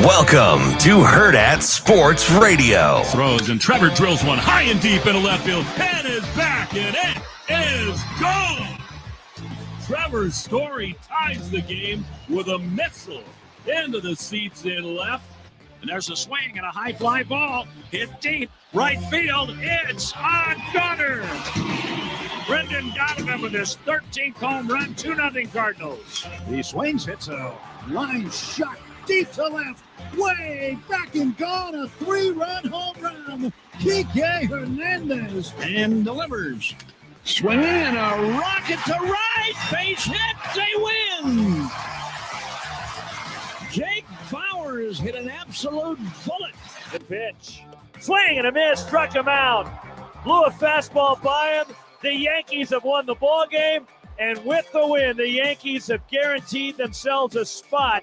Welcome to Hurrdat Sports Radio. Throws and Trevor drills one high and deep into left field. It is back and it is gone. Trevor Story ties the game with a missile into the seats in left. And there's a swing and a high fly ball hit deep right field. It's on Gunner. Brendan Donovan with his 13th home run, 2-0 Cardinals. He swings, hits a line shot deep to left, way back and gone, a 3-run home run. Kike Hernandez and delivers. Swing and a rocket to right, base hit, they win. Jake Bowers hit an absolute bullet. The pitch, swing and a miss, struck him out. Blew a fastball by him. The Yankees have won the ball game. And with the win, the Yankees have guaranteed themselves a spot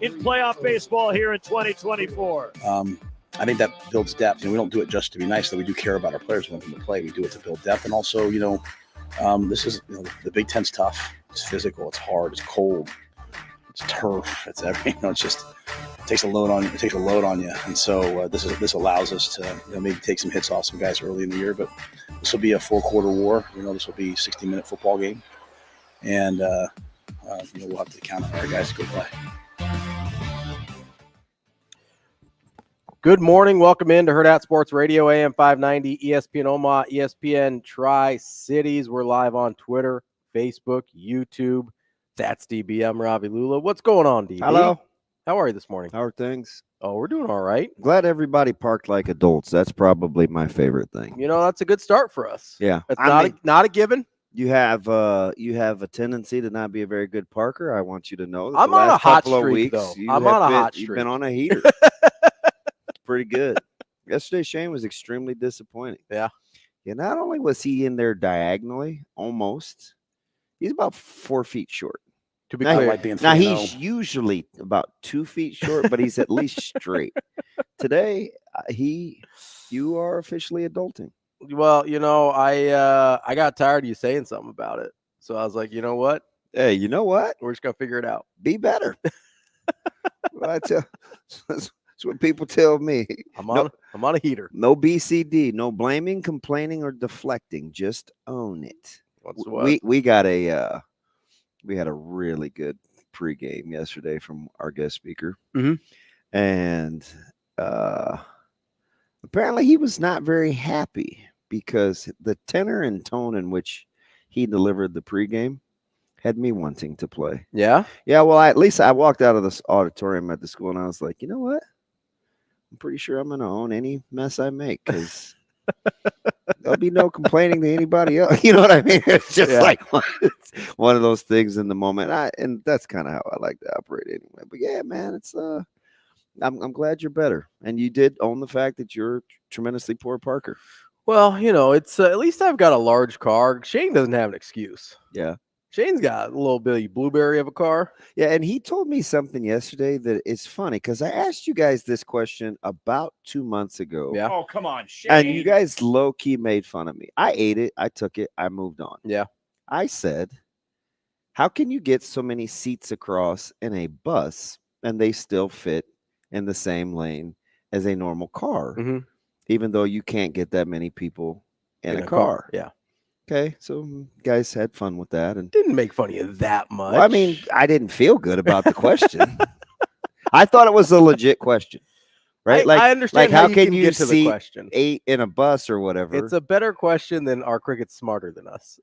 in playoff baseball here in 2024. I think that builds depth, and we don't do it just to be nice. That we do care about our players. We want them to play. We do it to build depth, and also, this is the Big Ten's tough. It's physical. It's hard. It's cold. It's turf. It's everything. It just takes a load on you. It takes a load on you, and so this allows us to maybe take some hits off some guys early in the year. But this will be a 4-quarter war. This will be a 60-minute football game. And, we'll have to count on our guys to go play. Good morning. Welcome in to Hurrdat Sports Radio, AM 590, ESPN Omaha, ESPN Tri-Cities. We're live on Twitter, Facebook, YouTube. That's DB. I'm Ravi, Lulla. What's going on, DB? Hello. How are you this morning? How are things? Oh, we're doing all right. Glad everybody parked like adults. That's probably my favorite thing. That's a good start for us. Yeah. It's not a given. You have a tendency to not be a very good parker. I want you to know that I'm on a hot streak, though. I'm on a hot streak. You've been on a heater. It's pretty good. Yesterday, Shane was extremely disappointing. Yeah. Not only was he in there diagonally, almost, he's about 4 feet short. To be clear, he's usually about 2 feet short, but he's at least straight. Today, you are officially adulting. Well, I got tired of you saying something about it. So I was like, you know what? Hey, you know what? We're just going to figure it out. Be better. That's what people tell me. I'm on a heater. No BCD, no blaming, complaining, or deflecting. Just own it. We had a really good pregame yesterday from our guest speaker. Mm-hmm. And apparently he was not very happy because the tenor and tone in which he delivered the pregame had me wanting to play. Yeah? Yeah, well, at least I walked out of this auditorium at the school and I was like, you know what? I'm pretty sure I'm going to own any mess I make because there'll be no complaining to anybody else. You know what I mean? It's just like one of those things in the moment. And that's kind of how I like to operate anyway. But yeah, man, it's I'm glad you're better. And you did own the fact that you're tremendously poor parker. Well, it's at least I've got a large car. Shane doesn't have an excuse. Yeah. Shane's got a little bitty blueberry of a car. Yeah, and he told me something yesterday that is funny because I asked you guys this question about 2 months ago. Yeah. Oh, come on, Shane. And you guys low-key made fun of me. I ate it. I took it. I moved on. Yeah. I said, how can you get so many seats across in a bus and they still fit in the same lane as a normal car, even though you can't get that many people in a car? Yeah. Okay, so guys had fun with that and didn't make fun of you that much. Well, I mean, I didn't feel good about the question. I thought it was a legit question, right? I understand. Like, how can you get to the seat question 8 in a bus or whatever? It's a better question than are crickets smarter than us.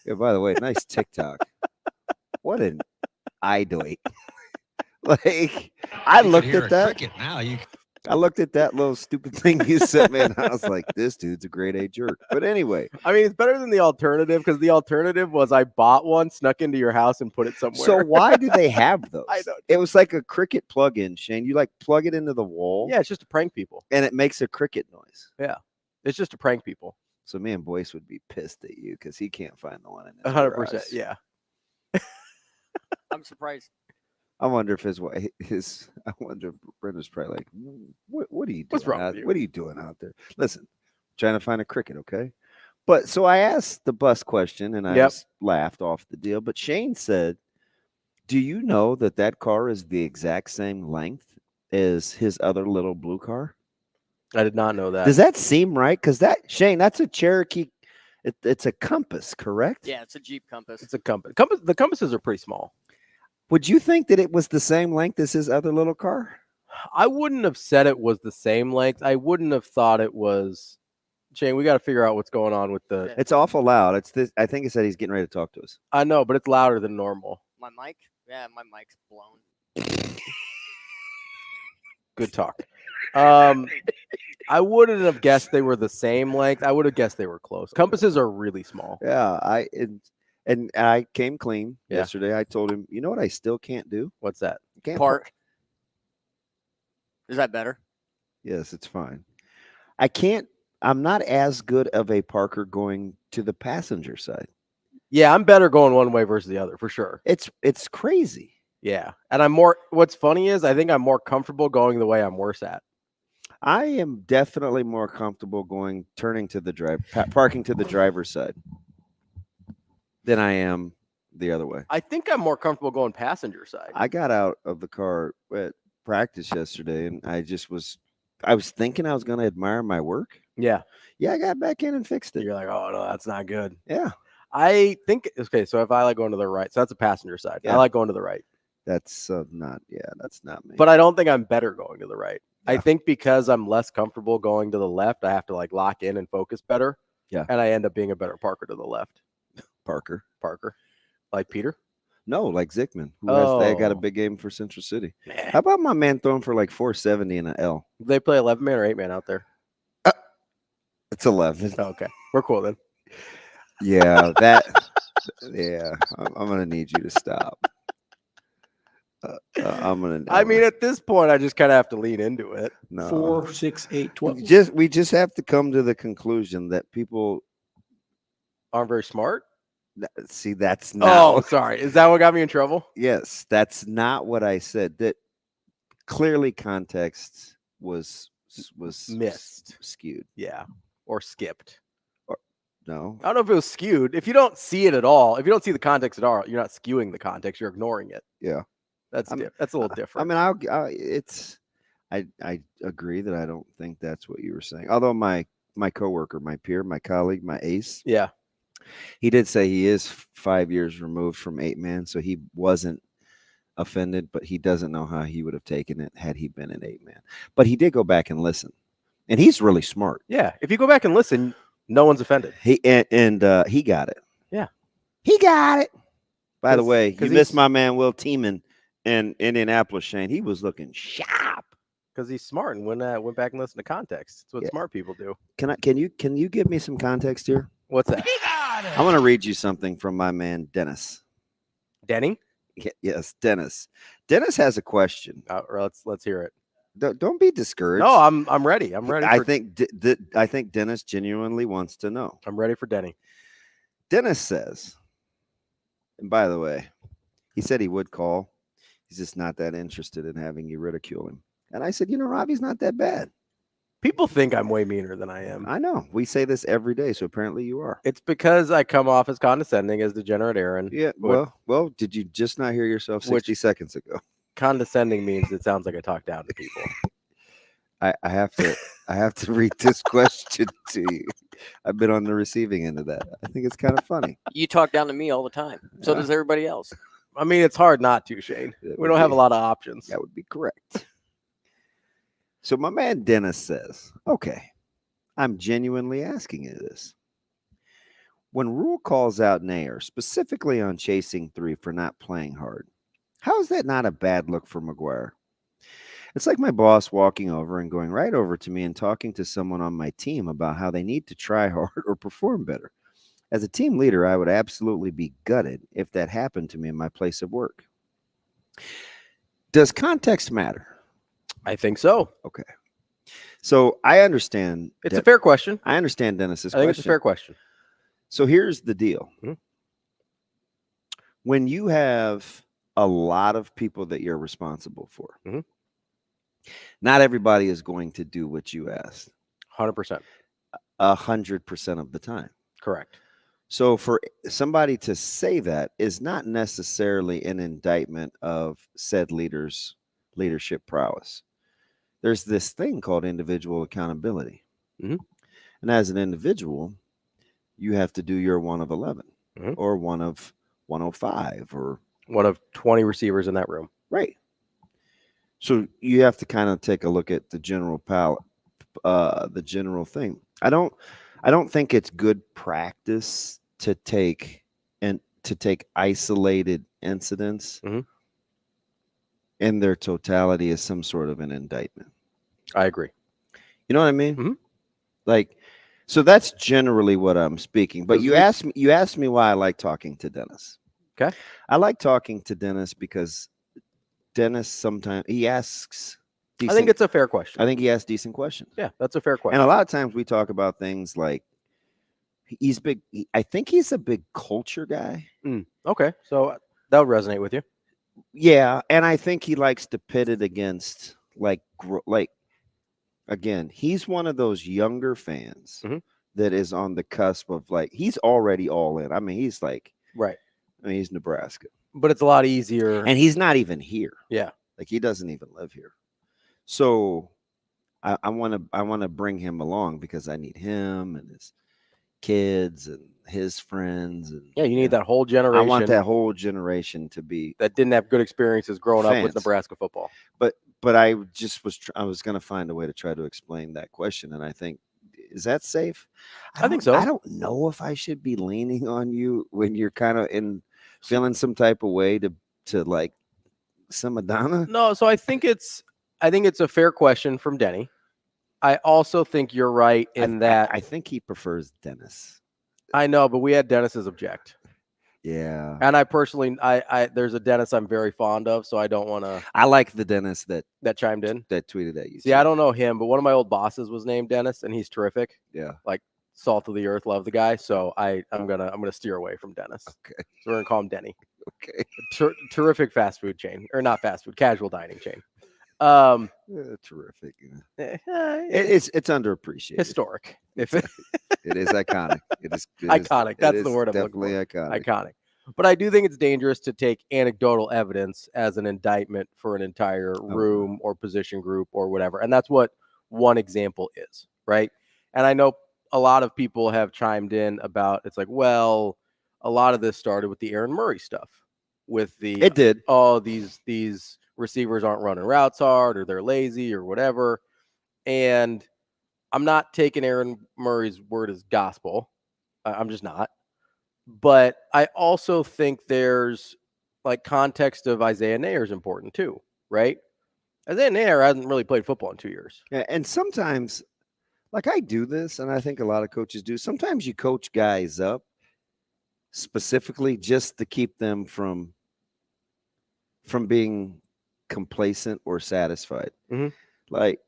Yeah, by the way, nice TikTok. What an idoid. Like, I looked at that. I looked at that little stupid thing you sent me, and I was like, this dude's a grade A jerk. But anyway. I mean, it's better than the alternative, because the alternative was I bought one, snuck into your house, and put it somewhere. So why do they have those? I don't know. It was like a cricket plug-in, Shane. You, plug it into the wall. Yeah, it's just to prank people. And it makes a cricket noise. Yeah. It's just to prank people. So me and Boyce would be pissed at you, because he can't find the one in his 100%, garage. yeah. I'm surprised. I wonder if I wonder if Brenda's probably like, what are you doing? What's wrong with you? What are you doing out there? Listen, trying to find a cricket, okay? But so I asked the bus question, and I just laughed off the deal. But Shane said, do you know that car is the exact same length is his other little blue car? I did not know that. Does that seem right? Because Shane, that's a Cherokee. It's a Compass, correct? Yeah, it's a Jeep Compass. It's a Compass. The Compasses are pretty small. Would you think that it was the same length as his other little car? I wouldn't have said it was the same length. I wouldn't have thought it was. Shane, we got to figure out what's going on with the. It's awful loud. It's this. I think he said he's getting ready to talk to us. I know, but it's louder than normal. My mic? Yeah, my mic's blown. Good talk. I wouldn't have guessed they were the same length. I would have guessed they were close. Compasses are really small. Yeah, and I came clean yesterday. I told him, you know what I still can't do? What's that? Can't Park. Is that better? Yes, it's fine. I can't. I'm not as good of a parker going to the passenger side. Yeah, I'm better going one way versus the other for sure. It's crazy. Yeah, and I'm more. What's funny is I think I'm more comfortable going the way I'm worse at. I am definitely more comfortable parking to the driver's side than I am the other way. I think I'm more comfortable going passenger side. I got out of the car at practice yesterday, and I was thinking I was going to admire my work. Yeah. Yeah, I got back in and fixed it. You're like, oh no, that's not good. Yeah. I think so if I like going to the right, so that's a passenger side. Yeah. I like going to the right. That's that's not me. But I don't think I'm better going to the right. Yeah. I think because I'm less comfortable going to the left, I have to like lock in and focus better. Yeah. And I end up being a better parker to the left. Parker. Like Peter? No, like Zickman, who they got a big game for Central City. How about my man throwing for like 470 and an L? They play 11-man or 8-man out there? It's 11. Oh, okay. We're cool then. Yeah, yeah, I'm going to need you to stop. I mean, at this point, I just kind of have to lean into it. No. 4, 6, 8, 12. We just have to come to the conclusion that people aren't very smart. See, that's not. Oh, sorry. Is that what got me in trouble? Yes, that's not what I said. That clearly context was missed, skewed. Yeah, or skipped. No, I don't know if it was skewed. If you don't see it at all, if you don't see the context at all, you're not skewing the context. You're ignoring it. Yeah, that's a little different. I mean, I agree that I don't think that's what you were saying. Although my coworker, my peer, my colleague, my ace, yeah, he did say he is 5 years removed from 8-man, so he wasn't offended, but he doesn't know how he would have taken it had he been an 8-man. But he did go back and listen, and he's really smart. Yeah, if you go back and listen, no one's offended. He he got it. Yeah, he got it. By the way, you missed my man Will Tiemann in Indianapolis, Shane. He was looking sharp because he's smart and went back and listened to context. That's what smart people do. Can you give me some context here? What's that? I want to read you something from my man Dennis. Denny? Yes, Dennis. Dennis has a question. Let's hear it. Don't be discouraged. No, I'm ready. I'm ready. I think Dennis genuinely wants to know. I'm ready for Denny. Dennis says, and by the way, he said he would call. He's just not that interested in having you ridicule him. And I said, Ravi's not that bad. People think I'm way meaner than I am. I know. We say this every day, so apparently you are. It's because I come off as condescending as degenerate Aaron. Yeah. Well, did you just not hear yourself 60 seconds ago? Condescending means it sounds like I talk down to people. I have to read this question to you. I've been on the receiving end of that. I think it's kind of funny. You talk down to me all the time. So does everybody else. I mean, it's hard not to, Shane. We don't have a lot of options. That would be correct. So my man Dennis says, okay, I'm genuinely asking you this. When Rule calls out Nair, specifically on chasing 3 for not playing hard, how is that not a bad look for McGuire? It's like my boss walking over and going right over to me and talking to someone on my team about how they need to try hard or perform better. As a team leader, I would absolutely be gutted if that happened to me in my place of work. Does context matter? I think so. Okay. So I understand. It's a fair question. I understand Dennis's question. I think it's a fair question. So here's the deal. Mm-hmm. When you have a lot of people that you're responsible for, mm-hmm. not everybody is going to do what you asked. 100%. 100% of the time. Correct. So for somebody to say that is not necessarily an indictment of said leader's leadership prowess. there's this thing called individual accountability. Mhm. And as an individual, you have to do your 1 of 11 or 1 of 105 or one of 20 receivers in that room. right. So you have to kind of take a look at the general the general thing. I don't think it's good practice to take isolated incidents in their totality as some sort of an indictment. I agree. You know what I mean? Mm-hmm. Like, so that's generally what I'm speaking. But you asked me why I like talking to Dennis. Okay. I like talking to Dennis because Dennis sometimes he asks decent, I think it's a fair question. I think he asks decent questions. Yeah, that's a fair question. And a lot of times we talk about things like he's big. I think he's a big culture guy. Okay. So that would resonate with you. Yeah. And I think he likes to pit it against like again, he's one of those younger fans that is on the cusp of like, he's already all in. I mean, he's like, right. I mean, he's Nebraska. But it's a lot easier. And he's not even here. Yeah. Like he doesn't even live here. So I want to bring him along because I need him and his kids and his friends. And yeah, you need that whole generation. I want that whole generation to be that didn't have good experiences growing fans. up with Nebraska football. But I just I was going to find a way to try to explain that question. And I think, is that safe? I think so. I don't know if I should be leaning on you when you're kind of feeling some type of way to like some Madonna. No, so I think it's a fair question from Denny. I also think you're right in that I think he prefers Dennis. I know, but we had Dennis's object. Yeah. And I personally, I there's a Dennis I'm very fond of, so I don't want to. I like the Dennis that chimed in, that tweeted at you. See, I don't know him, but one of my old bosses was named Dennis, and he's terrific. Yeah. Like salt of the earth, love the guy. So I'm gonna steer away from Dennis. Okay. So we're gonna call him Denny. Okay. Terrific fast food chain, or not fast food, casual dining chain. Terrific. It's underappreciated. Historic. If it is iconic. It is iconic. That's the word I'm looking for. Definitely iconic. But I do think it's dangerous to take anecdotal evidence as an indictment for an entire room or position group or whatever. And that's what one example is, right? And I know a lot of people have chimed in about it's like, well, a lot of this started with the Aaron Murray stuff. With the it did. Oh, these receivers aren't running routes hard or they're lazy or whatever. And I'm not taking Aaron Murray's word as gospel. I'm just not. But I also think there's like context of Isaiah Nair is important too, right? Isaiah Nair hasn't really played football in 2 years. Yeah, and sometimes, like I do this, and I think a lot of coaches do. Sometimes you coach guys up specifically just to keep them from being complacent or satisfied. Mm-hmm. Like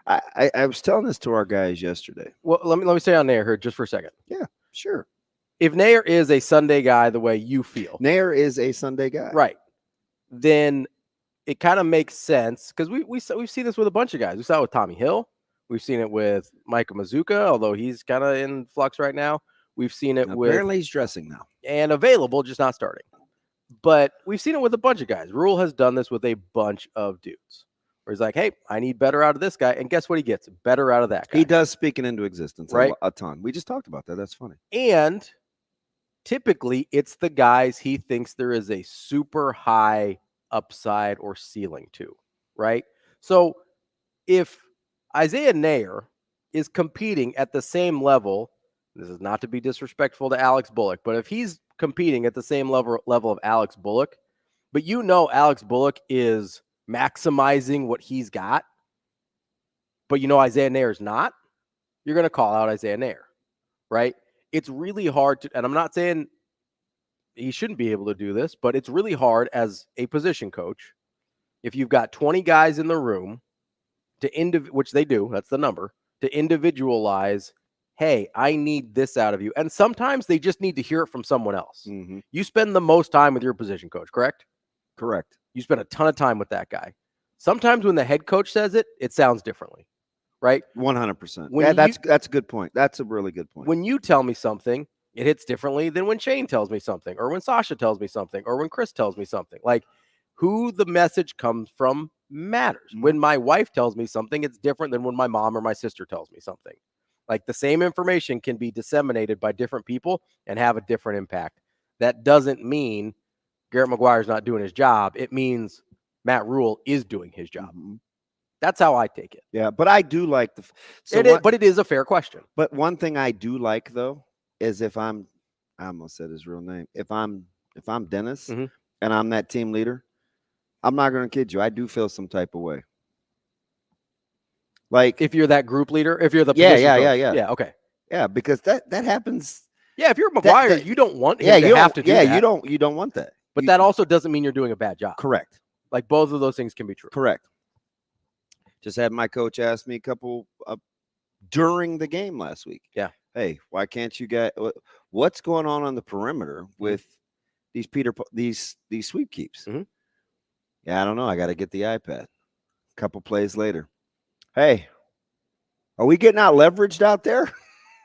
I was telling this to our guys yesterday. Well, let me stay on Nair here just for a second. Yeah, sure. If Nair is a Sunday guy the way you feel. Nair is a Sunday guy. Right. Then it kind of makes sense because we've seen this with a bunch of guys. We saw it with Tommy Hill. We've seen it with Micah Mazuka, although he's kind of in flux right now. We've seen it with apparently he's dressing now. And available, just not starting. But we've seen it with a bunch of guys. Rule has done this with a bunch of dudes. Where he's like, hey, I need better out of this guy. And guess what he gets? Better out of that guy. He does speak it into existence, right? A ton. We just talked about that. That's funny. And typically it's the guys he thinks there is a super high upside or ceiling to, right? So if Isaiah Nair is competing at the same level, this is not to be disrespectful to Alex Bullock, but if he's competing at the same level of Alex Bullock, but you know Alex Bullock is maximizing what he's got, but you know Isaiah Nair is not, you're going to call out Isaiah Nair, right? It's really hard to, and I'm not saying he shouldn't be able to do this, but it's really hard as a position coach. If you've got 20 guys in the room which they do, that's the number, to individualize, hey, I need this out of you. And sometimes they just need to hear it from someone else. Mm-hmm. You spend the most time with your position coach, correct? Correct. You spend a ton of time with that guy. Sometimes when the head coach says it, it sounds differently, right? 100%. Yeah, that's a good point. That's a really good point. When you tell me something, it hits differently than when Shane tells me something, or when Sasha tells me something, or when Chris tells me something. Like, who the message comes from matters. When my wife tells me something, it's different than when my mom or my sister tells me something. Like the same information can be disseminated by different people and have a different impact. That doesn't mean Garrett McGuire's not doing his job. It means Matt Rule is doing his job. That's how I take it. Yeah, but I do like but it is a fair question. But one thing I do like though is I almost said his real name. If I'm Dennis and I'm that team leader, I'm not going to kid you. I do feel some type of way. Like if you're that group leader, if you're the yeah, okay, yeah, because that happens. Yeah, if you're McGuire, you don't want him to have to do that. You don't want that. But that also doesn't mean you're doing a bad job. Correct. Like both of those things can be true. Correct. Just had my coach ask me a couple during the game last week. Yeah. Hey, why can't you get what's going on the perimeter with these sweep keeps? Yeah, I don't know. I got to get the iPad. A couple plays later. Hey, are we getting out leveraged out there?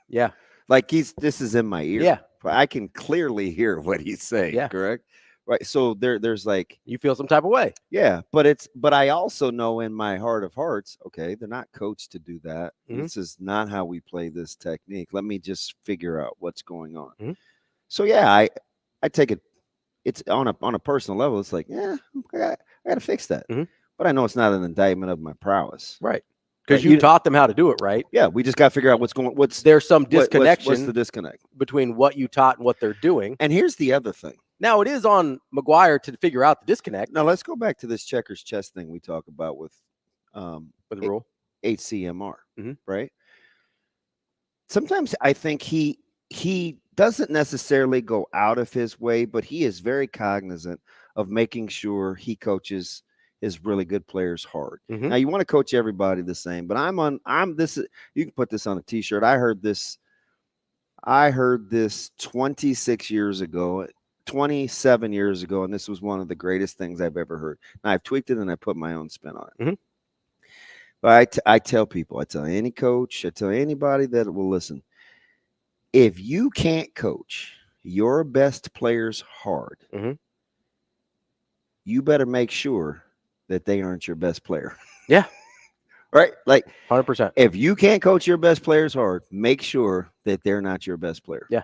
Yeah. Like this is in my ear. Yeah. But I can clearly hear what he's saying. Yeah. Correct. Right. So there's like you feel some type of way. Yeah. But I also know in my heart of hearts, okay, they're not coached to do that. This is not how we play this technique. Let me just figure out what's going on. So yeah, I take it. It's on a personal level. It's like, yeah, I got to fix that. But I know it's not an indictment of my prowess. Right. Because you taught them how to do it, right? Yeah, we just got to figure out there's some disconnection. What's the disconnect between what you taught and what they're doing? And here's the other thing. Now it is on McGuire to figure out the disconnect. Now let's go back to this checkers chess thing we talk about with Rule HCMR, right? Sometimes I think he doesn't necessarily go out of his way, but he is very cognizant of making sure he coaches his really good players hard. Now you want to coach everybody the same, but you can put this on a t-shirt. I heard this 27 years ago, and this was one of the greatest things I've ever heard. Now I've tweaked it and I put my own spin on it. But I tell people, I tell any coach, I tell anybody that will listen, if you can't coach your best players hard, you better make sure that they aren't your best player. Yeah. Right? Like 100%. If you can't coach your best players hard, make sure that they're not your best player. Yeah.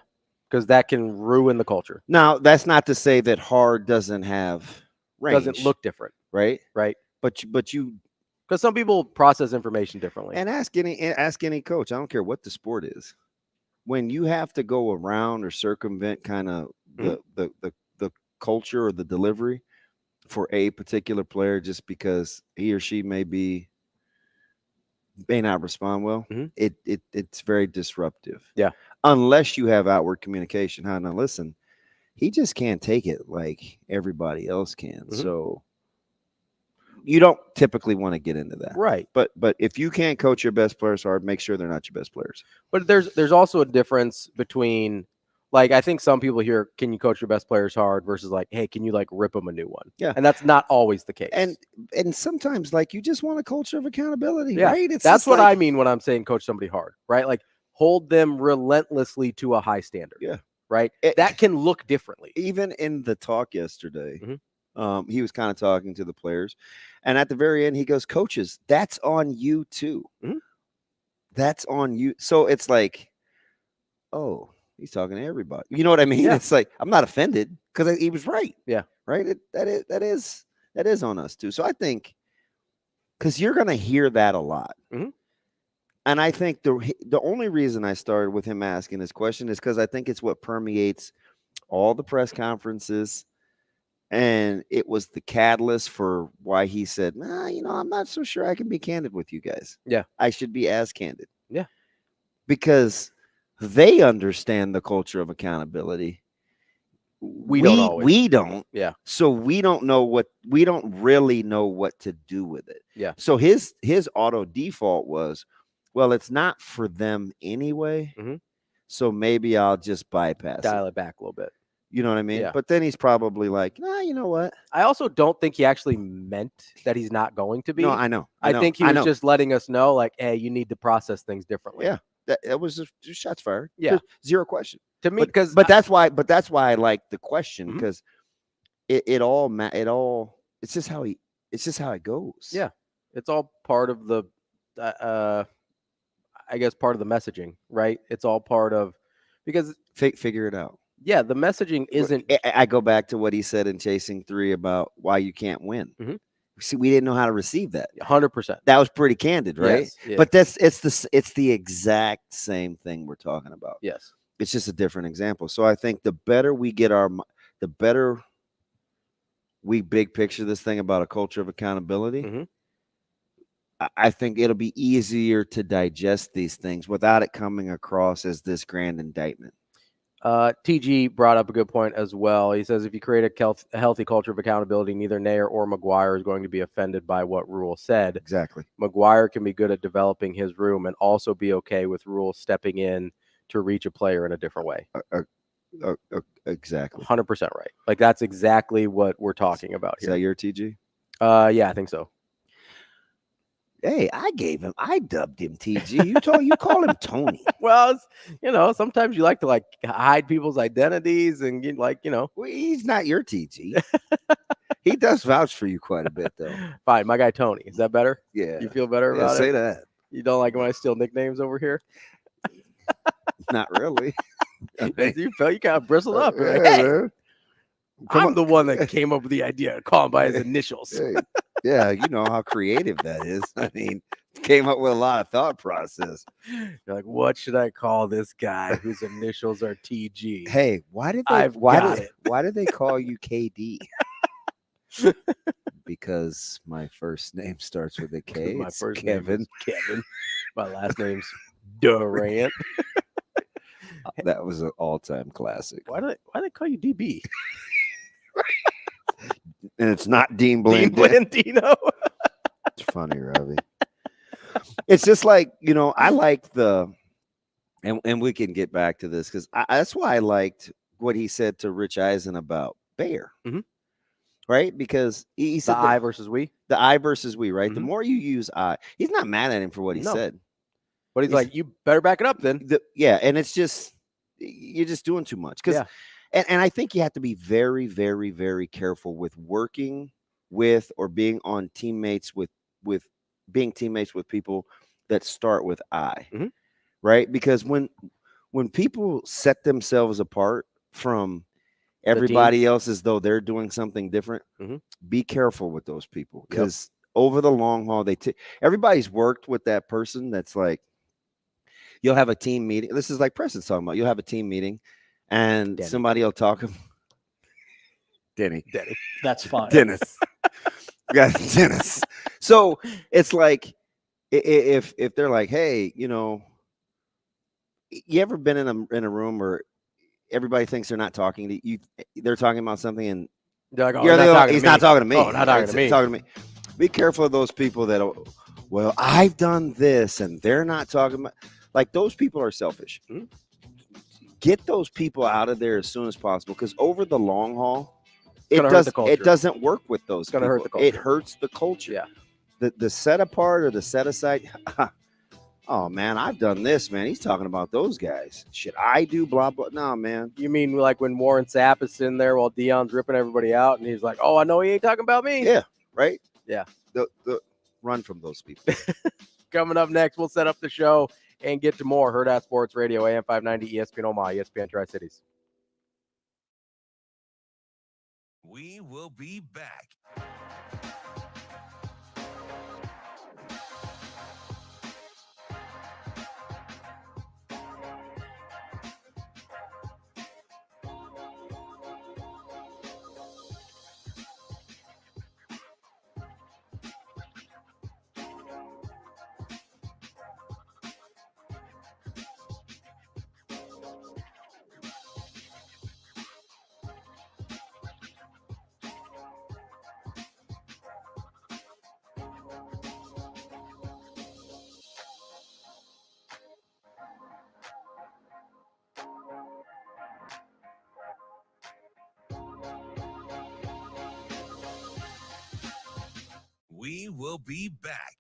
Because that can ruin the culture. Now, that's not to say that hard doesn't have range. Doesn't look different. Right? Right. But you because some people process information differently. And ask any coach, I don't care what the sport is. When you have to go around or circumvent kind of the culture or the delivery for a particular player just because he or she may not respond well, it's very disruptive. Yeah. Unless you have outward communication. Now listen, he just can't take it like everybody else can. So you don't typically want to get into that. Right. But if you can't coach your best players hard, make sure they're not your best players. But there's also a difference between, like, I think some people hear, can you coach your best players hard versus like, hey, can you like rip them a new one? Yeah. And that's not always the case. And sometimes like you just want a culture of accountability, yeah. right? That's what I mean when I'm saying coach somebody hard, right? Like hold them relentlessly to a high standard. Yeah. Right. That can look differently. Even in the talk yesterday, he was kind of talking to the players. And at the very end, he goes, coaches, that's on you too. That's on you. So it's like, oh, he's talking to everybody. You know what I mean? Yeah. It's like, I'm not offended because he was right. Yeah. Right. That is on us too. So I think, because you're going to hear that a lot. And I think the only reason I started with him asking this question is because I think it's what permeates all the press conferences. And it was the catalyst for why he said, I'm not so sure I can be candid with you guys. Yeah. I should be as candid. Yeah. Because they understand the culture of accountability. We don't always. We don't. Yeah. So we don't really know what to do with it. Yeah. So his auto default was, well, it's not for them anyway. So maybe I'll just bypass Dial it back a little bit. You know what I mean? Yeah. But then he's probably like, you know what? I also don't think he actually meant that he's not going to be. No, I know. I think he was just letting us know, like, hey, you need to process things differently. Yeah. That was just shots fired. Yeah. Just zero question. To me, because that's why I like the question, because it all it's just how It's just how it goes. Yeah. It's all part of the, I guess, part of the messaging, right? It's all part of, because Figure it out. yeah, the messaging isn't. I go back to what he said in Chasing 3 about why you can't win. Mhm. See, we didn't know how to receive that. 100%. That was pretty candid, right? Yes, yeah. But it's the exact same thing we're talking about. Yes. It's just a different example. So I think the better we get the better we big picture this thing about a culture of accountability, Mhm. I think it'll be easier to digest these things without it coming across as this grand indictment. TG brought up a good point as well. He says if you create a healthy culture of accountability, neither Nair or McGuire is going to be offended by what Rule said. Exactly. McGuire can be good at developing his room and also be okay with Rule stepping in to reach a player in a different way. Exactly. 100% right. Like, that's exactly what we're talking about Is here. that your TG? Yeah, I think so. Hey, I dubbed him TG. You call him Tony. Well, sometimes you like to hide people's identities and Well, he's not your TG. He does vouch for you quite a bit, though. Fine, my guy Tony. Is that better? Yeah. You feel better Yeah, about say it? that. You don't like when I steal nicknames over here? Not really. You kind of bristled up. You're like, Yeah, hey, man. I'm the one that came up with the idea to call him by his initials. Yeah, you know how creative that is. I mean, came up with a lot of thought process. You're like, what should I call this guy whose initials are TG? Hey, why did they call you KD? Because my first name starts with a K. My It's first Kevin. name is Kevin. My last name's Durant. That was an all-time classic. Why do they call you DB? And it's not Dean Dean Blandino. Blandino. It's funny, Ravi. It's just like, I like and we can get back to this because that's why I liked what he said to Rich Eisen about Bayer. Mhm. Right? Because he said the I versus we. The I versus we, right? Mhm. The more you use I, he's not mad at him for what he said. But he's like, you better back it up then. And it's just, you're just doing too much. And I think you have to be very, very, very careful with working with or being on teammates with being teammates with people that start with I, Mhm. right? Because when people set themselves apart from everybody else as though they're doing something different, Mhm. be careful with those people because over the long haul, everybody's worked with that person that's like, you'll have a team meeting. This is like Preston's talking about. You'll have a team meeting and somebody will talk. Denny. That's fine. Dennis. Yeah, Dennis. So it's like, if they're like, hey, you ever been in a room where everybody thinks they're not talking to you? They're talking about something and they're like, he's not talking to me. Oh, not talking to me. Talking to me. Be careful of those people that, well, I've done this and they're not talking about. Like, those people are selfish. Mm-hmm. Get those people out of there as soon as possible because over the long haul, it doesn't work with those people. Hurt the culture. It hurts the culture. Yeah. The set apart or the set aside. Oh, man, I've done this, man. He's talking about those guys. Should I do blah, blah? No, man. You mean like when Warren Sapp is sitting there while Deion's ripping everybody out and he's like, oh, I know he ain't talking about me. Yeah, right? Yeah. The run from those people. Coming up next, we'll set up the show and get to more Hurrdat Sports Radio, AM 590, ESPN Omaha, ESPN Tri-Cities. We will be back. We will be back.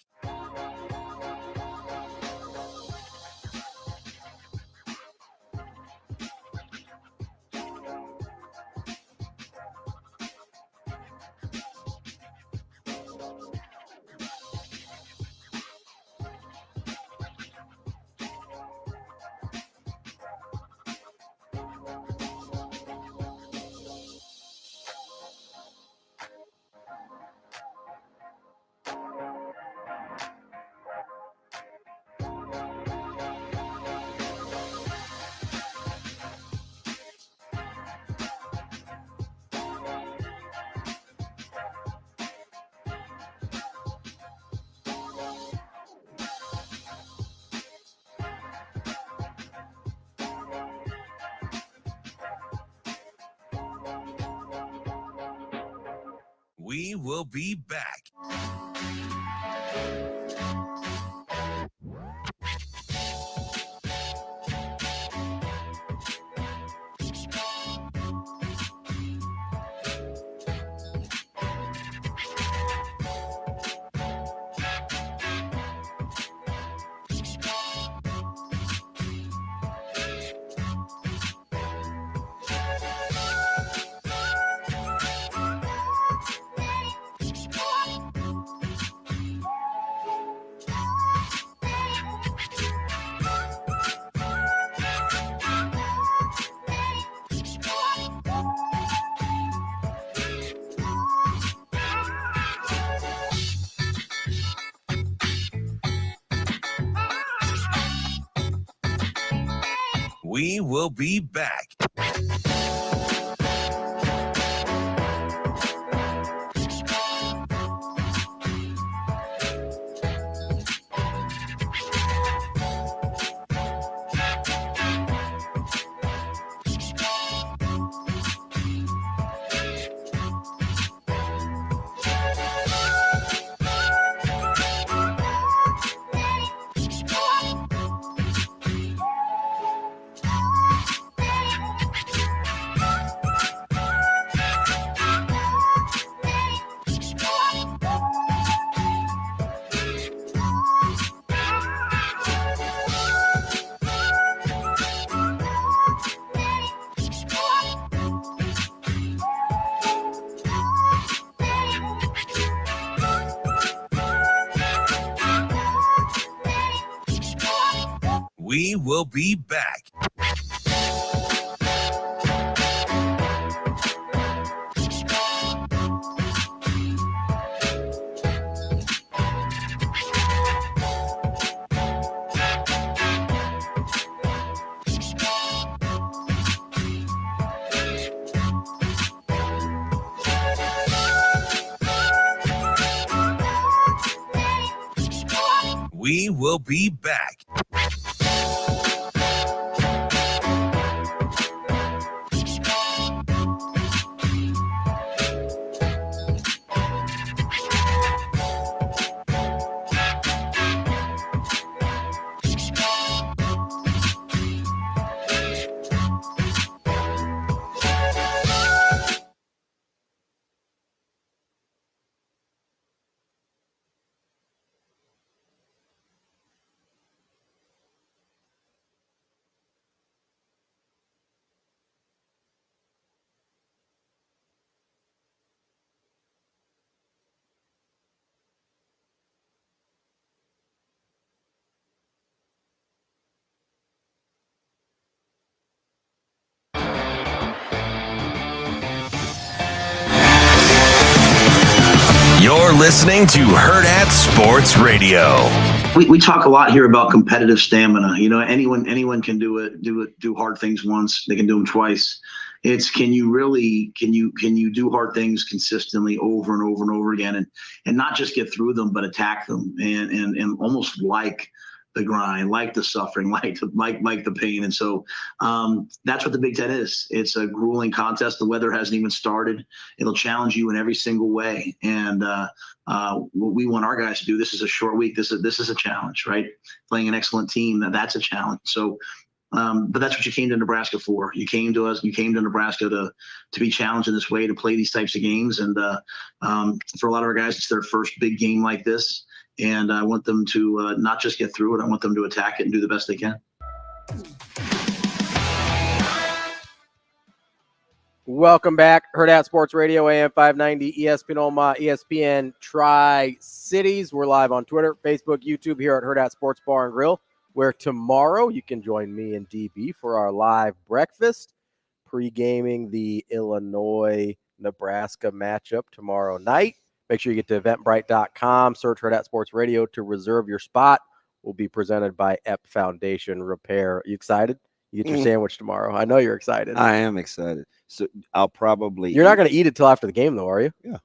We will be back. We will be back. We will be back. We will be back. You're listening to Hurrdat Sports Radio. We talk a lot here about competitive stamina. You know, anyone can do hard things once. They can do them twice. It's can you do hard things consistently over and over and over again, and not just get through them, but attack them and almost like the grind, like the suffering, like the pain. And so that's what the Big Ten is. It's a grueling contest. The weather hasn't even started. It'll challenge you in every single way. And what we want our guys to do, this is a short week. This is a challenge, right? Playing an excellent team, that's a challenge. So but that's what you came to Nebraska for. You came to Nebraska to be challenged in this way, to play these types of games. And for a lot of our guys, it's their first big game like this. And I want them to not just get through it. I want them to attack it and do the best they can. Welcome back. Hurrdat Sports Radio, AM 590, ESPN Omaha, ESPN Tri-Cities. We're live on Twitter, Facebook, YouTube here at Hurrdat Sports Bar and Grill, where tomorrow you can join me and DB for our live breakfast, pre-gaming the Illinois-Nebraska matchup tomorrow night. Make sure you get to eventbrite.com, search Hurrdat Sports Radio to reserve your spot. Will be presented by Ep Foundation Repair. You excited? You get your sandwich tomorrow. I know you're excited. I am excited. So I'll probably. You're not going to eat it till after the game, though, are you? Yeah.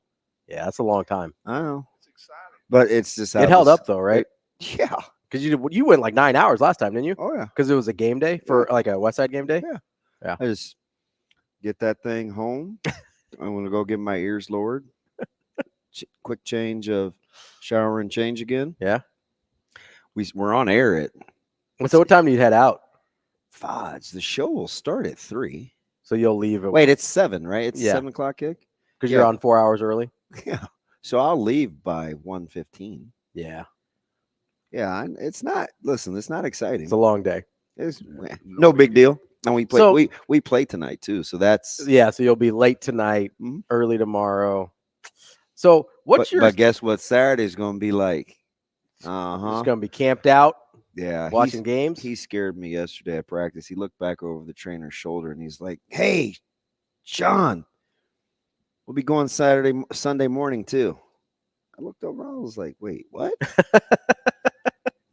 Yeah, that's a long time. I know. It's exciting. But it's just. It held up, though, right? Yeah. Because you went like 9 hours last time, didn't you? Oh, yeah. Because it was a game day for like a West Side game day? Yeah. Yeah. I just get that thing home. I'm going to go get my ears lowered. quick change of shower and change again. Yeah. We're on air at So what time do you head out? 5. The show will start at 3. So you'll leave at Wait, it's 7, right? It's Yeah. 7 o'clock kick. because yeah. you're on 4 hours early. Yeah. So I'll leave by 1:15. Yeah. Yeah, it's not. Listen, it's not exciting. It's a long day. It's no big deal. And we play. So- we play tonight too. So that's. Yeah. So you'll be late tonight, Mhm. early tomorrow. So what's your? But guess what? Saturday's going to be like. Just gonna be camped out Yeah. watching games. He scared me yesterday at practice. He looked back over the trainer's shoulder and he's like, "Hey, John, we'll be going Sunday morning too." I looked over. I was like, "Wait, what?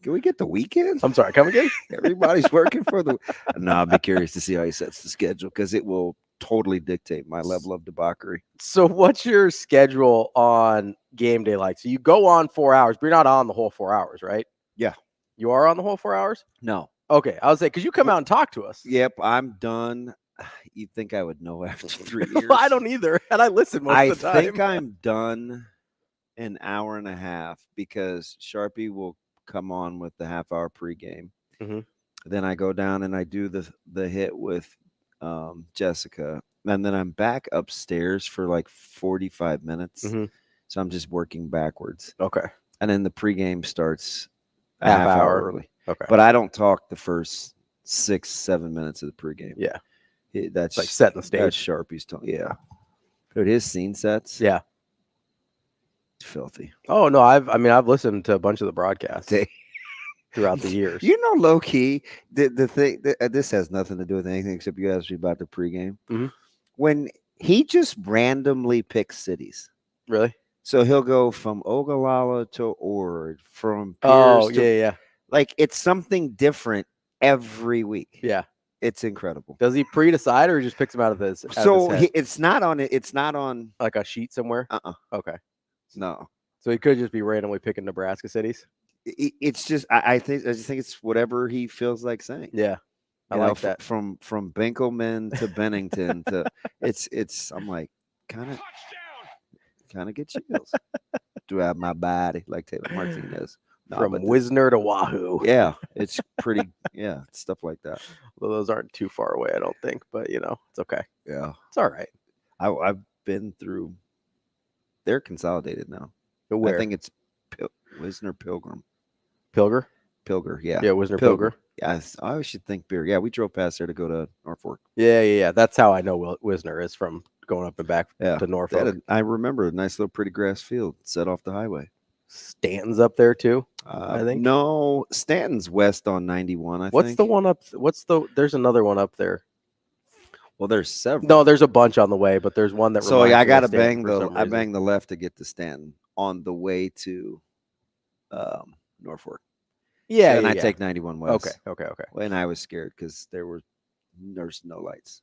Can we get the weekend? I'm sorry. Come again? Everybody's working for the." No, I'll be curious to see how he sets the schedule because it will totally dictate my level of debauchery. So what's your schedule on game day like? So you go on 4 hours, but you're not on the whole 4 hours, right? Yeah. You are on the whole 4 hours? No. Okay. I was like, because you come out and talk to us. Yep, I'm done. You'd think I would know after 3 years. I don't either. And I listen most I of the time. think I'm done an hour and a half because Sharpie will come on with the half-hour pregame. Mhm. Then I go down and I do the hit with Jessica, and then I'm back upstairs for like 45 minutes. Mhm. So I'm just working backwards, Okay. and then the pregame starts a Half half hour hour. early. Okay. But I don't talk the first 6-7 minutes of the pregame. Yeah. That's It's like setting the That's stage. Sharpie's tone. Yeah, dude, his scene sets. Yeah. Filthy. Oh no, I've listened to a bunch of the broadcasts They- throughout the years. You know, low key, the thing. This has nothing to do with anything except you asked me about the pregame. Mhm. When he just randomly picks cities, Really? so he'll go from Ogallala to Ord, from Pierce Oh, to, yeah. like it's something different every week. Yeah. It's incredible. Does he pre-decide or he just picks them out of his? Out of So his head? it's not on it. It's not on. Like a sheet somewhere. Okay. No. So he could just be randomly picking Nebraska cities. It's just I just think it's whatever he feels like saying. Yeah. I You know, like that. From Benkelman to Bennington to it's I'm like kind of get chills. Do I have my body like Taylor Martinez? No, From but Wisner to Wahoo. yeah, it's pretty. Yeah, stuff like that. Well, those aren't too far away, I don't think. But it's okay. Yeah, It's all right. I've been through. They're consolidated now. But where? I think it's Wisner Pilgrim. Pilger. Pilger, yeah. Yeah, Wisner Pilger. Yeah, I always should think beer. Yeah, we drove past there to go to Norfolk. Yeah. That's how I know Wisner is from going up and back Yeah, to They Norfolk. had I remember a nice little pretty grass field set off the highway. Stanton's up there too. I think. No, Stanton's west on 91. I What's think. the one up? There's another one up there. Well, there's several. No, there's a bunch on the way, but there's one that. So reminds yeah, I me of gotta Stanton bang for some I reason. bang the left to get to Stanton on the way to Norfolk. Yeah, and I yeah. take 91 west. Okay. And I was scared because there's no lights.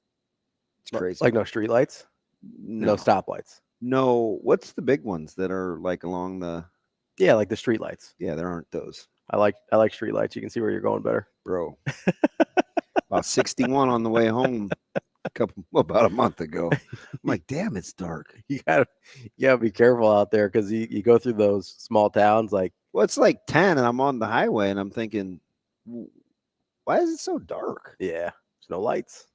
It's crazy. Like no street lights, no stoplights. No, what's the big ones that are like along the? Yeah, like the street lights. Yeah, there aren't those, I like street lights. You can see where you're going better. bro. About 61 on the way home, about a month ago. I'm like, damn, it's dark. You gotta be careful out there because you go through those small towns. Like, Well, it's like 10, and I'm on the highway, and I'm thinking, why is it so dark? yeah, there's no lights,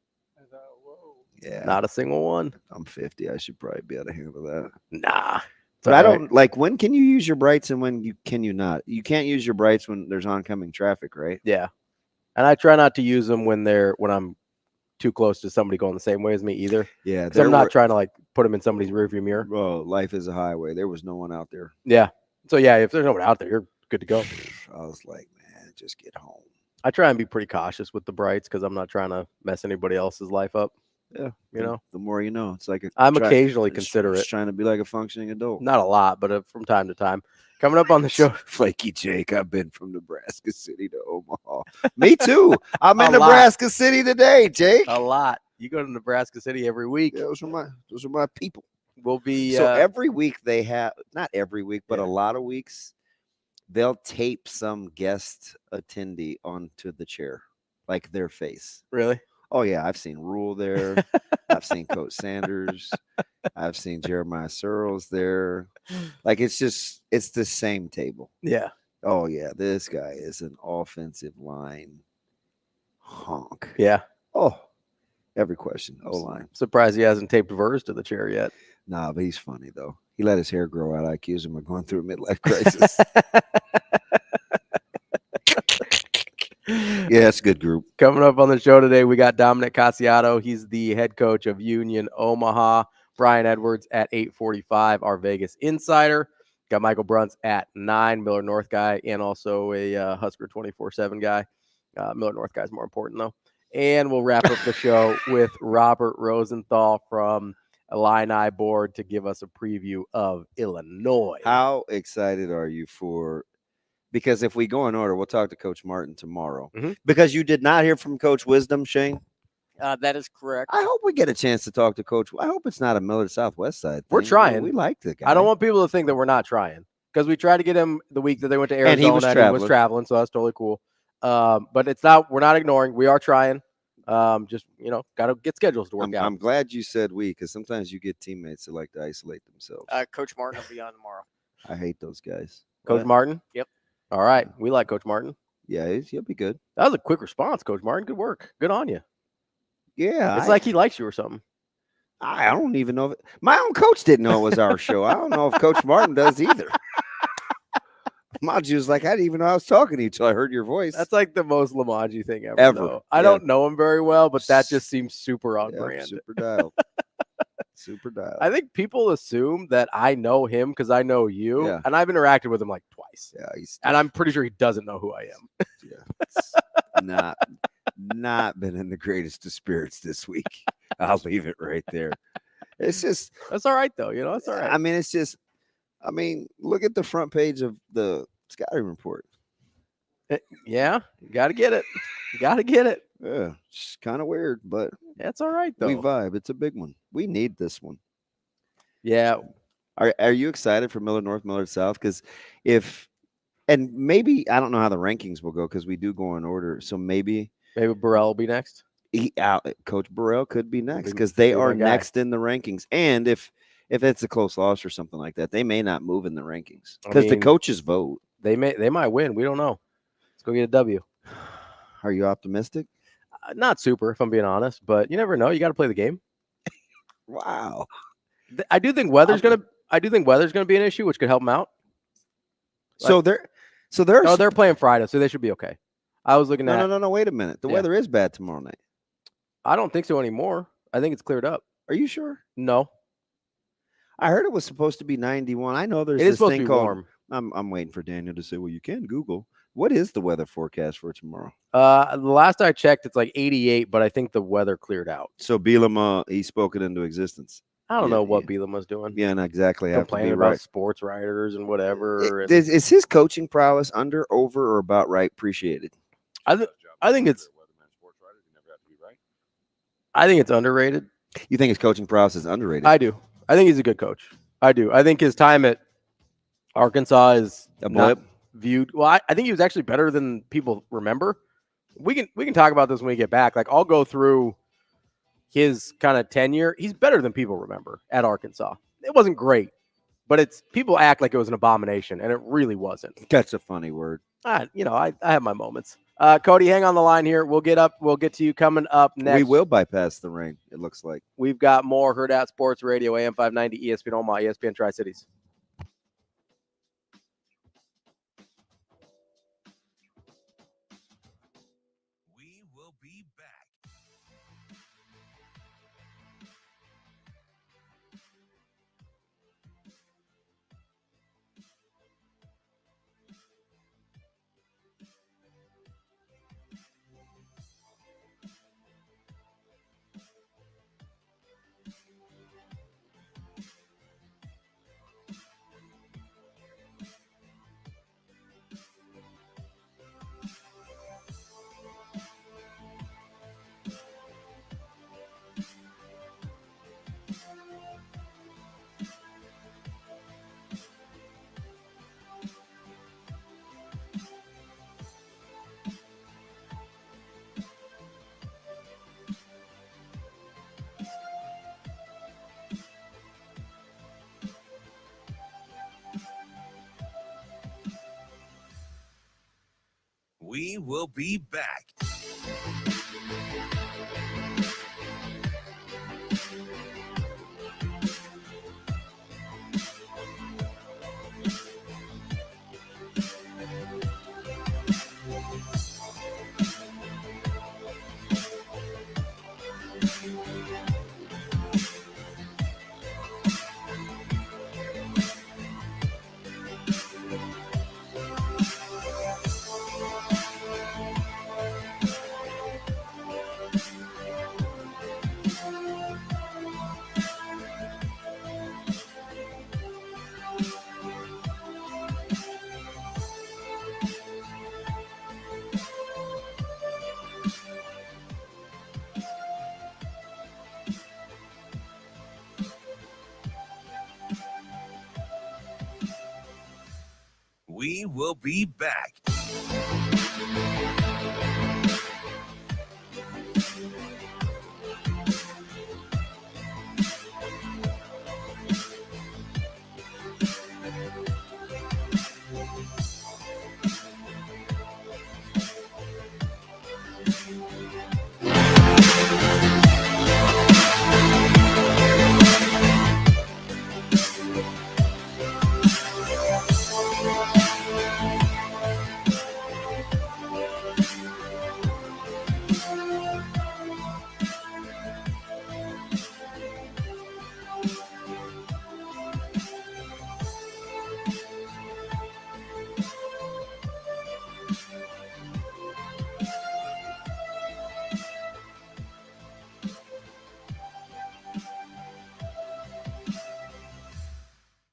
Yeah, not a single one. I'm 50. I should probably be able to handle that. Nah, But I don't like, when can you use your brights and when can you not? You can't use your brights when there's oncoming traffic, right? Yeah, and I try not to use them when I'm too close to somebody going the same way as me either. Yeah, Because I'm not trying to like put them in somebody's rearview mirror. Bro, life is a highway. There was no one out there. Yeah. So yeah, if there's no one out there, you're good to go. I was like, man, just get home. I try and be pretty cautious with the brights because I'm not trying to mess anybody else's life up. Yeah, You know, the more you know. It's like I'm occasionally considerate. Just trying to be like a functioning adult. Not a lot, but from time to time. Coming up on the show, Flaky Jake, I've been from Nebraska City to Omaha. Me too. I'm in A lot. Nebraska City today, Jake. a lot. You go to Nebraska City every week. Yeah, those are my people. We'll be So every week they have, not every week, but Yeah. a lot of weeks, they'll tape some guest attendee onto the chair, like their face. really. Oh yeah, I've seen Rule there. I've seen Coach Sanders. I've seen Jeremiah Searles there. Like it's the same table. Yeah. Oh yeah, this guy is an offensive line honk. Yeah. Oh, every question. O-line. Surprised he hasn't taped Verse to the chair yet. Nah, but he's funny though. He let his hair grow out. I accuse him of going through a midlife crisis. Yeah, it's a good group. Coming up on the show today, we got Dominic Casciato. He's the head coach of Union Omaha. Brian Edwards at 8:45, our Vegas insider. Got Michael Bruntz at 9, Miller North guy, and also a Husker 24/7 guy. Miller North guy's more important, though. And we'll wrap up the show with Robert Rosenthal from Illini Board to give us a preview of Illinois. How excited are you for? Because if we go in order, we'll talk to Coach Martin tomorrow. Mhm. Because you did not hear from Coach Wisdom, Shane. That is correct. I hope we get a chance to talk to Coach. I hope it's not a Miller Southwest side. We're thing. trying. We like the guy. I don't want people to think that we're not trying, because we tried to get him the week that they went to Arizona, And he was traveling. so that's totally cool. But it's not. We're not ignoring. We are trying. Just got to get schedules to work out. I'm glad you said we, because sometimes you get teammates that like to isolate themselves. Coach Martin will be on tomorrow. I hate those guys. Coach Martin. Yep. All right, we like Coach Martin. Yeah, he'll be good. That was a quick response, Coach Martin. Good work. Good on you. Yeah, It's like he likes you or something. I don't even know if my own coach didn't know it was our show. I don't know if Coach Martin does either. Maji was like, I didn't even know I was talking to you until I heard your voice. That's like the most Lamaji thing ever. Ever. I don't know him very well, but that just seems super on brand. Super dialed. Super dialed. I think people assume that I know him because I know you, Yeah. and I've interacted with him like twice. Yeah, and I'm pretty sure he doesn't know who I am. Yeah, not been in the greatest of spirits this week. I'll leave it right there. It's just that's all right though. That's all right. I mean, it's just. I mean, look at the front page of the scouting report. Yeah, you got to get it. You got to get it. Yeah, it's kind of weird, but that's all right though. We vibe. It's a big one. We need this one. Yeah. Are you excited for Miller North, Miller South? Because and maybe I don't know how the rankings will go because we do go in order. So maybe Burrell will be next. Coach Burrell could be next because they are next in the rankings. And if it's a close loss or something like that, they may not move in the rankings because the coaches vote. They might win. We don't know. Let's go get a W. Are you optimistic? Not super, if I'm being honest, but you never know. You got to play the game. Wow. I do think weather's gonna be an issue, which could help them out. They're playing Friday, so they should be okay. I was looking at no. Wait a minute. The weather is bad tomorrow night. I don't think so anymore. I think it's cleared up. Are you sure? No. I heard it was supposed to be 91. I know there's this supposed thing to be called warm. I'm waiting for Daniel to say, well, you can Google. What is the weather forecast for tomorrow? The last I checked, it's like 88, but I think the weather cleared out. So Bielema, he spoke it into existence. I don't know what Bielema's doing. Yeah, not exactly. Complaining about sports writers and whatever. Is his coaching prowess under, over, or about right appreciated? I think it's underrated. You think his coaching prowess is underrated? I do. I think he's a good coach. I do. I think his time at Arkansas is a blip. Viewed well. I think he was actually better than people remember. We can talk about this when we get back. Like I'll go through his kind of tenure. He's better than people remember at Arkansas. It wasn't great, but people act like it was an abomination, and it really wasn't. That's a funny word. I have my moments. Cody, hang on the line here. We'll get to you coming up next. We will bypass the rain, it looks like. We've got more Hurrdat Sports Radio, AM 590, ESPN Omaha, ESPN Tri-Cities. We will be back. We will be back. We will be back.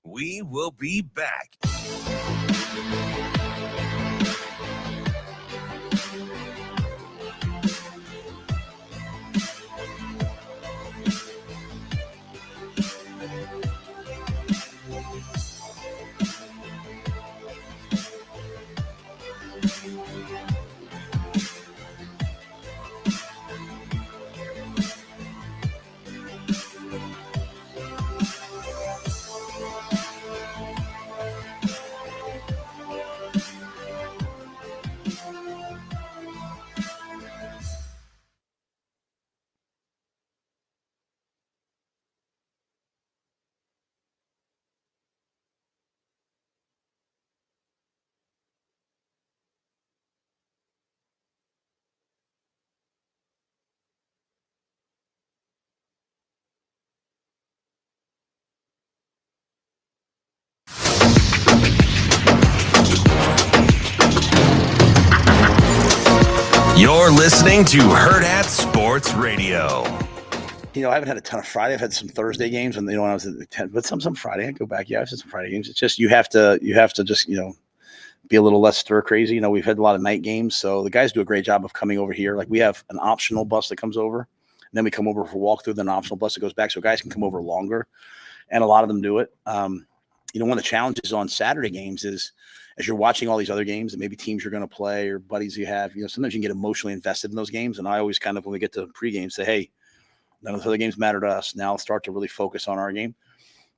We will be back. You're listening to Hurrdat Sports Radio. You know, I haven't had a ton of Friday. I've had some Thursday games, and when I was at the 10, but some Friday. I go back. Yeah, I've had some Friday games. It's just you have to just be a little less stir crazy. You know, we've had a lot of night games, so the guys do a great job of coming over here. Like we have an optional bus that comes over, and then we come over for a walkthrough. Then an optional bus that goes back, so guys can come over longer, and a lot of them do it. One of the challenges on Saturday games is, as you're watching all these other games and maybe teams you're going to play or buddies you have, sometimes you can get emotionally invested in those games. And I always kind of, when we get to pregame, say, hey, none of the other games matter to us. Now let's start to really focus on our game.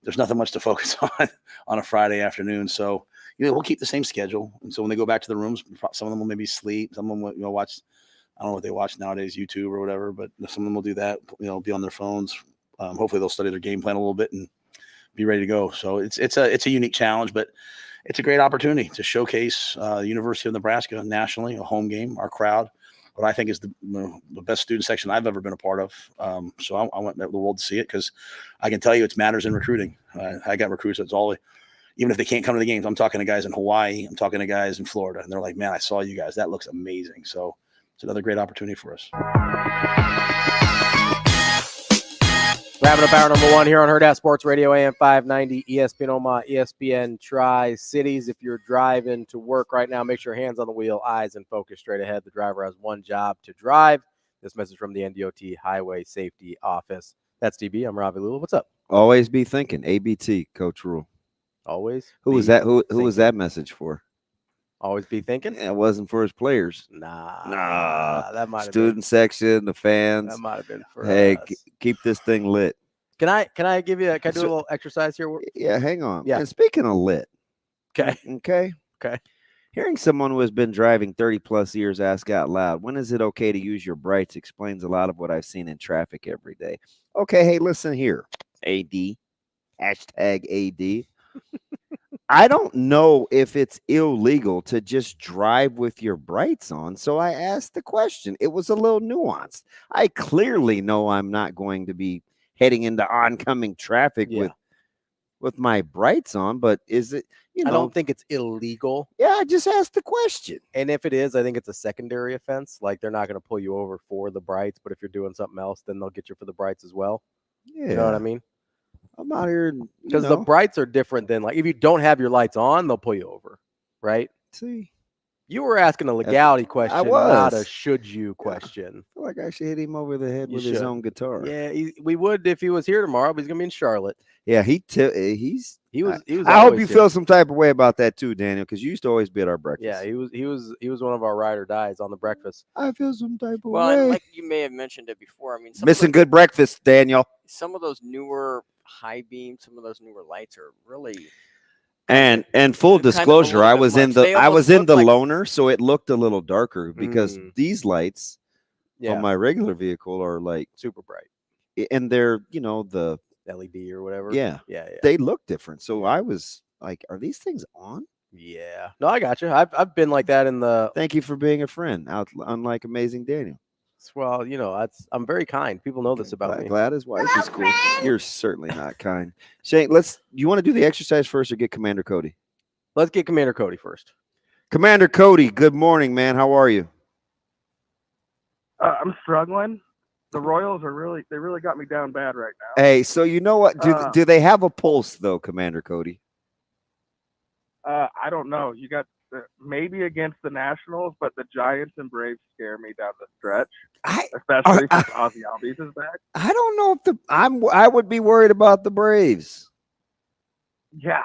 There's nothing much to focus on a Friday afternoon. So, we'll keep the same schedule. And so when they go back to the rooms, some of them will maybe sleep. Some of them will, watch, I don't know what they watch nowadays, YouTube or whatever, but some of them will do that, be on their phones. Hopefully they'll study their game plan a little bit and be ready to go. So it's a unique challenge, but it's a great opportunity to showcase the University of Nebraska nationally, a home game, our crowd, what I think is the best student section I've ever been a part of. So I want the world to see it because I can tell you it matters in recruiting. I got recruits that's all, even if they can't come to the games, I'm talking to guys in Hawaii, I'm talking to guys in Florida, and they're like, man, I saw you guys. That looks amazing. So it's another great opportunity for us. Wrapping up hour number one here on Hurrdat Sports Radio, AM 590, ESPN Omaha, ESPN Tri-Cities. If you're driving to work right now, make sure hands on the wheel, eyes and focus straight ahead. The driver has one job to drive. This message from the NDOT Highway Safety Office. That's DB. I'm Ravi Lulla. What's up? Always be thinking. ABT, Coach Rule. Always. Who was that? Who was that message for? Always be thinking? It wasn't for his players. Nah. That might have student been. section, the fans. That might have been for Hey, us. Keep this thing lit. Can I do a little exercise here? Yeah, hang on. Yeah. And speaking of lit. Okay. Okay. Okay. Hearing someone who has been driving 30-plus years ask out loud, when is it okay to use your brights, explains a lot of what I've seen in traffic every day. Okay, hey, listen here, AD, hashtag AD. I don't know if it's illegal to just drive with your brights on, so I asked the question. It was a little nuanced. I clearly know I'm not going to be heading into oncoming traffic with my brights on, but is it, I don't think it's illegal. Yeah, I just asked the question. And if it is, I think it's a secondary offense. Like, they're not going to pull you over for the brights, but if you're doing something else, then they'll get you for the brights as well. Yeah. You know what I mean? I'm out here because the brights are different than, like, if you don't have your lights on, they'll pull you over, right? See, you were asking a legality question, not a should you question. I feel like I should hit him over the head with his own guitar. Yeah, we would if he was here tomorrow, but he's gonna be in Charlotte. Yeah, he was. I hope you feel some type of way about that too, Daniel, because you used to always be at our breakfast. Yeah, he was one of our ride or dies on the breakfast. I feel some type of way. Well, like you may have mentioned it before. I mean, missing good breakfast, Daniel. Some of those newer high beam, some of those newer lights are really. And full disclosure, I was in the loaner, so it looked a little darker because these lights on my regular vehicle are like super bright, and they're the LED or whatever. Yeah, they look different. So I was like, "Are these things on?" Yeah, no, I got you. I've been like that in the. Thank you for being a friend. Unlike Amazing Daniel. Well, I'm very kind. People know this about me. Glad his wife is cool. You're certainly not kind. Shane, you want to do the exercise first or get Commander Cody? Let's get Commander Cody first. Commander Cody, good morning, man. How are you? I'm struggling. The Royals they really got me down bad right now. Hey, so you know what? Do they have a pulse though, Commander Cody? I don't know. You got maybe against the Nationals, but the Giants and Braves scare me down the stretch. Especially since Ozzie Albies is back. I don't know if I would be worried about the Braves. Yeah,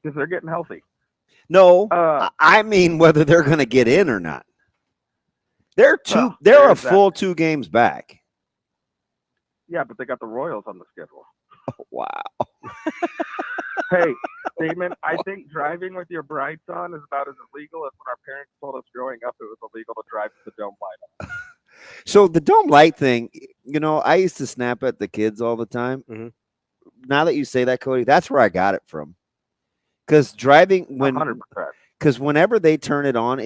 because they're getting healthy. No, I mean whether they're going to get in or not. They're a full 2 games back. Yeah, but they got the Royals on the schedule. Oh, wow. Hey, Damon, I think driving with your brights on is about as illegal as when our parents told us growing up it was illegal to drive with the dome light on. So the dome light thing, I used to snap at the kids all the time. Mm-hmm. Now that you say that, Cody, that's where I got it from. Because driving 100%. Because whenever they turn it on,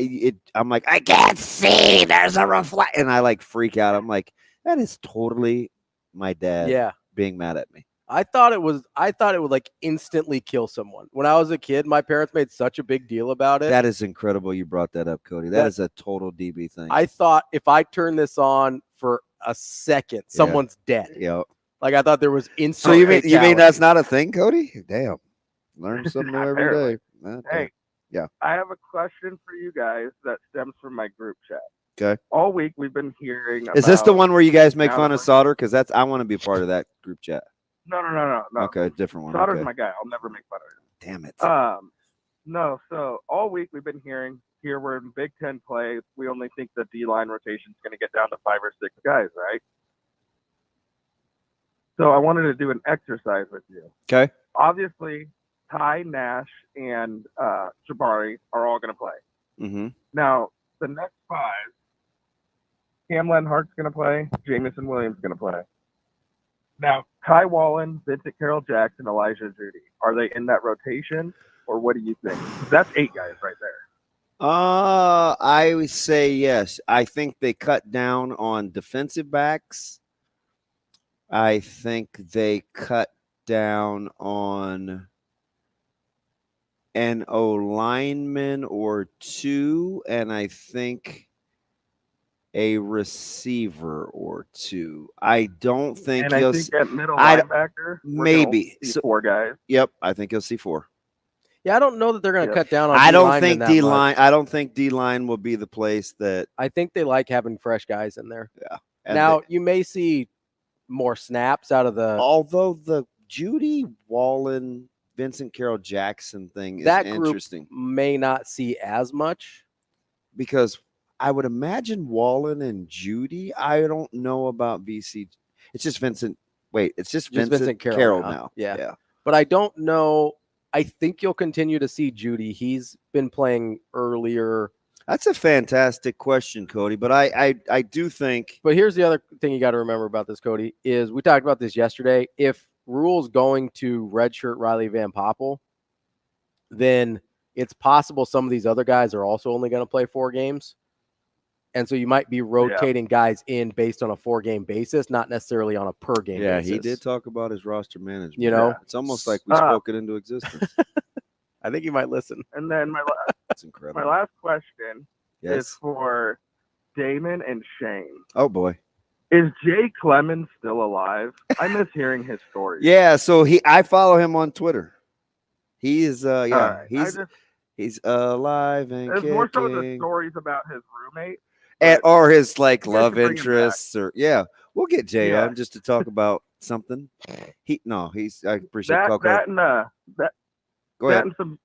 I'm like, I can't see. There's a reflect, and I like freak out. I'm like, that is totally my dad being mad at me. I thought it would like instantly kill someone. When I was a kid, my parents made such a big deal about it. That is incredible you brought that up, Cody. That is a total DB thing. I thought if I turn this on for a second, someone's dead. Yep. Like I thought there was instant. So you mean that's not a thing, Cody? Damn. Learn something new every day. Hey. Yeah. I have a question for you guys that stems from my group chat. Okay. All week we've been hearing Is this the one where you guys make fun of Sauter? Because I want to be part of that group chat. No. Okay, different one. Sauter's my guy. I'll never make fun of him. Damn it. No. So all week we've been hearing here we're in Big Ten play. We only think the D-line rotation is going to get down to 5 or 6 guys, right? So I wanted to do an exercise with you. Okay. Obviously, Ty, Nash, and Jabari are all going to play. Mm-hmm. Now, the next 5, Cam Lenhart's going to play. Jamison Williams is going to play. Now, Kai Wallen, Vincent Carroll Jackson, Elijah Judy. Are they in that rotation, or what do you think? That's 8 guys right there. I would say yes. I think they cut down on defensive backs. I think they cut down on an O-lineman or 2, and I think a receiver or 2. I don't think I think at middle linebacker, maybe 4 guys. Yep, I think you'll see 4. Yeah, I don't know that they're going to cut down on. I don't think D-line. I don't think D-line will be the place that. I think they like having fresh guys in there. Yeah. Now you may see more snaps out of the. Although the Judy Wallen, Vincent Carroll Jackson thing is interesting. May not see as much because I would imagine Wallen and Judy. I don't know about VC. It's just Vincent. Wait, it's just Vincent Carroll now. Yeah. But I don't know. I think you'll continue to see Judy. He's been playing earlier. That's a fantastic question, Cody. But I do think. But here's the other thing you got to remember about this, Cody, is we talked about this yesterday. If Rule's going to redshirt Riley Van Poppel, then it's possible some of these other guys are also only going to play 4 games. And so you might be rotating guys in based on a 4-game basis, not necessarily on a per-game basis. Yeah, he did talk about his roster management. You know? It's almost like we spoke it into existence. I think you might listen. And then That's incredible. my last question is for Damon and Shane. Oh, boy. Is Jay Clemens still alive? I miss hearing his stories. Yeah, so I follow him on Twitter. He is Right. he's alive and It's kicking. more so the stories about his roommate. Or his like You guys love should bring him interests, or we'll get Jay Yeah. on just to talk about something. I appreciate That Coco. and Go ahead. some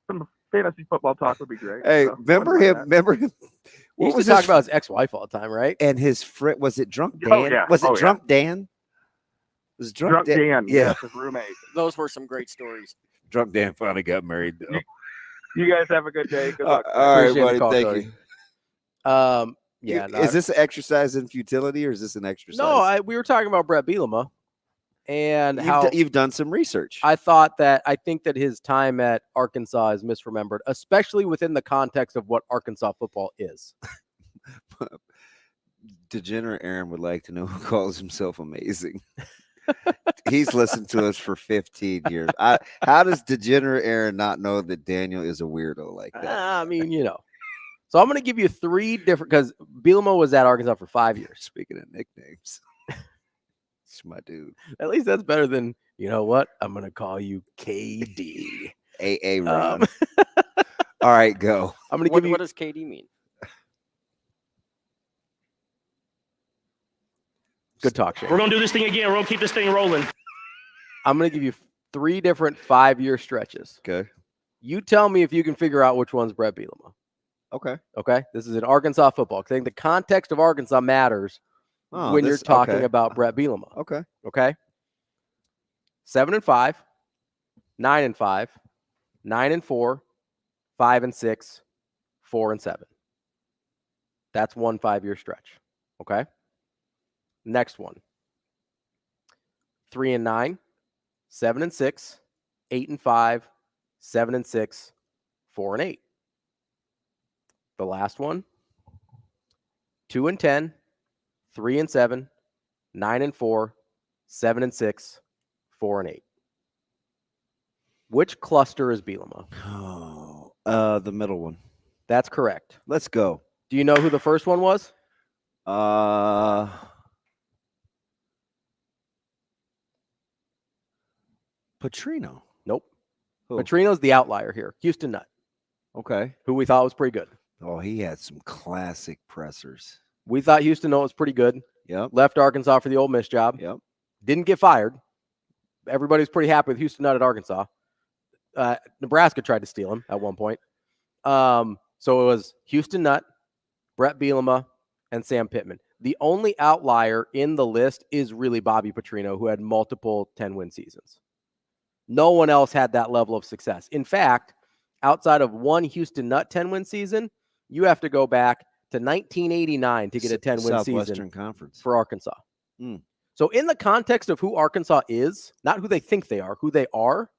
fantasy football talk would be great. Hey, So, remember wouldn't him? mind Remember him? He What used was to talk his about his ex-wife all the time, right? and his friend? Was it Drunk Dan? Oh, yeah. Was it Oh, yeah. Drunk Dan? Was it that. Drunk Dan, Yeah, his roommate. Those were some great stories. Drunk Dan finally got married. Though. You guys have a good day. Good luck. All right, Appreciate the buddy. call, Thank Cody. you. Yeah. Is this an exercise in futility, or is this an exercise? No, we were talking about Brett Bielema and how you've done some research. I think that his time at Arkansas is misremembered, especially within the context of what Arkansas football is. Degenerate Aaron would like to know who calls himself amazing. He's listened to us for 15 years. How does Degenerate Aaron not know that Daniel is a weirdo like that? I mean, you know. So I'm going to give you 3 different, because Bielema was at Arkansas for 5 years. Speaking of nicknames, it's my dude. At least that's better than, you know what? I'm going to call you KD. AA Ron. All right, go. I'm going to give you. What does KD mean? Good talk, Shane. We're going to do this thing again. We're going to keep this thing rolling. I'm going to give you 3 different 5-year stretches. Okay. You tell me if you can figure out which one's Brett Bielema. Okay. Okay. This is in Arkansas football. I think the context of Arkansas matters when you're talking about Brett Bielema. Okay. Okay. 7-5, 9-5, 9-4, 5-6, 4-7. That's 1 5-year stretch. Okay. Next one. 3-9, 7-6, 8-5, 7-6, 4-8. The last one. 2-10, 3-7, 9-4, 7-6, 4-8. Which cluster is Bielema? Oh, the middle one. That's correct. Let's go. Do you know who the first one was? Petrino. Nope. Who? Petrino's the outlier here. Houston Nutt, Okay. who we thought was pretty good. Oh, he had some classic pressers. We thought Houston Nutt was pretty good. Yep. Left Arkansas for the Ole Miss job. Yep. Didn't get fired. Everybody's pretty happy with Houston Nutt at Arkansas. Nebraska tried to steal him at one point. So it was Houston Nutt, Brett Bielema, and Sam Pittman. The only outlier in the list is really Bobby Petrino, who had multiple 10-win seasons. No one else had that level of success. In fact, outside of one Houston Nutt 10-win season, you have to go back to 1989 to get a 10-win Southwestern season Conference for Arkansas. Mm. So in the context of who Arkansas is, not who they think they are, who they are,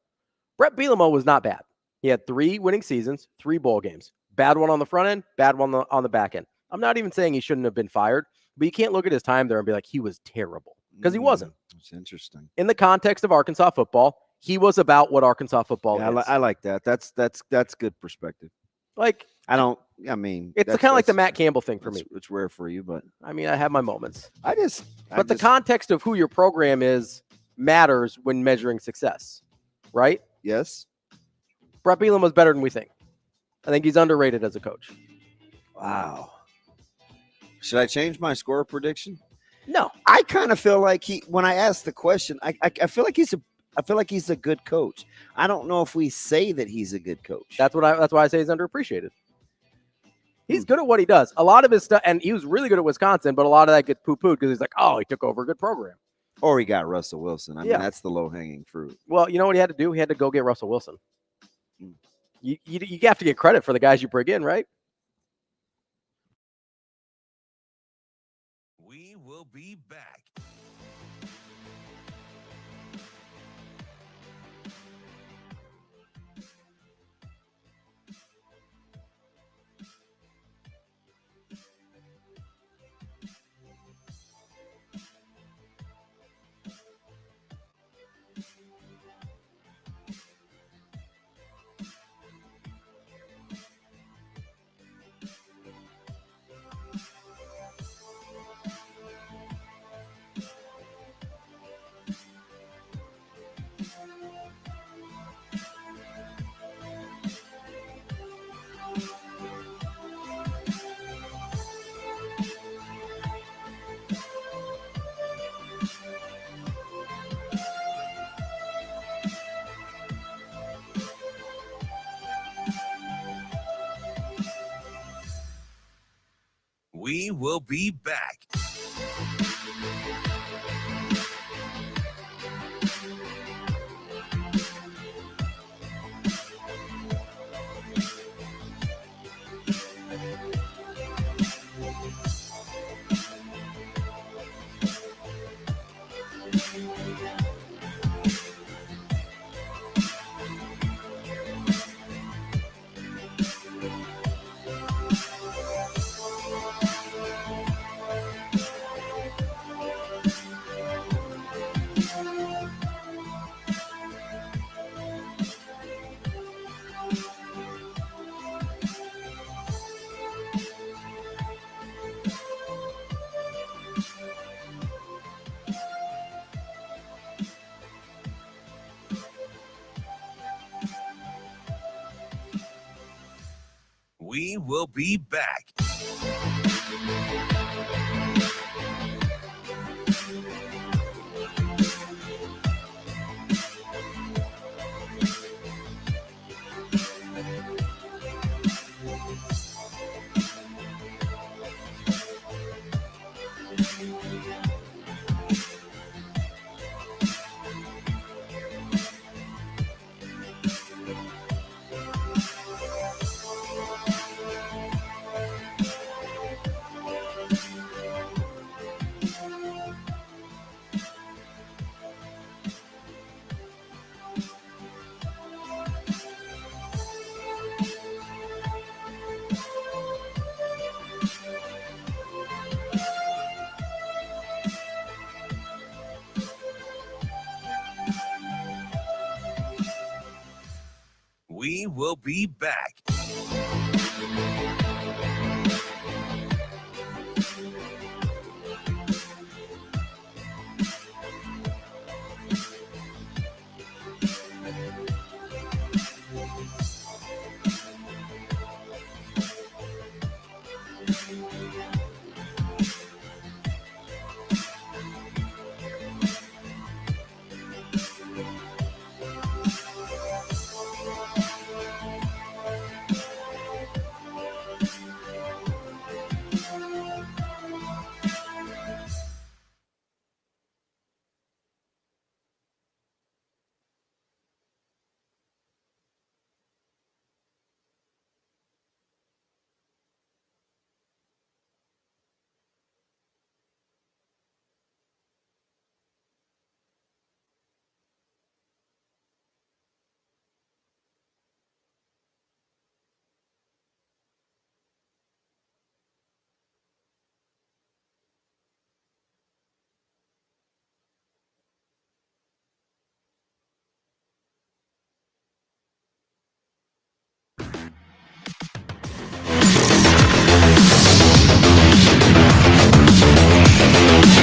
Brett Bielema was not bad. He had 3 winning seasons, 3 bowl games. Bad one on the front end, bad one on the back end. I'm not even saying he shouldn't have been fired, but you can't look at his time there and be like, he was terrible, because he wasn't. It's interesting. In the context of Arkansas football, he was about what Arkansas football is. I like that. That's good perspective. Like, it's kind of like the Matt Campbell thing for me. It's rare for you, but I mean, I have my moments. But the context of who your program is matters when measuring success, right? Yes. Brett Bielema is better than we think. I think he's underrated as a coach. Wow. Should I change my score prediction? No. I kind of feel like when I asked the question, I feel like he's a good coach. I don't know if we say that he's a good coach. That's why I say he's underappreciated. He's good at what he does. A lot of his stuff, and he was really good at Wisconsin, but a lot of that gets poo-pooed because he's like, oh, he took over a good program. Or he got Russell Wilson. I mean, that's the low-hanging fruit. Well, you know what he had to do? He had to go get Russell Wilson. you have to get credit for the guys you bring in, right? We will be back. We will be back. We will be back. We will be back.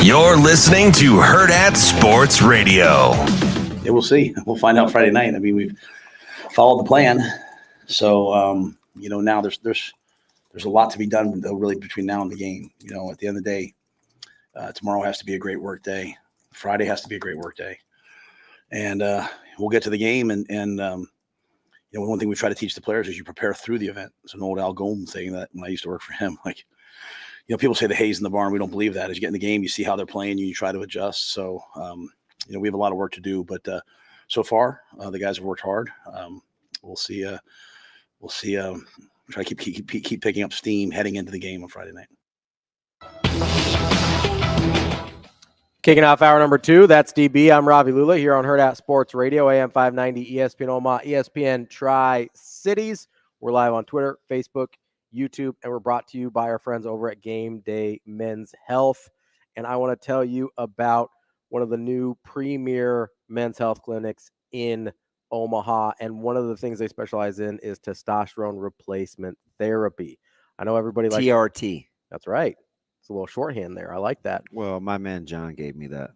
You're listening to Hurrdat Sports Radio. Yeah, we'll see. We'll find out Friday night. I mean, we've followed the plan, so now there's a lot to be done really between now and the game. At the end of the day, tomorrow has to be a great work day. Friday has to be a great work day, and we'll get to the game. And one thing we try to teach the players is you prepare through the event. It's an old Al Golden saying that when I used to work for him, people say the hay's in the barn. We don't believe that. As you get in the game, you see how they're playing, you try to adjust. So, we have a lot of work to do, but so far the guys have worked hard. We'll see we'll see. Try to keep picking up steam heading into the game on Friday night. Kicking off hour number 2, that's DB. I'm Ravi Lulla here on Hurrdat Sports Radio, AM 590, ESPN Omaha, ESPN Tri-Cities. We're live on Twitter, Facebook, YouTube, and we're brought to you by our friends over at Game Day Men's Health. And I want to tell you about one of the new premier men's health clinics in Omaha. And one of the things they specialize in is testosterone replacement therapy. I know everybody likes TRT. That's right. It's a little shorthand there. I like that. Well, my man John gave me that.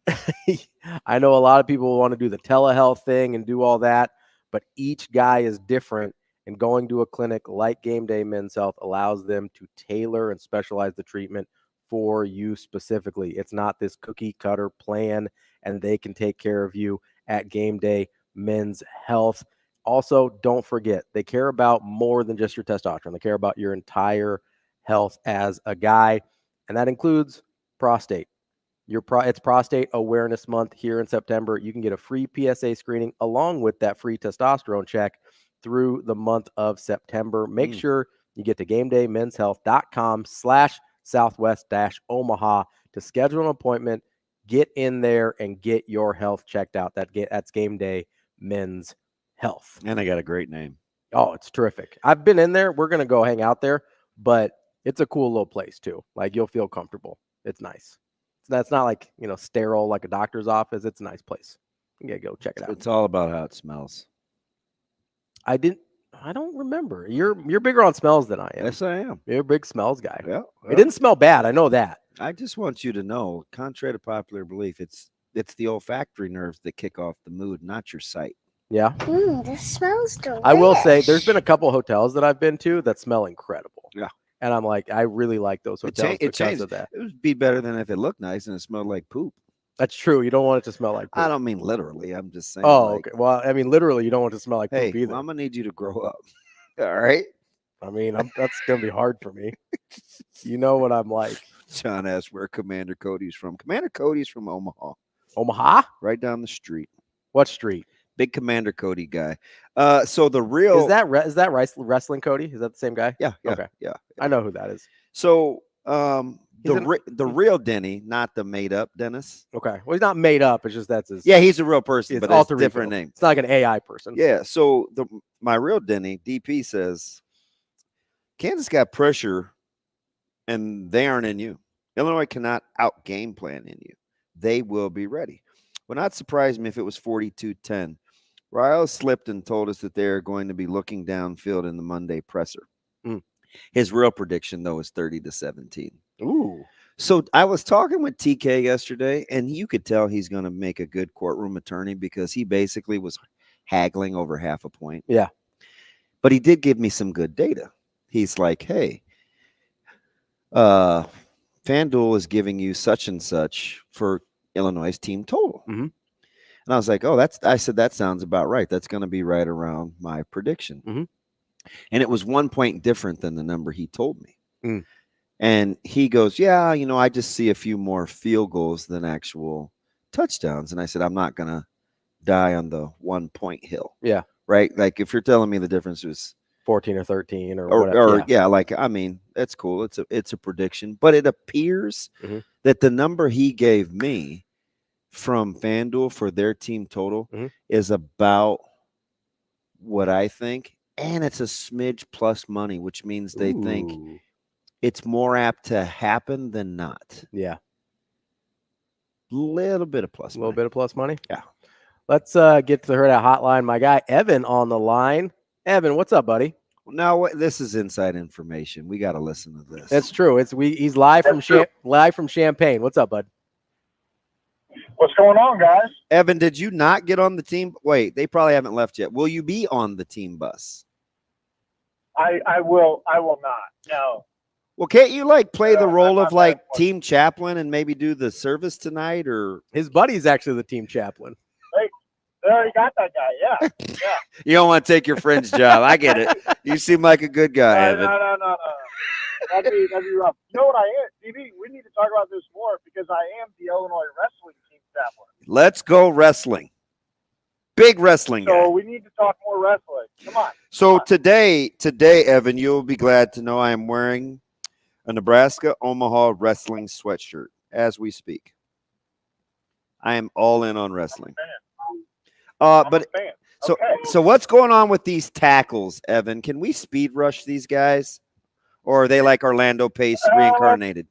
I know a lot of people want to do the telehealth thing and do all that, but each guy is different, and going to a clinic like Game Day Men's Health allows them to tailor and specialize the treatment for you specifically. It's not this cookie cutter plan, and they can take care of you at Game Day Men's Health. Also, don't forget, they care about more than just your testosterone. They care about your entire health as a guy. And that includes prostate. It's Prostate Awareness Month here in September. You can get a free PSA screening along with that free testosterone check through the month of September. Make sure you get to GameDayMen'sHealth.com/Southwest-Omaha to schedule an appointment, get in there, and get your health checked out. That's Game Day Men's Health. And I got a great name. Oh, it's terrific. I've been in there. We're going to go hang out there, but it's a cool little place too. Like, you'll feel comfortable. It's nice. That's not like, sterile like a doctor's office. It's a nice place. You gotta go check it out. It's all about how it smells. I don't remember. You're bigger on smells than I am. Yes, I am. You're a big smells guy. Yeah. It didn't smell bad. I know that. I just want you to know, contrary to popular belief, it's the olfactory nerves that kick off the mood, not your sight. Yeah. This smells delicious. I will say there's been a couple hotels that I've been to that smell incredible. Yeah. And I'm like, I really like those hotels because of that. It would be better than if it looked nice and it smelled like poop. That's true. You don't want it to smell like poop. I don't mean literally. I'm just saying. Oh, okay. Well, I mean, literally, you don't want it to smell like poop either. I'm going to need you to grow up. All right? I mean, that's going to be hard for me. You know what I'm like. John asked where Commander Cody's from. Commander Cody's from Omaha. Omaha? Right down the street. What street? Big Commander Cody guy. So the real... Is that Wrestling Cody? Is that the same guy? Yeah. Okay. Yeah. I know who that is. So the real Denny, not the made up Dennis. Okay. Well, he's not made up. It's just that's his. Yeah, he's a real person, but it's a different name. It's not like an AI person. Yeah. So my real Denny, DP, says Kansas got pressure and they aren't in you. Illinois cannot out game plan in you. They will be ready. Would not surprise me if it was 42-10. Ryle slipped and told us that they're going to be looking downfield in the Monday presser. His real prediction, though, is 30-17. Ooh. So I was talking with TK yesterday, and you could tell he's going to make a good courtroom attorney because he basically was haggling over half a point. Yeah. But he did give me some good data. He's like, hey, FanDuel is giving you such and such for Illinois' team total. Mm-hmm. And I was like, I said, that sounds about right. That's going to be right around my prediction. Mm-hmm. And it was 1 point different than the number he told me. Mm. And he goes, yeah, I just see a few more field goals than actual touchdowns. And I said, I'm not going to die on the 1 point hill. Yeah. Right. Like if you're telling me the difference was 14 or 13 or whatever. That's cool. It's a prediction, but it appears that the number he gave me from FanDuel for their team total is about what I think. And it's a smidge plus money, which means they think it's more apt to happen than not. Yeah. Little bit of plus money. A little bit of plus money? Yeah. Let's get to the Hurrdat hotline. My guy, Evan, on the line. Evan, what's up, buddy? Now, this is inside information. We got to listen to this. That's true. He's live from Champaign. What's up, bud? What's going on, guys? Evan, did you not get on the team? Wait, they probably haven't left yet. Will you be on the team bus? I will not. No. Well, can't you play the role of team chaplain and maybe do the service tonight? Or his buddy's actually the team chaplain. They already got that guy. Yeah. Yeah. You don't want to take your friend's job. I get it. You seem like a good guy, Evan. No. That'd be rough. You know what I am? DB, we need to talk about this more because I am the Illinois wrestling team chaplain. Let's go wrestling. big wrestling guy. So we need to talk more wrestling. Come on. So today, Evan, you'll be glad to know I am wearing a Nebraska Omaha wrestling sweatshirt as we speak. I am all in on wrestling. But so what's going on with these tackles, Evan? Can we speed rush these guys, or are they like Orlando Pace reincarnated?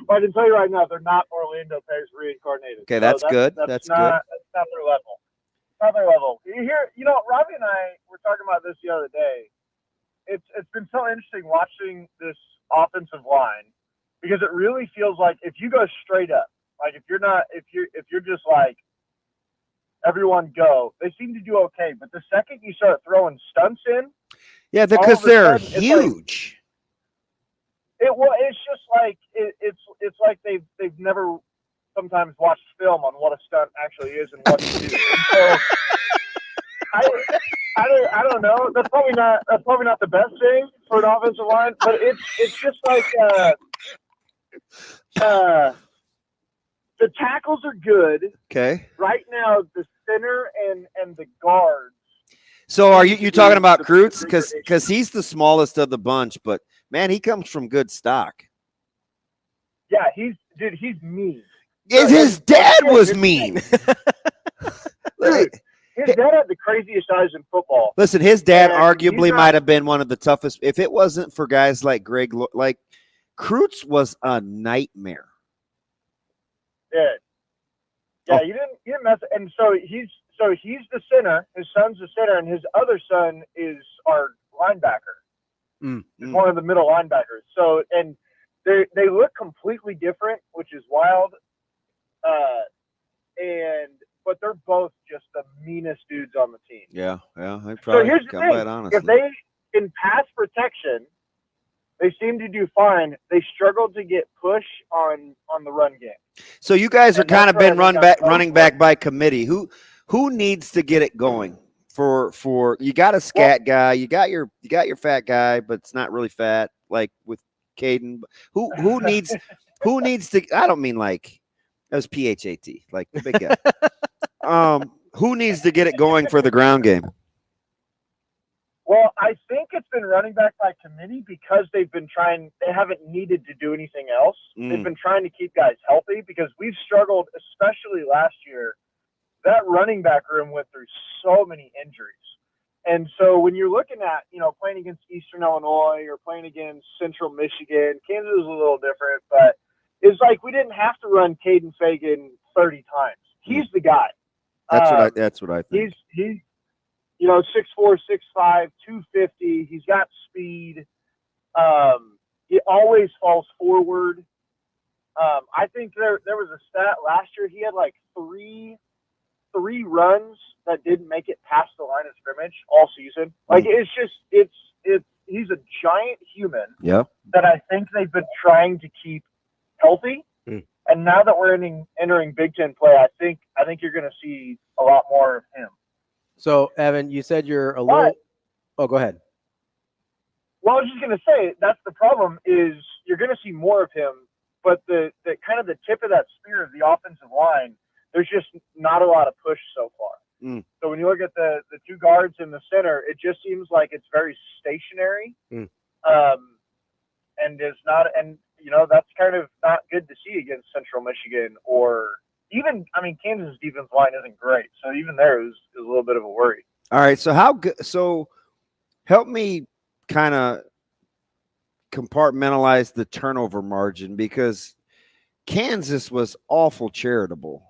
Well, I can tell you right now, they're not Orlando Pace reincarnated. Okay, that's good. That's not, good. That's not their level. Not their level. Ravi and I were talking about this the other day. It's been so interesting watching this offensive line because it really feels like if you go straight up, like if you're just like everyone go, they seem to do okay. But the second you start throwing stunts in, yeah, because they're huge. It's just like it's like they've never sometimes watched film on what a stunt actually is and what to do. So I don't know. That's probably not the best thing for an offensive line, but it's just like the tackles are good. Okay. Right now, the center and the guards. So are you talking about Krutz? Because he's the smallest of the bunch, but man, he comes from good stock. Yeah, he's mean. His dad was mean. Dude, his dad had the craziest eyes in football. Listen, his dad arguably might have been one of the toughest. If it wasn't for guys like Greg, like Krutz was a nightmare. Yeah, you didn't mess. And so he's the center. His son's the center, and his other son is our linebacker. He's one of the middle linebackers. So and they look completely different, which is wild. But they're both just the meanest dudes on the team. Yeah. I probably so here's the thing: if they in pass protection, they seem to do fine. They struggled to get push on the run game. So you guys are kind of been running back by committee. Who needs to get it going? For you got a scat guy, you got your fat guy, but it's not really fat like with Caden. Who needs to? I don't mean like that was PHAT, like the big guy. Who needs to get it going for the ground game? Well, I think it's been running back by committee because they haven't needed to do anything else. They've been trying to keep guys healthy because we've struggled, especially last year. That running back room went through so many injuries. And so when you're looking at, playing against Eastern Illinois or playing against Central Michigan, Kansas is a little different, but it's like we didn't have to run Caden Fagan 30 times. He's the guy. That's what I think. He's 6'4", 6'5", 250. He's got speed. He always falls forward. I think there was a stat last year. He had like three runs that didn't make it past the line of scrimmage all season. Like he's a giant human. Yeah. That I think they've been trying to keep healthy. And now that we're entering Big Ten play, I think you're going to see a lot more of him. So, Evan, you said you're a little – oh, go ahead. Well, I was just going to say that's the problem is you're going to see more of him, but the kind of the tip of that spear of the offensive line, there's just not a lot of push so far. So when you look at the two guards in the center, it just seems like it's very stationary, and is not – and, that's kind of not good to see against Central Michigan or even – Kansas' defense line isn't great, so even there is a little bit of a worry. All right, so how good – so help me kind of compartmentalize the turnover margin because Kansas was awful charitable.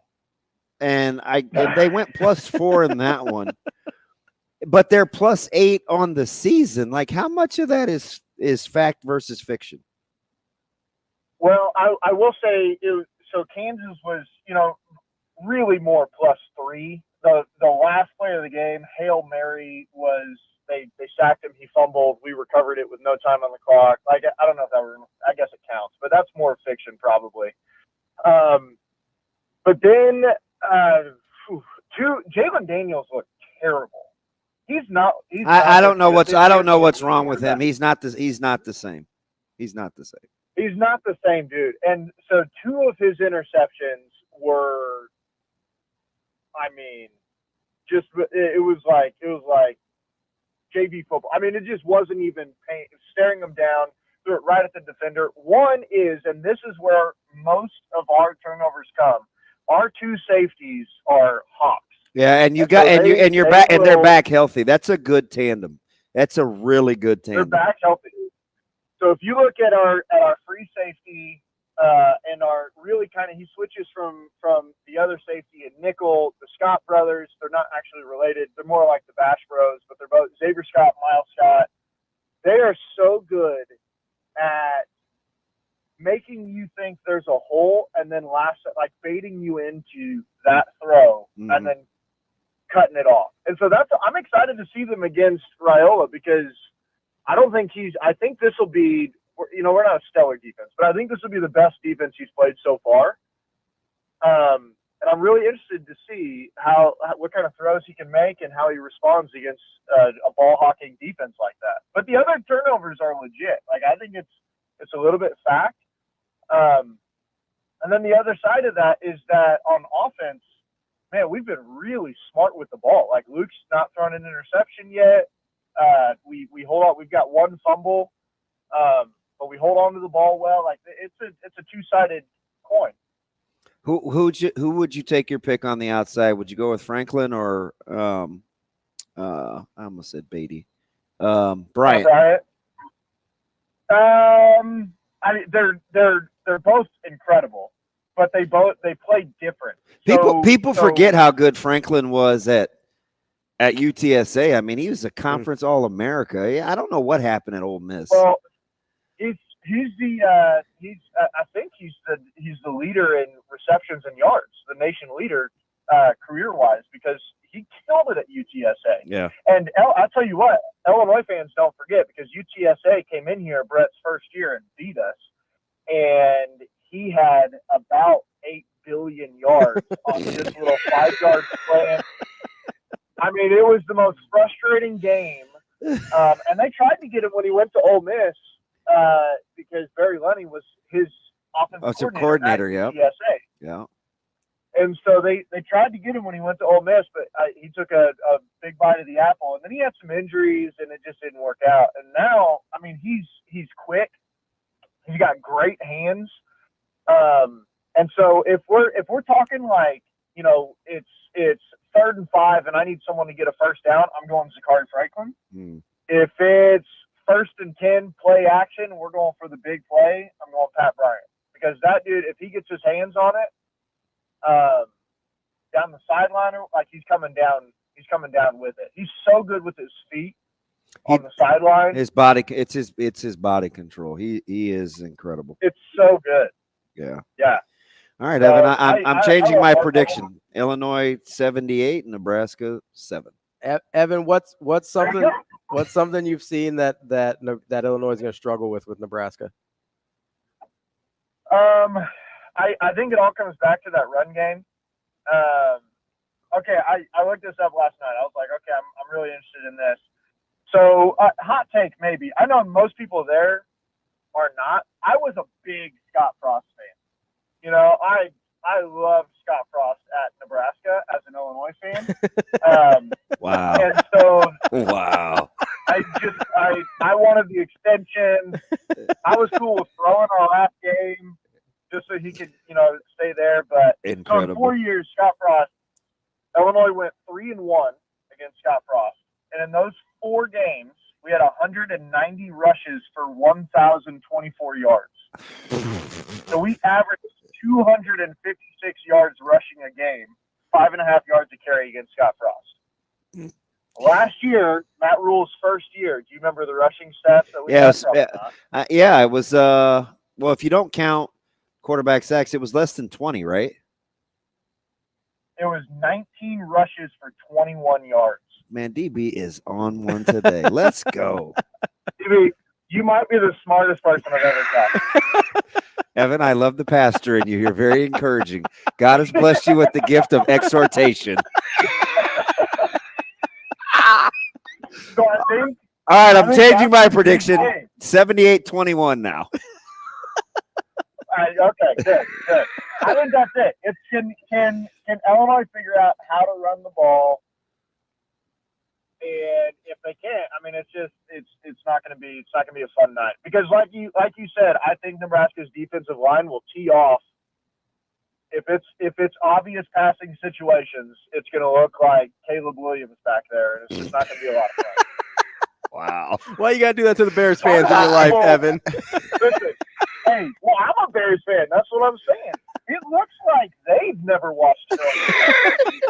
And they went +4 in that one, but they're +8 on the season. Like, how much of that is fact versus fiction? Well, I will say so. Kansas was, really more +3. The last play of the game, Hail Mary was they sacked him. He fumbled. We recovered it with no time on the clock. Like I don't know if I guess it counts, but that's more fiction probably. But then. Jalen Daniels looked terrible. I don't know what's wrong with him. He's not the same. He's not the same dude. And so 2 of his interceptions were I mean, just it was like JV football. I mean, it just wasn't even staring them down, threw it right at the defender. One is, and this is where most of our turnovers come. Our two safeties are hawks. Yeah, and they're back healthy. That's a good tandem. That's a really good tandem. They're back healthy. So if you look at our free safety and our really kind of, he switches from the other safety and nickel, the Scott brothers. They're not actually related. They're more like the Bash Bros, but they're both Xavier Scott, Miles Scott. They are so good at making you think there's a hole and then like baiting you into that throw and then cutting it off. And so I'm excited to see them against Raiola because I think this will be, we're not a stellar defense, but I think this will be the best defense he's played so far. And I'm really interested to see what kind of throws he can make and how he responds against a ball hawking defense like that. But the other turnovers are legit. Like, I think it's a little bit fact. And then the other side of that is that on offense, man, we've been really smart with the ball. Like, Luke's not thrown an interception yet. We hold on. We've got one fumble, but we hold on to the ball well. Like, it's a two-sided coin. Who would you take your pick on the outside? Would you go with Franklin or I almost said Beatty, Bryant? I mean, they're both incredible, but they play different. People forget how good Franklin was at UTSA. I mean, he was a conference All-America. I don't know what happened at Ole Miss. Well, I think he's the leader in receptions and yards, the nation leader career-wise, because he killed it at UTSA. Yeah. And I'll tell you what, Illinois fans don't forget, because UTSA came in here Brett's first year and beat us, and he had about 8 billion yards on this little 5-yard slant. I mean, it was the most frustrating game. And they tried to get him when he went to Ole Miss because Barry Lunny was his offensive coordinator at UTSA. Yeah. And so they tried to get him when he went to Ole Miss, but he took a big bite of the apple. And then he had some injuries, and it just didn't work out. And now, I mean, he's quick. He's got great hands. And so if we're talking like, it's 3rd and 5 and I need someone to get a first down, I'm going Zachary Franklin. If it's 1st and 10 play action, we're going for the big play, I'm going Pat Bryant. Because that dude, if he gets his hands on it, down the sideline, like he's coming down with it. He's so good with his feet on the sideline. His body, it's his body control. He is incredible. It's so good. Yeah. All right, Evan. I'm changing my prediction. Illinois 78, Nebraska 7. Evan, what's something you've seen that Illinois is going to struggle with Nebraska? I think it all comes back to that run game. Okay, I looked this up last night. I was like, okay, I'm really interested in this. So, hot take maybe. I know most people there are not. I was a big Scott Frost fan. I love Scott Frost at Nebraska as an Illinois fan. Wow. And so, wow. I wanted the extension. I was cool with throwing our last game just so he could, stay there. But incredible. So in 4 years, Scott Frost, Illinois went 3-1 against Scott Frost. And in those 4 games, we had 190 rushes for 1,024 yards. So we averaged 256 yards rushing a game, 5.5 yards a carry against Scott Frost. Last year, Matt Rule's first year, do you remember the rushing stats that we had? It was, well, if you don't count quarterback sacks, it was less than 20, right? It was 19 rushes for 21 yards. Man, DB is on one today. Let's go. DB, you might be the smartest person I've ever talked. Evan, I love the pastor in you. You're very encouraging. God has blessed you with the gift of exhortation. So I think, all right, I'm changing my prediction. 78-21 now. Okay, good. I think that's it. It's can Illinois figure out how to run the ball? And if they can't, I mean, it's not going to be a fun night because, like you said, I think Nebraska's defensive line will tee off. If it's obvious passing situations, it's going to look like Caleb Williams back there, and it's just not going to be a lot of fun. Wow. Why you got to do that to the Bears fans in your life, Evan? Listen, hey, well, I'm a Bears fan. That's what I'm saying. It looks like they've never watched film.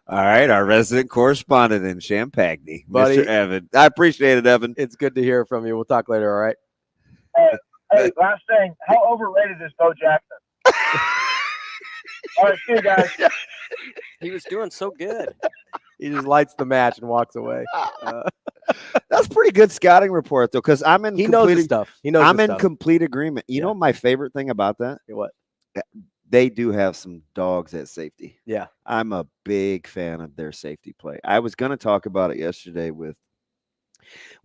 All right, our resident correspondent in Champagney, Buddy, Mr. Evan. I appreciate it, Evan. It's good to hear from you. We'll talk later, all right? Hey, last thing. How overrated is Bo Jackson? All right, see you guys. He was doing so good. He just lights the match and walks away. That's pretty good scouting report, though, because I'm in. He knows his stuff. I'm in complete agreement. You know my favorite thing about that? What? They do have some dogs at safety. Yeah. I'm a big fan of their safety play. I was going to talk about it yesterday with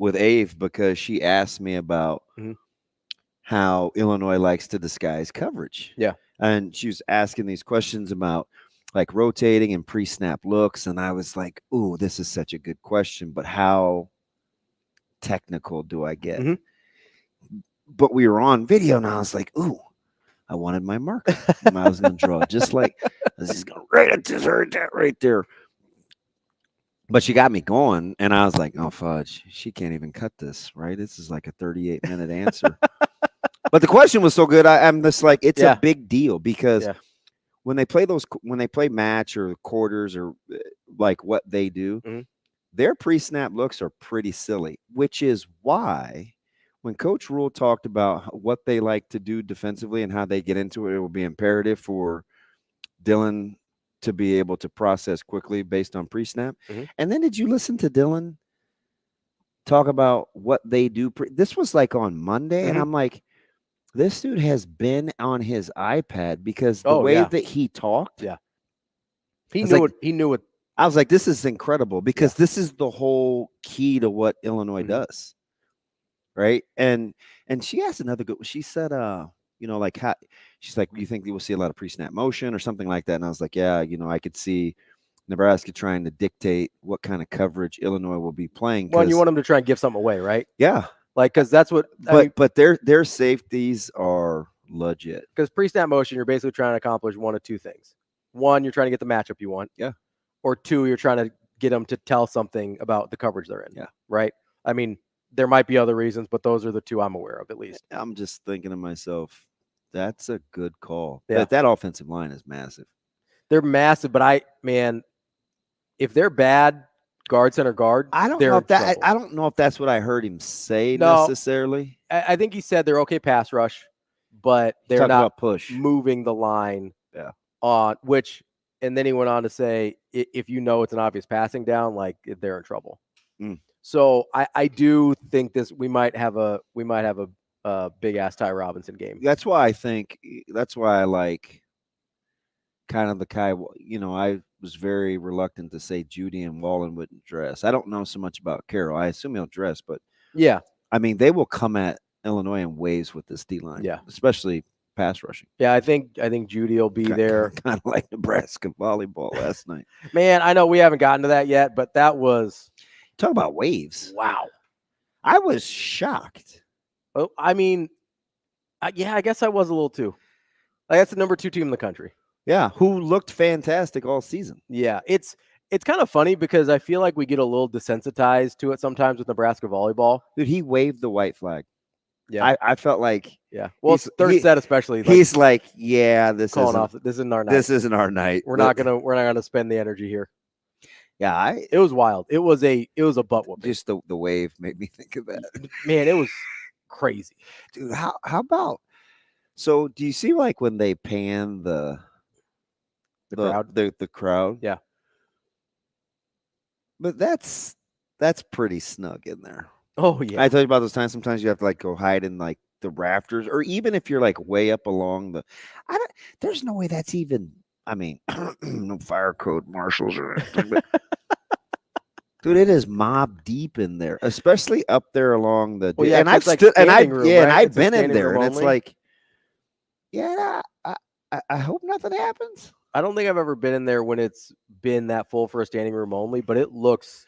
Ave because she asked me about how Illinois likes to disguise coverage. Yeah. And she was asking these questions about like rotating and pre-snap looks. And I was like, ooh, this is such a good question, but how technical do I get? But we were on video and I was like, ooh, I wanted my marker. And I was going to draw just like, I was just going to right there. But she got me going, and I was like, oh, fudge. She can't even cut this, right? This is like a 38-minute answer. But the question was so good, I'm just like, it's a big deal because when they play match or quarters or like what they do, their pre-snap looks are pretty silly, which is why when Coach Rule talked about what they like to do defensively and how they get into it, it will be imperative for Dylan to be able to process quickly based on pre-snap. And then did you listen to Dylan talk about what they do? This was like on Monday, and I'm like, this dude has been on his iPad because the way that he talked. Yeah. He knew it. I was like, this is incredible because this is the whole key to what Illinois does. Right. And she asked another good, she said, like how she's like, you think we will see a lot of pre-snap motion or something like that? And I was like, yeah, I could see Nebraska trying to dictate what kind of coverage Illinois will be playing. Well, you want them to try and give something away, right? Yeah. Like, because that's what. But their safeties are legit. Because pre-snap motion, you're basically trying to accomplish one of two things. One, you're trying to get the matchup you want. Yeah. Or two, you're trying to get them to tell something about the coverage they're in. Yeah. Right. I mean, there might be other reasons, but those are the two I'm aware of, at least. I'm just thinking to myself, that's a good call. Yeah. That offensive line is massive. They're massive, but if they're bad guard, center guard, I don't know if that's what I heard him say necessarily. I think he said they're okay pass rush, but they're not moving the line on which, and then he went on to say, if it's an obvious passing down, like they're in trouble. So I do think we might have a big ass Ty Robinson game. That's why I like kind of the Kai. I was very reluctant to say Judy and Wallen wouldn't dress. I don't know so much about Carroll. I assume he'll dress, but yeah, I mean they will come at Illinois in waves with this D line. Yeah, especially pass rushing. Yeah, I think Judy will be there. Kind of like Nebraska volleyball last night. Man, I know we haven't gotten to that yet, but that was. Talk about waves. Wow. I was shocked. Oh, I mean, I guess I was a little too. Like, that's the number 2 team in the country. Yeah, who looked fantastic all season. Yeah, it's kind of funny because I feel like we get a little desensitized to it sometimes with Nebraska volleyball. Dude, he waved the white flag. Yeah, I felt like Well, third set especially. He's like, yeah, this isn't our night. This isn't our night. We're not gonna spend the energy here. Yeah, it was wild. It was a butt whooping. Just the wave made me think of that. Man, it was crazy. Dude, how about? So, do you see like when they pan the crowd? The crowd? Yeah. But that's pretty snug in there. Oh yeah. I told you about those times. Sometimes you have to like go hide in like the rafters, or even if you're like way up along the. There's no way that's even. I mean, no fire code marshals or anything, but dude, it is mob deep in there, especially up there along the. Well, yeah, and I've like stood, and room, right? I've It's been in there, and only. it's like, yeah, I hope nothing happens. I don't think I've ever been in there when it's been that full for a standing room only, but it looks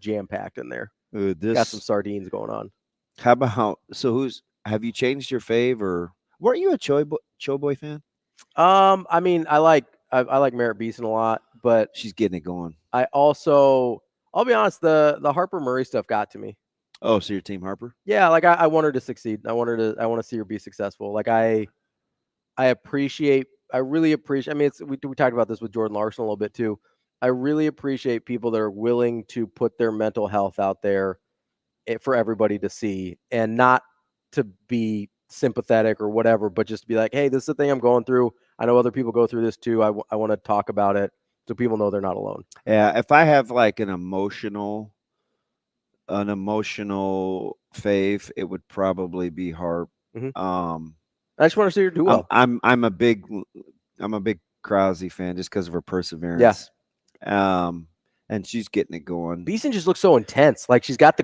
jam packed in there. Got some sardines going on. How about have you changed your fave, or weren't you a Cho Boy fan? I mean, I like Merritt Beeson a lot, but she's getting it going. I'll be honest, the Harper Murray stuff got to me. Oh, so you're Team Harper? Yeah, like I want her to succeed. I want to see her be successful. Like I really appreciate. I mean, we talked about this with Jordan Larson a little bit too. I really appreciate people that are willing to put their mental health out there for everybody to see, and not to be sympathetic or whatever, but just to be like, hey, this is the thing I'm going through. I know other people go through this too. I want to talk about it so people know they're not alone. Yeah, if I have like an emotional fave, it would probably be Harp. Mm-hmm. I just want to see her do well. I'm a big Krause fan just because of her perseverance. Yeah. And she's getting it going. Beeson just looks so intense. Like she's got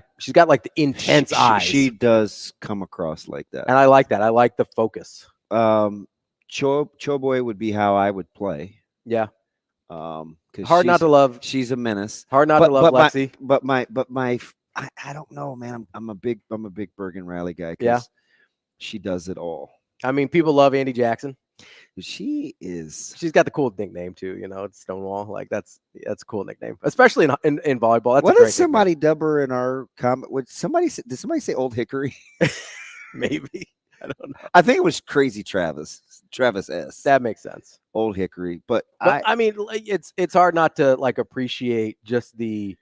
like the intense eyes. She does come across like that. And I like that. I like the focus. Cho Boy would be how I would play. Yeah. Hard not to love. She's a menace. Hard not to love Lexi. I don't know, man. I'm a big Bergen Riley guy. Yeah. She does it all. I mean, people love Andy Jackson. She's got the cool nickname too. You know, it's Stonewall. Like that's a cool nickname, especially in volleyball. That's what did somebody dub her in our comment? Did somebody say Old Hickory? Maybe. I don't know. I think it was Crazy Travis S. That makes sense. Old Hickory, but I mean, it's hard not to like appreciate just the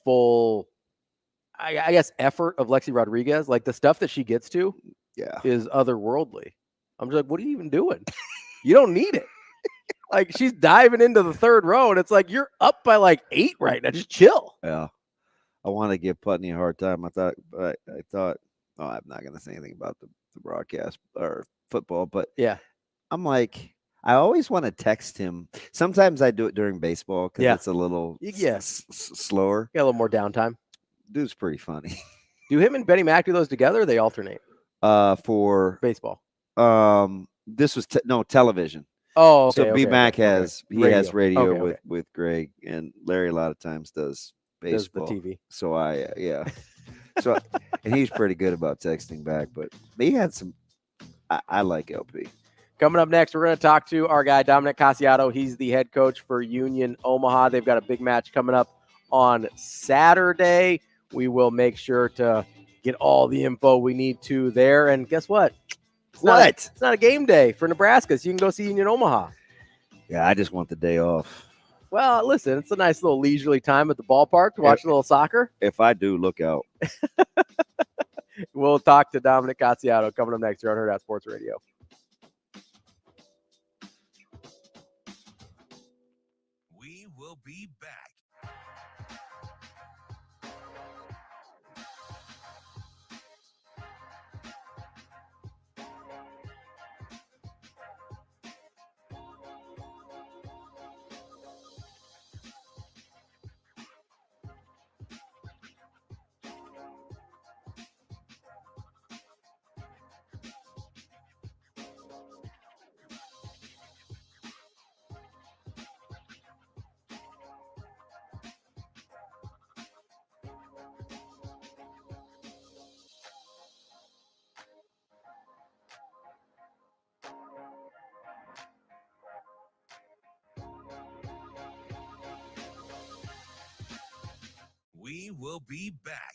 full, I guess, effort of Lexi Rodriguez. Like the stuff that she gets to, is otherworldly. I'm just like, what are you even doing? You don't need it. Like she's diving into the third row, and it's like you're up by like 8 right now. Just chill. Yeah, I want to give Putney a hard time. I thought, oh, I'm not going to say anything about the broadcast or football, but yeah, I'm like, I always want to text him. Sometimes I do it during baseball because it's a little slower. Got a little more downtime. Dude's pretty funny. Do him and Benny Mac do those together, or they alternate? For baseball. This was television. Oh, okay. So B Mac has radio Okay. with Greg, and Larry a lot of times does baseball. Does the TV. So so and he's pretty good about texting back, but he had some. I like LP. Coming up next, we're going to talk to our guy Dominic Casciato. He's the head coach for Union Omaha. They've got a big match coming up on Saturday. We will make sure to get all the info we need to there. And guess what? It's not a game day for Nebraska, so you can go see Union Omaha. Yeah, I just want the day off. Well, listen, it's a nice little leisurely time at the ballpark to watch a little soccer. If I do, look out. We'll talk to Dominic Casciato coming up next here on Hurrdat Sports Radio. We will be back. We will be back.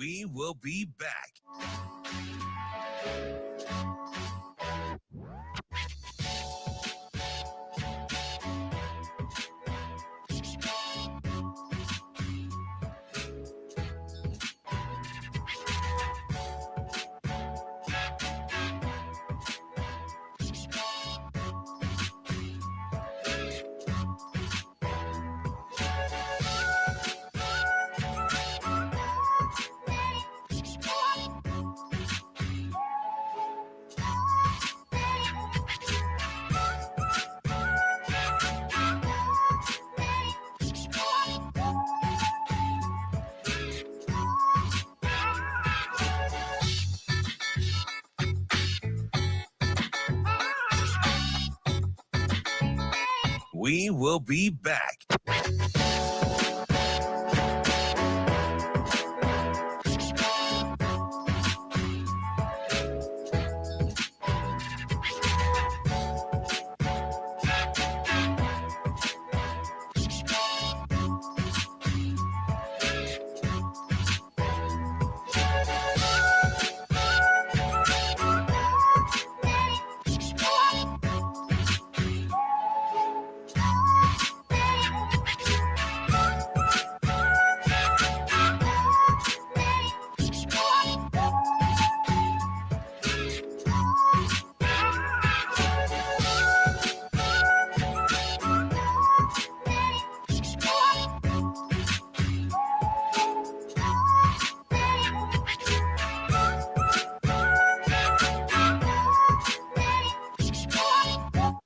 We will be back. We will be back.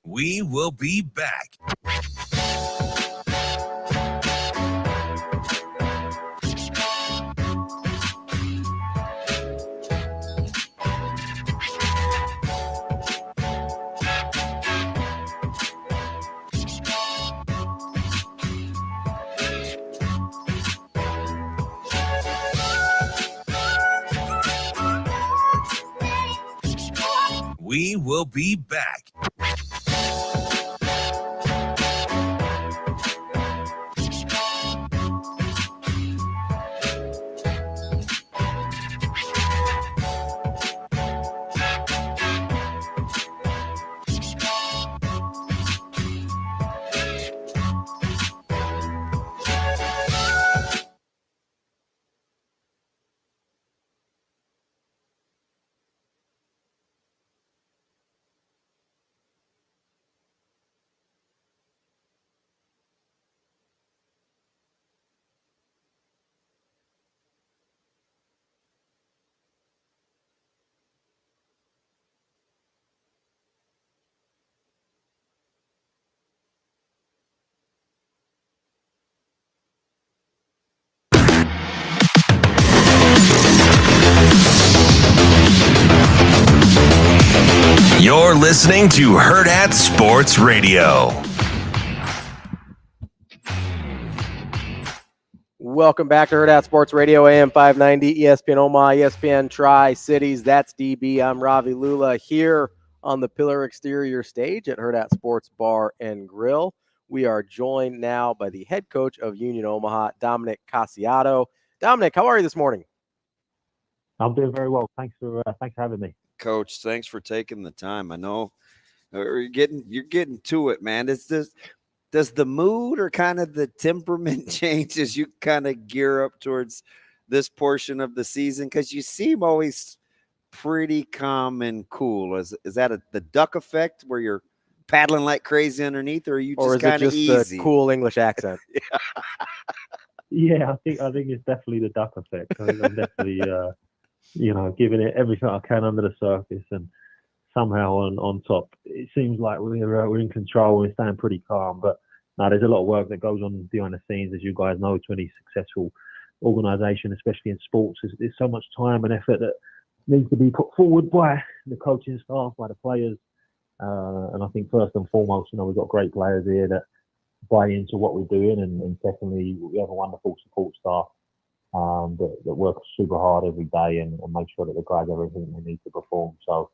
We will be back. We will be back. You're listening to Hurrdat Sports Radio. Welcome back to Hurrdat Sports Radio, AM 590, ESPN Omaha, ESPN Tri-Cities. That's DB. I'm Ravi Lulla here on the Pillar Exterior stage at Hurrdat Sports Bar and Grill. We are joined now by the head coach of Union Omaha, Dominic Casciato. Dominic, how are you this morning? I'm doing very well. Thanks for having me. Coach, thanks for taking the time. I know you're getting to it, man. Does the mood or kind of the temperament change as you kind of gear up towards this portion of the season? Because you seem always pretty calm and cool. Is that the duck effect where you're paddling like crazy underneath, or are you just kind of easy? Or is it just the cool English accent? Yeah, I think it's definitely the duck effect. I think I'm definitely giving it everything I can under the surface, and somehow on top, it seems like we're in control and we're staying pretty calm. But no, there's a lot of work that goes on behind the scenes, as you guys know, to any successful organisation, especially in sports. There's so much time and effort that needs to be put forward by the coaching staff, by the players. And I think first and foremost, we've got great players here that buy into what we're doing, and secondly, we have a wonderful support staff that work super hard every day and make sure that the guys have everything they need to perform. So,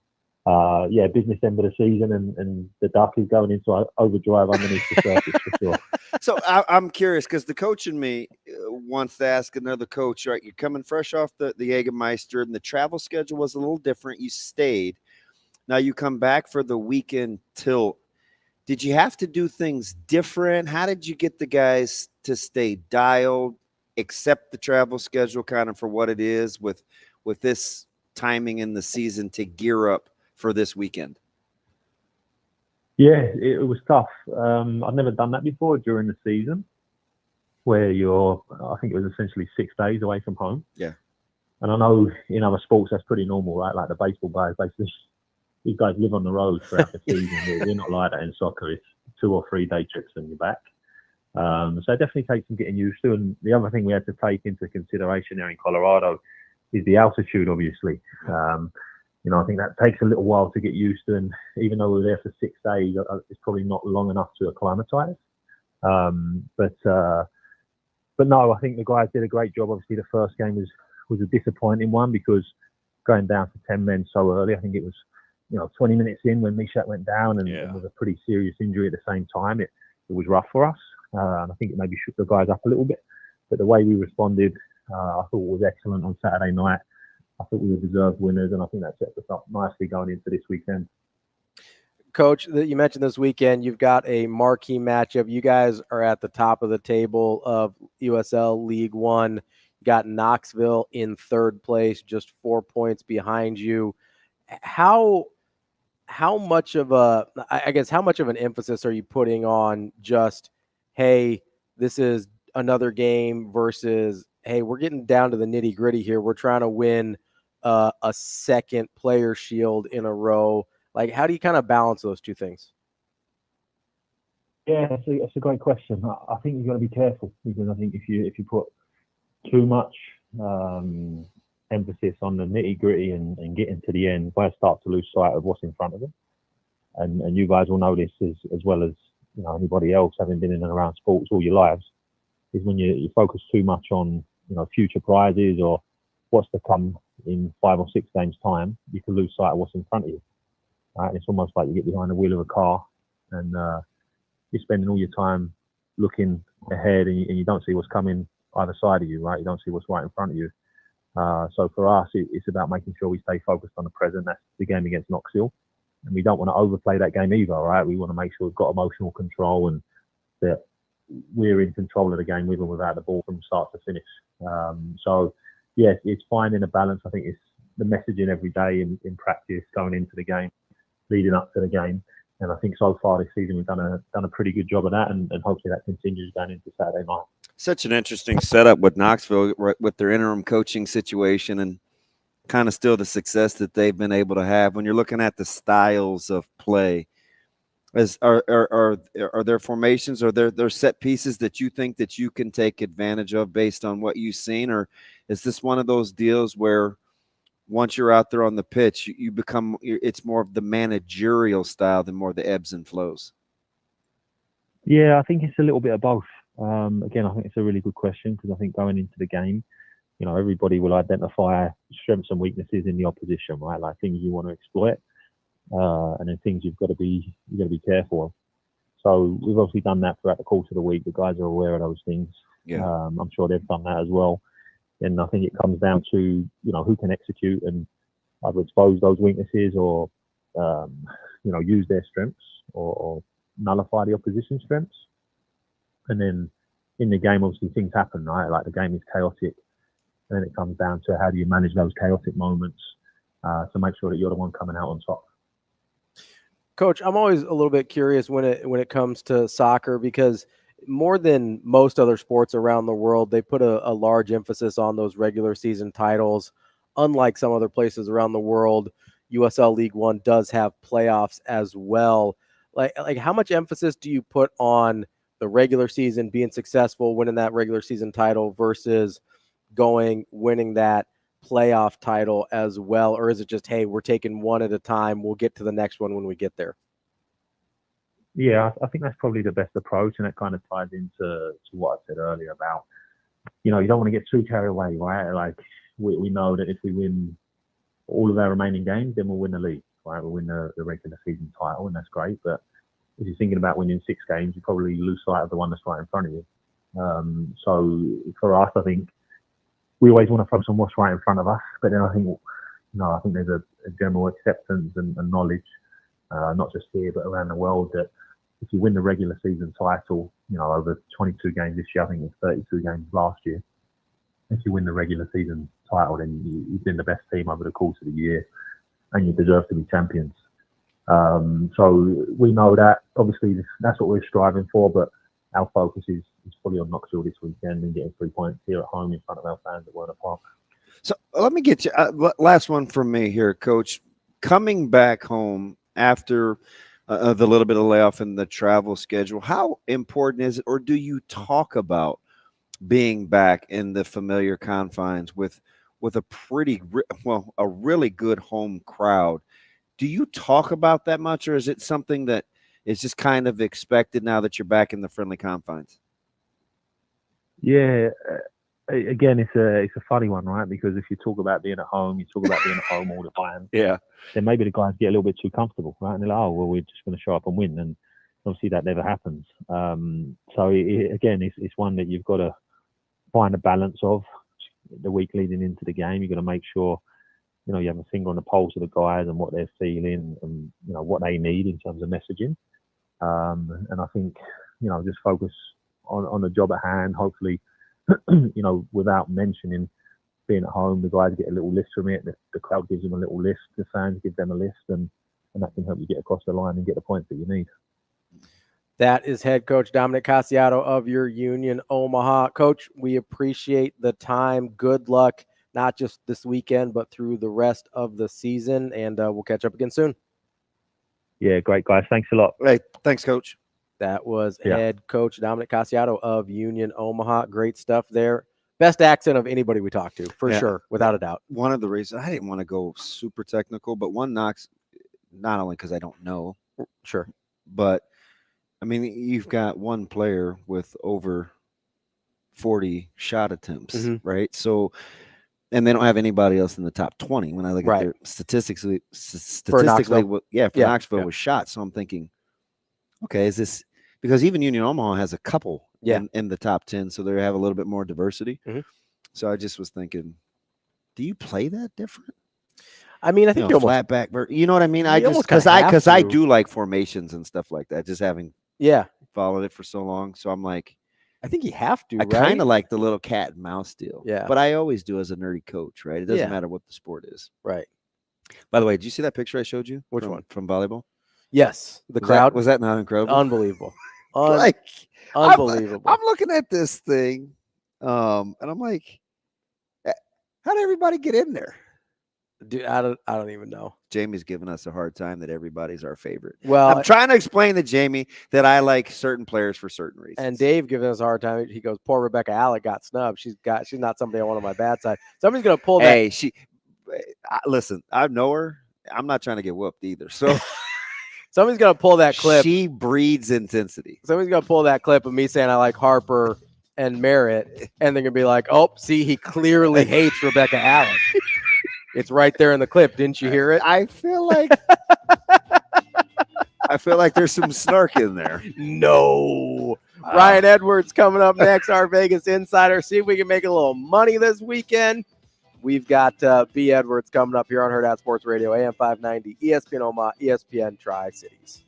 business end of the season, and the duck is going into overdrive underneath the surface for sure. So I'm curious because the coach in me wants to ask another coach, right? You're coming fresh off the Jägermeister, and the travel schedule was a little different. You stayed. Now you come back for the weekend tilt. Did you have to do things different? How did you get the guys to stay dialed, accept the travel schedule kind of for what it is with this timing in the season to gear up for this weekend? Yeah, it was tough. I've never done that before during the season, where I think it was essentially 6 days away from home. Yeah. And I know in other sports that's pretty normal, right? Like the baseball guys, basically, these guys live on the road throughout the season. We're not like that in soccer. It's 2 or 3 day trips and you're back. So it definitely takes some getting used to. And the other thing we had to take into consideration there in Colorado is the altitude, obviously. I think that takes a little while to get used to. And even though we're there for 6 days, it's probably not long enough to acclimatize. But no, I think the guys did a great job. Obviously, the first game was a disappointing one because going down to 10 men so early, I think it was 20 minutes in when Mishak went down and with a pretty serious injury at the same time, it was rough for us. And I think it maybe shook the guys up a little bit. But the way we responded, I thought was excellent on Saturday night. I thought we were deserved winners, and I think that sets us up nicely going into this weekend. Coach, you mentioned this weekend you've got a marquee matchup. You guys are at the top of the table of USL League One. You got Knoxville in third place, just 4 points behind you. How much of an emphasis are you putting on just, hey, this is another game versus, hey, we're getting down to the nitty gritty here. We're trying to win a second player shield in a row. Like, how do you kind of balance those two things? Yeah, that's a great question. I think you've got to be careful because I think if you put too much emphasis on the nitty gritty and getting to the end, guys start to lose sight of what's in front of them. And you guys will know this as well as anybody else having been in and around sports all your lives, is when you focus too much on future prizes or what's to come in 5 or 6 games time, you can lose sight of what's in front of you. Right? And it's almost like you get behind the wheel of a car and you're spending all your time looking ahead and you don't see what's coming either side of you, right? You don't see what's right in front of you. So for us, it's about making sure we stay focused on the present. That's the game against Knoxville. And we don't want to overplay that game either, right? We want to make sure we've got emotional control and that we're in control of the game with and without the ball from start to finish. So, yes, it's finding a balance. I think it's the messaging every day in practice, going into the game, leading up to the game. And I think so far this season we've done a pretty good job of that, and hopefully that continues going into Saturday night. Such an interesting setup with Knoxville, with their interim coaching situation and kind of still the success that they've been able to have. When you're looking at the styles of play, are there formations, or there set pieces that you think that you can take advantage of based on what you've seen, or is this one of those deals where once you're out there on the pitch, you become, it's more of the managerial style than more the ebbs and flows? Yeah, I think it's a little bit of both. Again, I think it's a really good question because I think going into the game, everybody will identify strengths and weaknesses in the opposition, right? Like things you want to exploit, and then things you've got to be careful of. So we've obviously done that throughout the course of the week. The guys are aware of those things. Yeah. I'm sure they've done that as well. And I think it comes down to who can execute and either expose those weaknesses or use their strengths or nullify the opposition's strengths. And then in the game, obviously things happen, right? Like the game is chaotic. And then it comes down to how do you manage those chaotic moments to make sure that you're the one coming out on top. Coach, I'm always a little bit curious when it comes to soccer because more than most other sports around the world, they put a large emphasis on those regular season titles. Unlike some other places around the world, USL League One does have playoffs as well. Like how much emphasis do you put on the regular season being successful, winning that regular season title versus winning that playoff title as well? Or is it just, hey, we're taking one at a time, we'll get to the next one when we get there? Yeah, I think that's probably the best approach, and that kind of ties into what I said earlier about, you don't want to get too carried away, right? Like we know that if we win all of our remaining games, then we'll win the league, right? We'll win the regular season title, and that's great. But if you're thinking about winning 6 games, you probably lose sight of the one that's right in front of you. So for us, I think we always want to focus on what's right in front of us. But then I think, I think there's a general acceptance and knowledge, not just here but around the world, that if you win the regular season title, over 22 games this year, I think it was 32 games last year. If you win the regular season title, then you've been the best team over the course of the year, and you deserve to be champions. So we know that. Obviously, that's what we're striving for, but our focus is fully on Knoxville this weekend and getting 3 points here at home in front of our fans at Werner Park. So let me get you last one from me here, Coach. Coming back home after the little bit of layoff in the travel schedule, how important is it, or do you talk about being back in the familiar confines with a a really good home crowd? Do you talk about that much, or is it something that is just kind of expected now that you're back in the friendly confines? Yeah, again, it's a funny one, right? Because if you talk about being at home, you talk about being at home all the time. Yeah. Then maybe the guys get a little bit too comfortable, right? And they're like, oh, well, we're just going to show up and win. And obviously that never happens. So again, it's one that you've got to find a balance of the week leading into the game. You've got to make sure, you have a finger on the pulse of the guys and what they're feeling and, what they need in terms of messaging. And I think, just focus on the job at hand. Hopefully, without mentioning being at home, the guys get a little list from it. The crowd gives them a little list. The fans give them a list, and that can help you get across the line and get the points that you need. That is head coach Dominic Casciato of your Union Omaha. Coach, we appreciate the time. Good luck, not just this weekend, but through the rest of the season. And we'll catch up again soon. Yeah, great, guys. Thanks a lot. Hey, thanks, Coach. That was head coach Dominic Casciato of Union Omaha. Great stuff there. Best accent of anybody we talked to, for sure, without a doubt. One of the reasons I didn't want to go super technical, but one knocks, not only because I don't know, sure, but I mean, you've got one player with over 40 shot attempts, right? So, and they don't have anybody else in the top 20. When I look at their statistically, for Knoxville was shot. So I'm thinking, okay, is this because even Union Omaha has a couple in the top 10, so they have a little bit more diversity. So I just was thinking, do you play that different? I mean, I think you're flat back, you know what I mean? I just because I do like formations and stuff like that. Just having followed it for so long, so I'm like, I think you have to. I kind of like the little cat and mouse deal. Yeah, but I always do as a nerdy coach, right? It doesn't matter what the sport is, right? By the way, did you see that picture I showed you? Which one? From volleyball? Yes, the crowd. Was that not incredible? Unbelievable. Unbelievable. I'm looking at this thing, and I'm like, how did everybody get in there? Dude, I don't even know. Jamie's giving us a hard time that everybody's our favorite. Well, I'm trying to explain to Jamie that I like certain players for certain reasons. And Dave giving us a hard time. He goes, "Poor Rebecca Alec got snubbed. She's not somebody I want on my bad side. Somebody's gonna pull that." Hey, listen. I know her. I'm not trying to get whooped either. So somebody's gonna pull that clip. She breeds intensity. Somebody's gonna pull that clip of me saying I like Harper and Merritt, and they're gonna be like, "Oh, see, he clearly hates Rebecca Alec." It's right there in the clip. Didn't you hear it? I feel like there's some snark in there. No. Ryan Edwards coming up next, our Vegas Insider. See if we can make a little money this weekend. We've got B. Edwards coming up here on Hurrdat Sports Radio, AM 590, ESPN Omaha, ESPN Tri-Cities.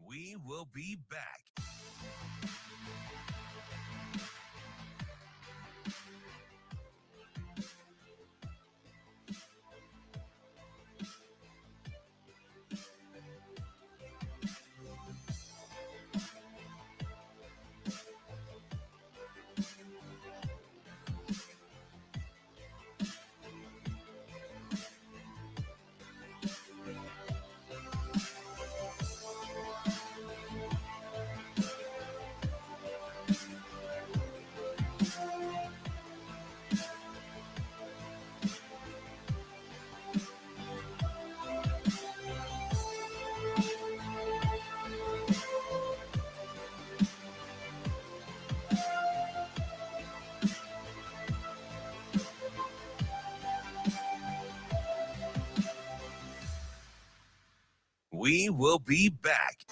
We will be back. We will be back.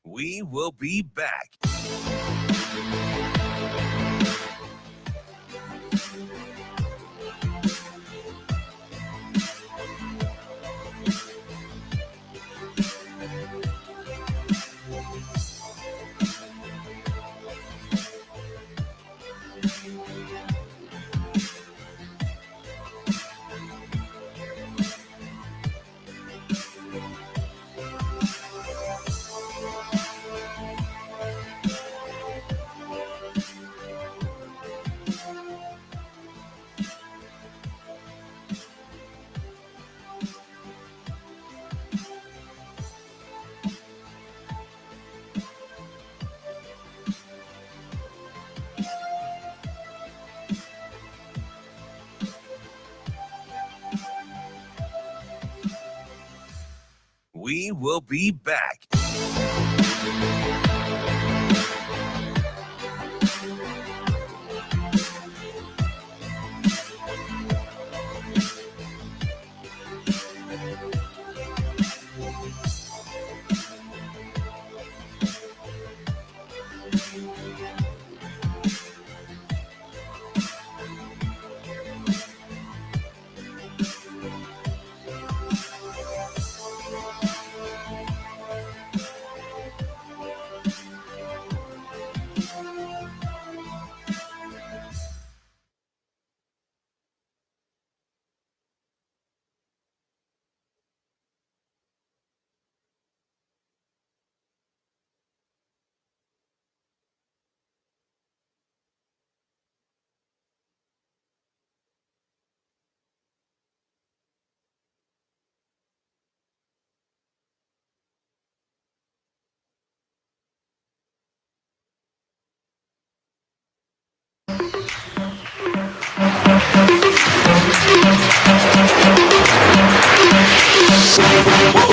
We will be back. We will be back.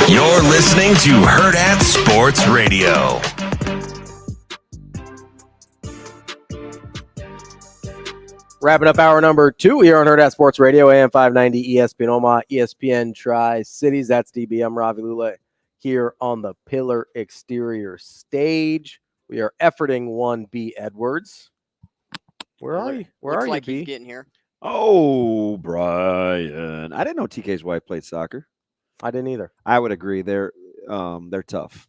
You're listening to Hurrdat Sports Radio. Wrapping up hour number 2 here on Hurrdat Sports Radio, AM 590, ESPN Omaha, ESPN Tri-Cities. That's DB. I'm Ravi Lulla here on the Pillar Exterior stage. We are efforting 1B Edwards. Where are you? Where are you, B? He's getting here. Oh, Brian. I didn't know TK's wife played soccer. I didn't either. I would agree. They're tough.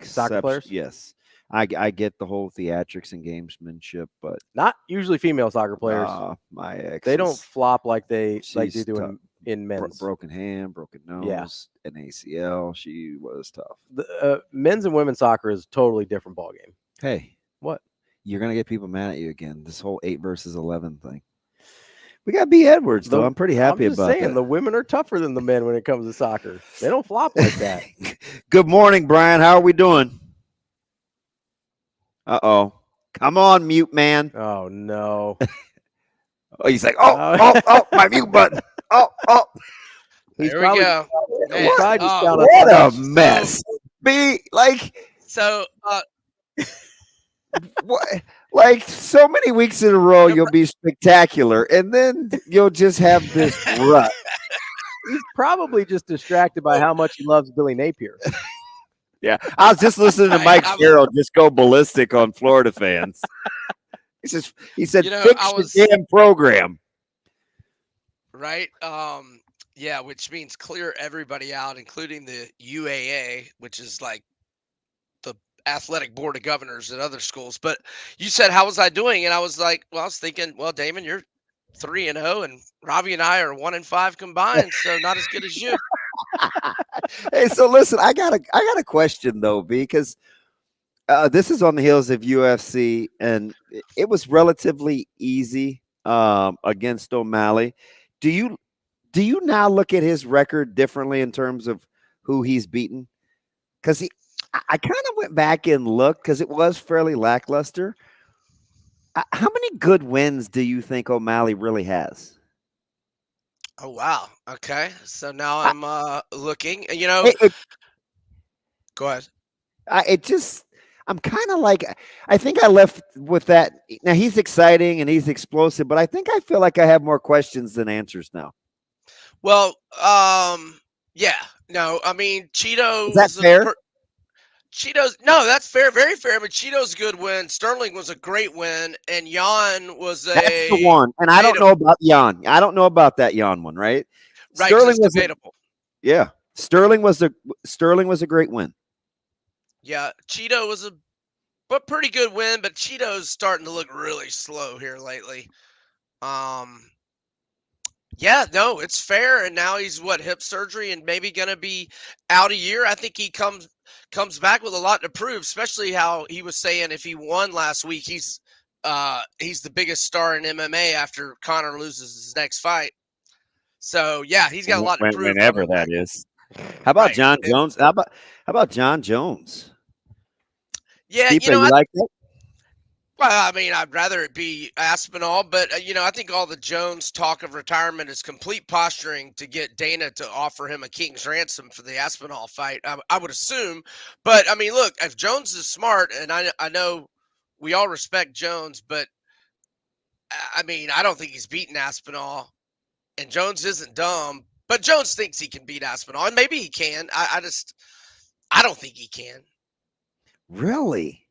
Soccer players? Yes. I get the whole theatrics and gamesmanship, but not usually female soccer players. My ex, they don't flop like they do tough. in men's. Broken hand, broken nose, an ACL. She was tough. The men's and women's soccer is a totally different ballgame. Hey, what? You're gonna get people mad at you again. This whole 8 versus 11 thing. We got B. Edwards, though. I'm pretty happy about that. The women are tougher than the men when it comes to soccer. They don't flop like that. Good morning, Brian. How are we doing? Uh-oh. Come on, mute man. Oh, no. Oh, he's like, oh, my mute button. Oh. There we go. What a mess. B, like. So, what? Like so many weeks in a row, you'll be spectacular, and then you'll just have this rut. He's probably just distracted by how much he loves Billy Napier. Yeah, I was just listening to Mike Sherrill just go ballistic on Florida fans. He said, fix the damn program. Right? Yeah, which means clear everybody out, including the UAA, which is like the athletic board of governors at other schools. But you said, how was I doing? And I was like, well, I was thinking, well, Damon, you're 3-0, and Ravi and I are 1-5 combined, so not as good as you. Hey, so listen, I got a question though, because this is on the heels of UFC, and it was relatively easy against O'Malley. Do you now look at his record differently in terms of who he's beaten? Because I kind of went back and looked because it was fairly lackluster. How many good wins do you think O'Malley really has? Oh, wow. Okay. So now I'm looking. Go ahead. I'm kind of like, I think I left with that. Now he's exciting and he's explosive, but I think I feel like I have more questions than answers now. Well, yeah. No, I mean, Cheeto. Is that fair? Cheeto's, no, that's fair, very fair. But Cheeto's good win. Sterling was a great win, and Jan was That's the one. And I don't know about Jan. I don't know about that Jan one, right? Right, Sterling was debatable. Yeah, Sterling was a great win. Yeah, Cheeto was a pretty good win, but Cheeto's starting to look really slow here lately. Yeah, no, it's fair. And now he's hip surgery and maybe gonna be out a year. I think he comes back with a lot to prove, especially how he was saying if he won last week, he's the biggest star in MMA after Conor loses his next fight. So yeah, he's got a lot to prove. Whenever that is. How about John Jones? How about John Jones? Yeah, Stipe, you like that? Well, I mean, I'd rather it be Aspinall, but I think all the Jones talk of retirement is complete posturing to get Dana to offer him a king's ransom for the Aspinall fight. I would assume, but I mean, look, if Jones is smart, and I know we all respect Jones, but I mean, I don't think he's beaten Aspinall, and Jones isn't dumb, but Jones thinks he can beat Aspinall, and maybe he can. I don't think he can. Really?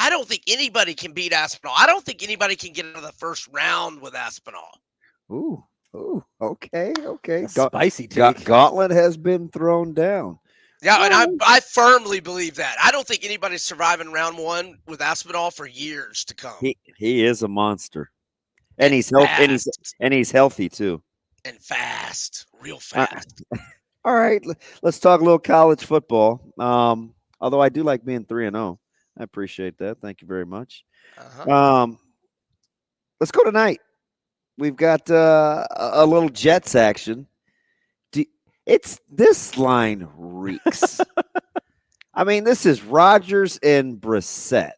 I don't think anybody can beat Aspinall. I don't think anybody can get out of the first round with Aspinall. Ooh, okay. Spicy take. Gauntlet has been thrown down. Yeah, and I firmly believe that. I don't think anybody's surviving round one with Aspinall for years to come. He is a monster, and he's healthy, and he's healthy too, and fast, real fast. All right, let's talk a little college football. Although I do like being 3-0. I appreciate that. Thank you very much. Let's go tonight. We've got a little Jets action. This line reeks. I mean, this is Rodgers and Brissett,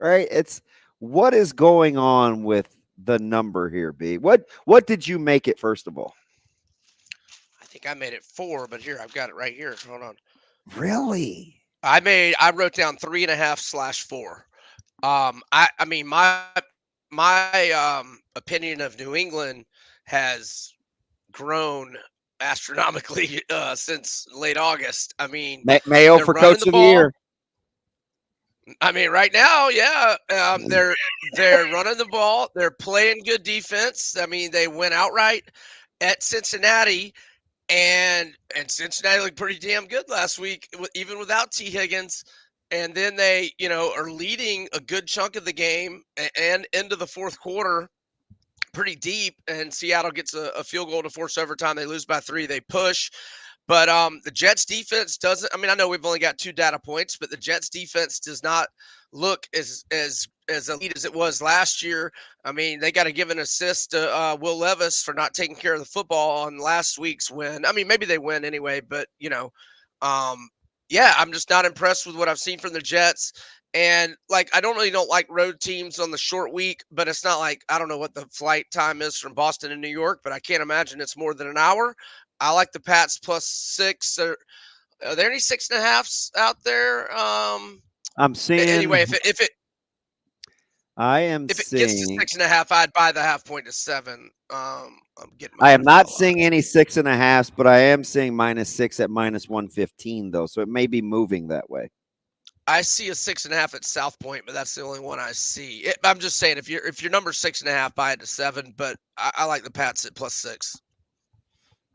right? What is going on with the number here, B? What did you make it, first of all? I think I made it 4, but here, I've got it right here. Hold on. Really? I wrote down 3.5/4. I mean, my opinion of New England has grown astronomically since late August. I mean, Mayo for coach of the year. I mean, right now, yeah, they're running the ball. They're playing good defense. I mean, they went outright at Cincinnati. And Cincinnati looked pretty damn good last week, even without T. Higgins. And then they, are leading a good chunk of the game and into the fourth quarter pretty deep. And Seattle gets a field goal to force overtime. They lose by 3. They push. But the Jets defense doesn't – I mean, I know we've only got 2 data points, but the Jets defense does not look as elite as it was last year. I mean, they got to give an assist to Will Levis for not taking care of the football on last week's win. I mean, maybe they win anyway, but, yeah, I'm just not impressed with what I've seen from the Jets. And, I don't like road teams on the short week, but it's not like I don't know what the flight time is from Boston to New York, but I can't imagine it's more than an hour. I like the Pats +6. Are there any 6.5s out there? I'm seeing. Anyway, if it gets to 6.5, I'd buy the half point to 7. I am not seeing any 6.5s, but I am seeing -6 at -115 though, so it may be moving that way. I see a 6.5 at South Point, but that's the only one I see. I'm just saying, if your number's 6.5, buy it to 7. But I like the Pats at +6.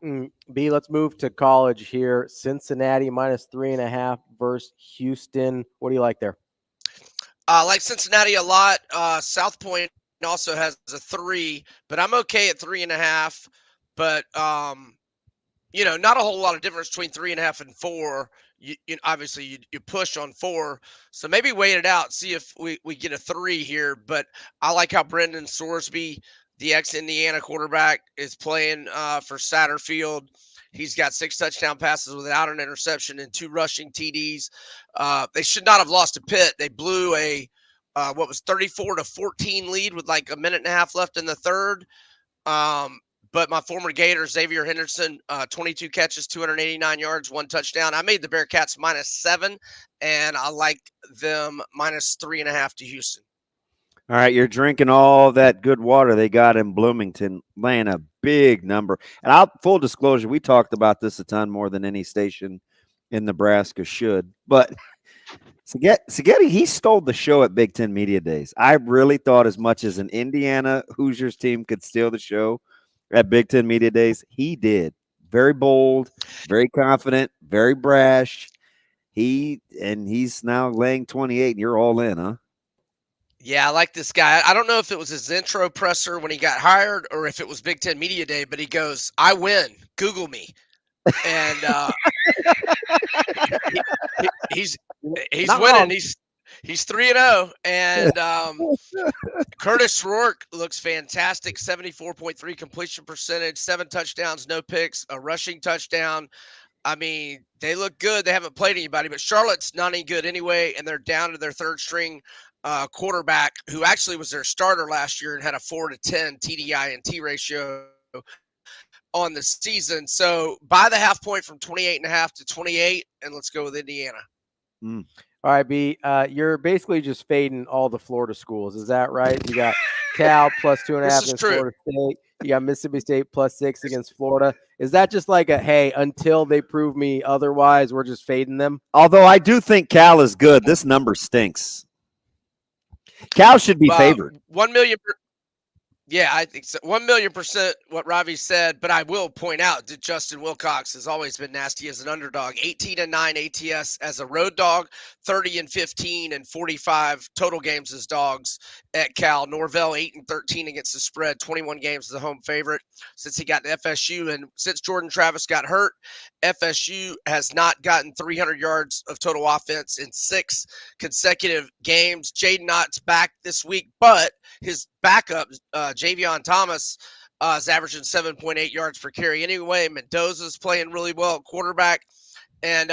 B, let's move to college here. Cincinnati -3.5 versus Houston. What do you like there? I like Cincinnati a lot. South Point also has a 3, but I'm okay at 3.5. But not a whole lot of difference between 3.5 and 4. Obviously you push on 4, so maybe wait it out, see if we get a 3 here. But I like how Brendan Sorsby, the ex-Indiana quarterback, is playing for Satterfield. He's got 6 touchdown passes without an interception and 2 rushing TDs. They should not have lost to Pitt. They blew a 34-14 lead with like a minute and a half left in the third. But my former Gator, Xavier Henderson, 22 catches, 289 yards, 1 touchdown. I made the Bearcats -7, and I like them -3.5 to Houston. All right, you're drinking all that good water they got in Bloomington, laying a big number. And full disclosure, we talked about this a ton more than any station in Nebraska should. But Seghetti, he stole the show at Big Ten Media Days. I really thought as much as an Indiana Hoosiers team could steal the show at Big Ten Media Days, he did. Very bold, very confident, very brash. He's now laying 28, and you're all in, huh? Yeah, I like this guy. I don't know if it was his intro presser when he got hired or if it was Big Ten Media Day, but he goes, "I win. Google me." And he's Not winning. wrong. He's 3-0, and Curtis Rourke looks fantastic. 74.3 completion percentage, 7 touchdowns, no picks, a rushing touchdown. I mean, they look good. They haven't played anybody, but Charlotte's not any good anyway, and they're down to their third string quarterback, who actually was their starter last year and had a 4-10 TDI-INT ratio on the season. So buy the half point from 28.5 to 28, and let's go with Indiana. All right, B, you're basically just fading all the Florida schools. Is that right? You got Cal +2.5 against Florida State. You got Mississippi State +6 against Florida. Is that just like hey, until they prove me otherwise, we're just fading them? Although I do think Cal is good. This number stinks. Cal should be favored. 1 million. Yeah, I think so. 1,000,000% what Ravi said, but I will point out that Justin Wilcox has always been nasty as an underdog. 18-9 ATS as a road dog, 30-15 and 45 total games as dogs at Cal. Norvell 8-13 against the spread, 21 games as a home favorite since he got to FSU, and since Jordan Travis got hurt, FSU has not gotten 300 yards of total offense in 6 consecutive games. Jaden Knott's back this week, but his backup, Javion Thomas, is averaging 7.8 yards per carry anyway. Mendoza's playing really well at quarterback. And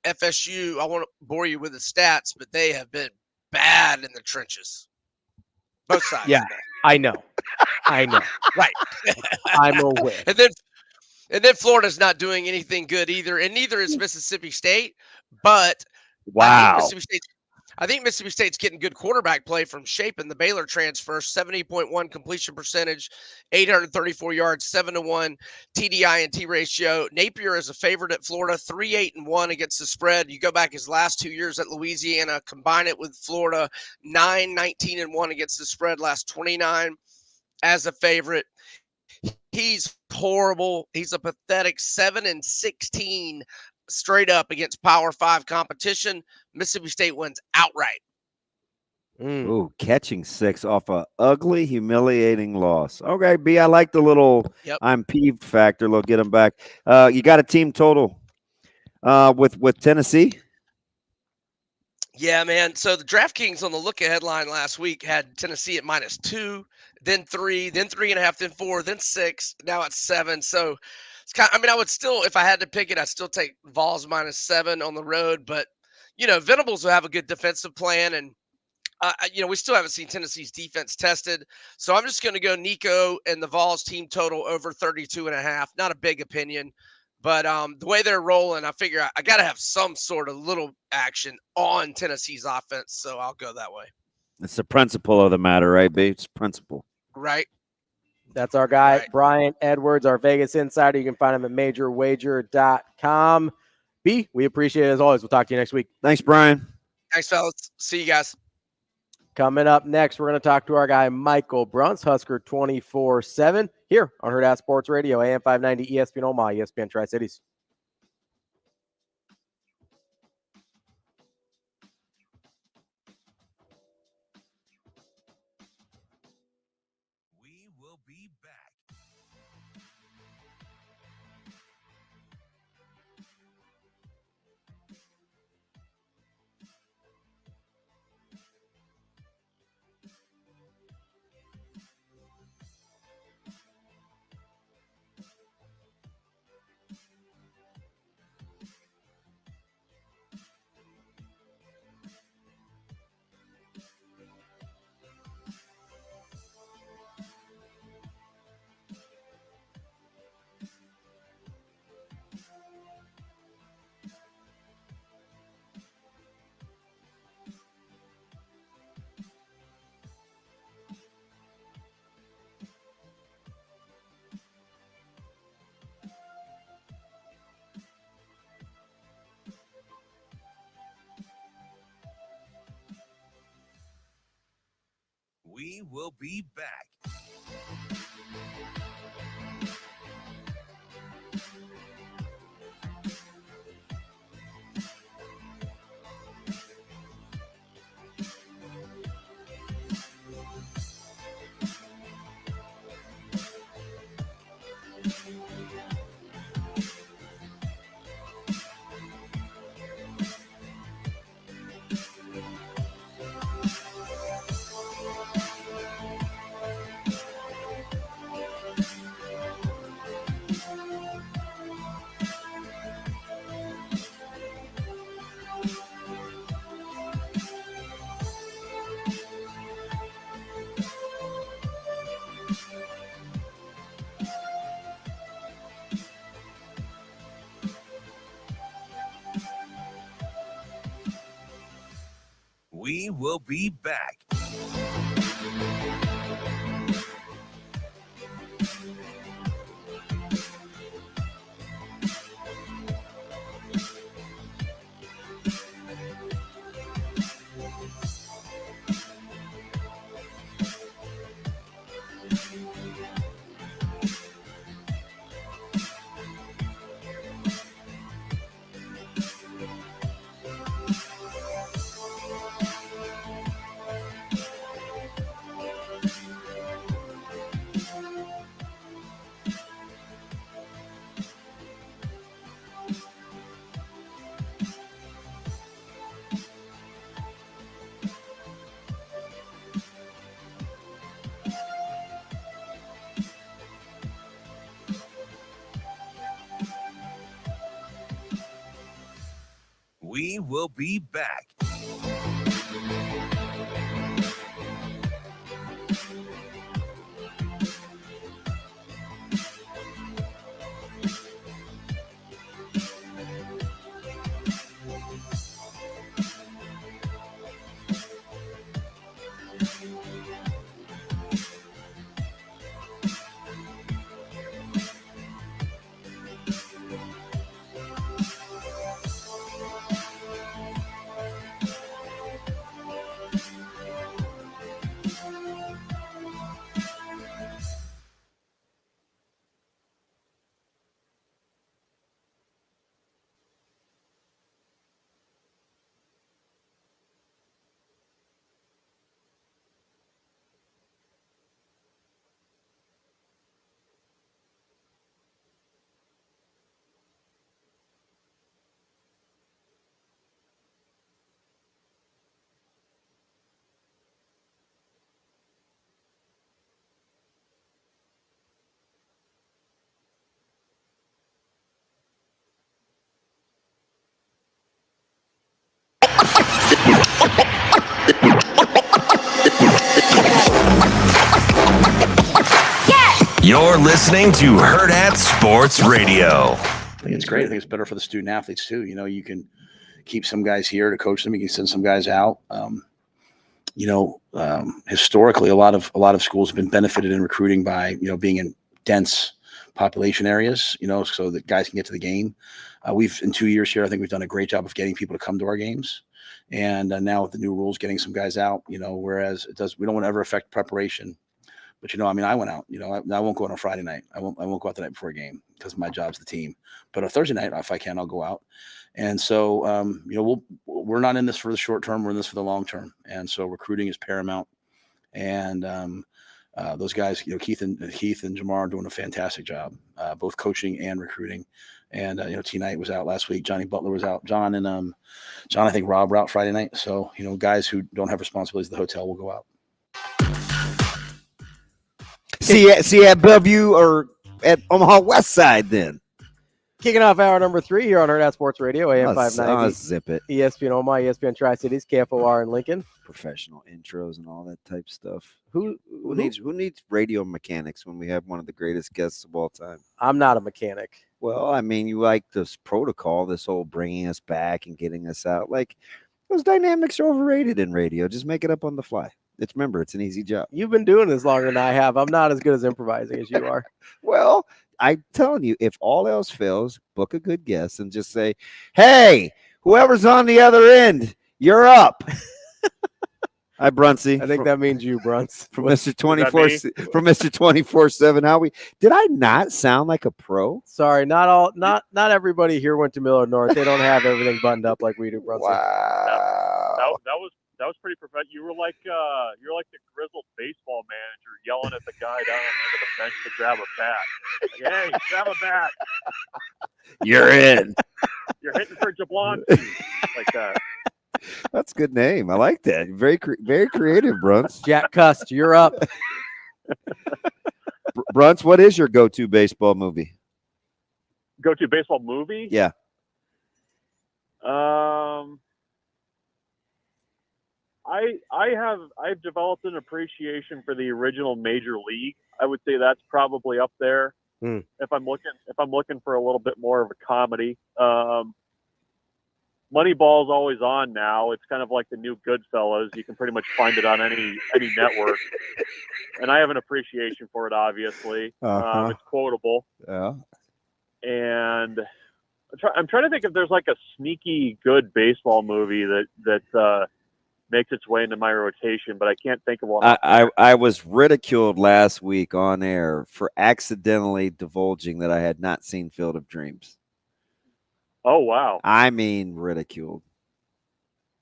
FSU, I won't bore you with the stats, but they have been bad in the trenches. Both sides. Yeah, I know. Right. I'm aware. And then Florida's not doing anything good either, and neither is Mississippi State. But wow, I think Mississippi State's getting good quarterback play from Shapen, the Baylor transfer. 70.1 completion percentage, 834 yards, 7-1 TDI-INT ratio. Napier is a favorite at Florida, 3-8-1 against the spread. You go back his last 2 years at Louisiana, combine it with Florida, 9-19-1 against the spread, last 29 as a favorite. He's horrible. He's a pathetic 7-16 straight up against Power 5 competition. Mississippi State wins outright. Ooh, catching 6 off a ugly, humiliating loss. Okay, B, I like the little I'm peeved factor. Look, get them back. You got a team total with Tennessee? Yeah, man. So the DraftKings on the look-ahead line last week had Tennessee at -2, then 3, then 3.5, then 4, then 6. Now it's 7. So it's kind of, I mean, I would still, if I had to pick it, I'd still take Vols -7 on the road. But, Venables will have a good defensive plan. And, we still haven't seen Tennessee's defense tested. So I'm just going to go Nico and the Vols team total over 32.5. Not a big opinion. But the way they're rolling, I figure I got to have some sort of little action on Tennessee's offense. So I'll go that way. It's the principle of the matter, right, B? It's principle. Right. That's our guy, Brian Edwards, our Vegas insider. You can find him at majorwager.com. B, we appreciate it as always. We'll talk to you next week. Thanks, Brian. Thanks, fellas. See you guys. Coming up next, we're going to talk to our guy Michael Bruntz, Husker 24/7, here on Hurrdat Sports Radio, AM 590, ESPN Omaha, ESPN Tri-Cities. We will be back. We will be back. We will be back. We will be back. You're listening to Hurrdat Sports Radio. I think it's great. I think it's better for the student athletes too. You know, you can keep some guys here to coach them. You can send some guys out. Historically, a lot of schools have been benefited in recruiting by, being in dense population areas, so that guys can get to the game. We've, in 2 years here, I think we've done a great job of getting people to come to our games. And now with the new rules, getting some guys out, whereas we don't want to ever affect preparation. But, I went out, I won't go out on Friday night. I won't go out the night before a game because my job's the team. But on Thursday night, if I can, I'll go out. And so, we're not in this for the short term. We're in this for the long term. And so recruiting is paramount. And those guys, Keith and Jamar are doing a fantastic job, both coaching and recruiting. And, T Knight was out last week. Johnny Butler was out. John, I think Rob were out Friday night. So, guys who don't have responsibilities at the hotel will go out. See at Bellevue or at Omaha West Side then. Kicking off hour number 3 here on Hurrdat Sports Radio, AM 590. Zip it. ESPN Omaha, ESPN Tri-Cities, KFOR in Lincoln. Professional intros and all that type stuff. Who needs radio mechanics when we have one of the greatest guests of all time? I'm not a mechanic. Well, I mean, you like this protocol, this whole bringing us back and getting us out. Like, those dynamics are overrated in radio. Just make it up on the fly. Remember, it's an easy job. You've been doing this longer than I have. I'm not as good as improvising as you are. Well, I'm telling you, if all else fails, book a good guest and just say, hey, whoever's on the other end, you're up. Hi, Bruntsy. I think that means you, Bruntz. From Mr. 24/7. How did I not sound like a pro? Sorry, not everybody here went to Miller North. They don't have everything buttoned up like we do, Bruntz. Wow. That was pretty professional. You were like the grizzled baseball manager yelling at the guy down on the end of the bench to grab a bat. Like, hey, grab a bat. You're in. You're hitting for Jablonski. Like that. That's a good name. I like that. Very creative, Bruntz. Jack Cust, you're up. Bruntz, what is your go-to baseball movie? Go-to baseball movie? Yeah. I've developed an appreciation for the original Major League. I would say that's probably up there. If I'm looking for a little bit more of a comedy. Moneyball's always on now. It's kind of like the new Goodfellas. You can pretty much find it on any network. And I have an appreciation for it, obviously. It's quotable. Yeah. And I'm trying to think if there's like a sneaky good baseball movie that makes its way into my rotation, but I can't think of one. I was ridiculed last week on air for accidentally divulging that I had not seen Field of Dreams. Oh, wow. I mean, ridiculed.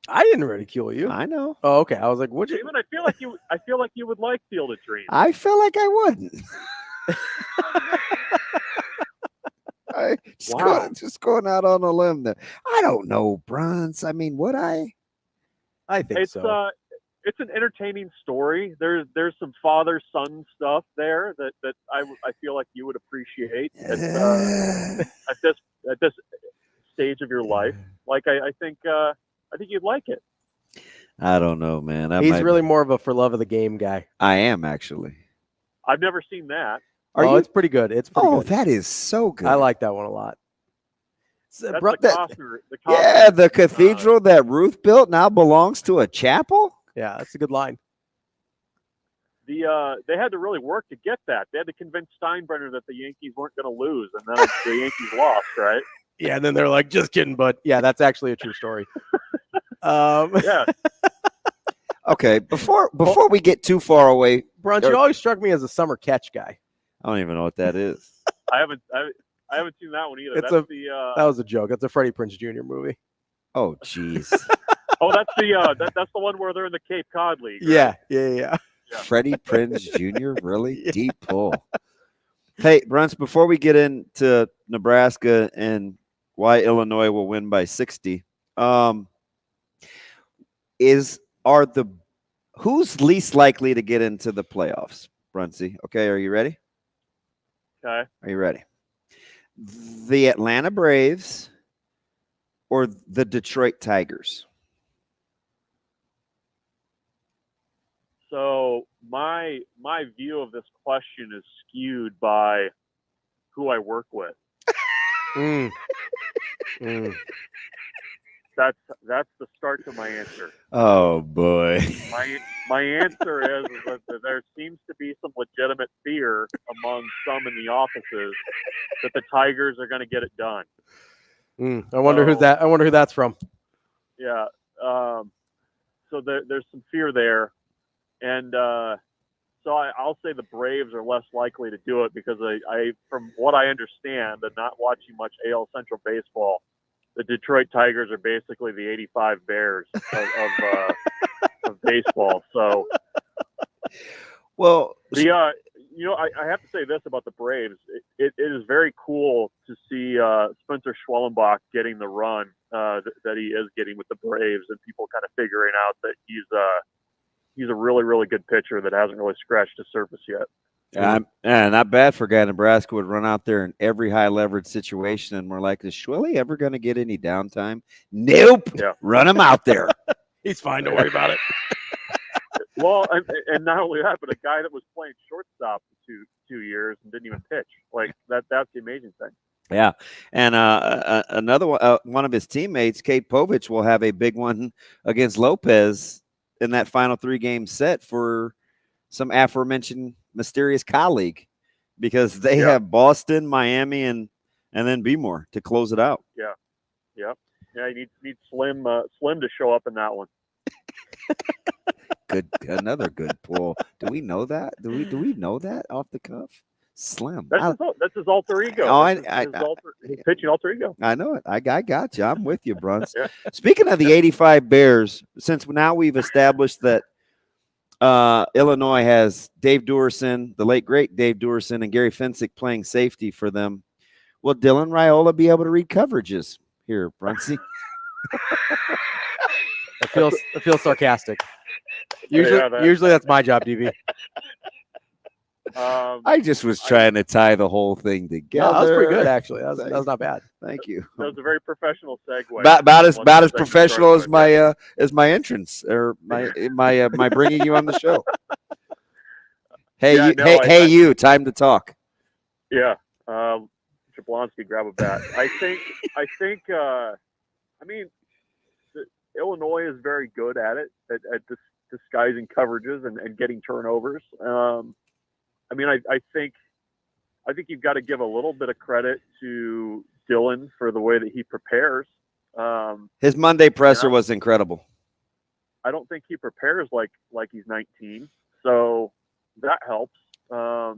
I didn't ridicule you. I know. Oh, okay. I was like, would you? Even I feel like you would like Field of Dreams. I feel like I wouldn't. Just going out on a limb there. I don't know, Bruntz. I mean, would I? I think so. It's an entertaining story. There's some father-son stuff there that I feel like you would appreciate at this stage of your life. Like I think you'd like it. I don't know, man. He's really more of a for love of the game guy. I am actually. I've never seen that. It's pretty good. It's pretty good. That is so good. I like that one a lot. That's the Costner. Yeah, the cathedral that Ruth built now belongs to a chapel. Yeah, that's a good line. They had to really work to get that. They had to convince Steinbrenner that the Yankees weren't going to lose, and then the Yankees lost, right? Yeah, and then they're like, just kidding, but yeah, that's actually a true story. Yeah. Okay, before we get too far away, Bruntz, you always struck me as a summer catch guy. I don't even know what that is. I haven't seen that one either. That was a joke. That's a Freddie Prinze Jr. movie. Oh, jeez. Oh, that's the one where they're in the Cape Cod League. Right? Yeah. Freddie Prinze Jr. Really? Yeah. Deep pull. Hey, Bruntz, before we get into Nebraska and why Illinois will win by 60, who's least likely to get into the playoffs, Bruntsy? Okay, are you ready? Okay. Are you ready? The Atlanta Braves or the Detroit Tigers? So my view of this question is skewed by who I work with. That's the start to my answer. Oh boy. My answer is that there seems to be some legitimate fear among some in the offices that the Tigers are going to get it done. I wonder who that's from. Yeah. So there's some fear there, and so I'll say the Braves are less likely to do it because I from what I understand, and not watching much AL Central baseball, the Detroit Tigers are basically the '85 Bears of baseball. So, well, I have to say this about the Braves. It is very cool to see Spencer Schwellenbach getting the run that he is getting with the Braves, and people kind of figuring out that he's a really, really good pitcher that hasn't really scratched the surface yet. Yeah, not bad for a guy. Nebraska would run out there in every high leverage situation, and we're like, is Schwelly ever going to get any downtime? Nope. Yeah. Run him out there. He's fine. Don't worry about it. Well, and not only that, but a guy that was playing shortstop for two years and didn't even pitch. Like that's the amazing thing. Yeah, and another one of his teammates, Kate Povich, will have a big one against Lopez in that final 3-game set for some aforementioned mysterious colleague, because they have Boston, Miami, and then Beemore to close it out. Yeah. You need Slim to show up in that one. Another good pull. Do we know that? Do we know that off the cuff? Slim. That's his alter ego. Oh, his pitching alter ego. I know it. I got you. I'm with you, Bruntz. Yeah. Speaking of the '85 Bears, since now we've established that Illinois has Dave Duerson, the late great Dave Duerson, and Gary Fensick playing safety for them, will Dylan Raiola be able to read coverages here, Bruntsy? It feels sarcastic. Usually that's my job, DB. I just was trying to tie the whole thing together. No, that was pretty good, actually. That was not bad. Thank you. That was a very professional segue. About as professional as my entrance or my bringing you on the show. Hey, you. Time to talk. Yeah, Jablonski, grab a bat. I think. I mean, Illinois is very good at it at disguising coverages and getting turnovers. I mean, I think you've got to give a little bit of credit to Dylan for the way that he prepares. His Monday presser was incredible. I don't think he prepares like he's 19, so that helps. I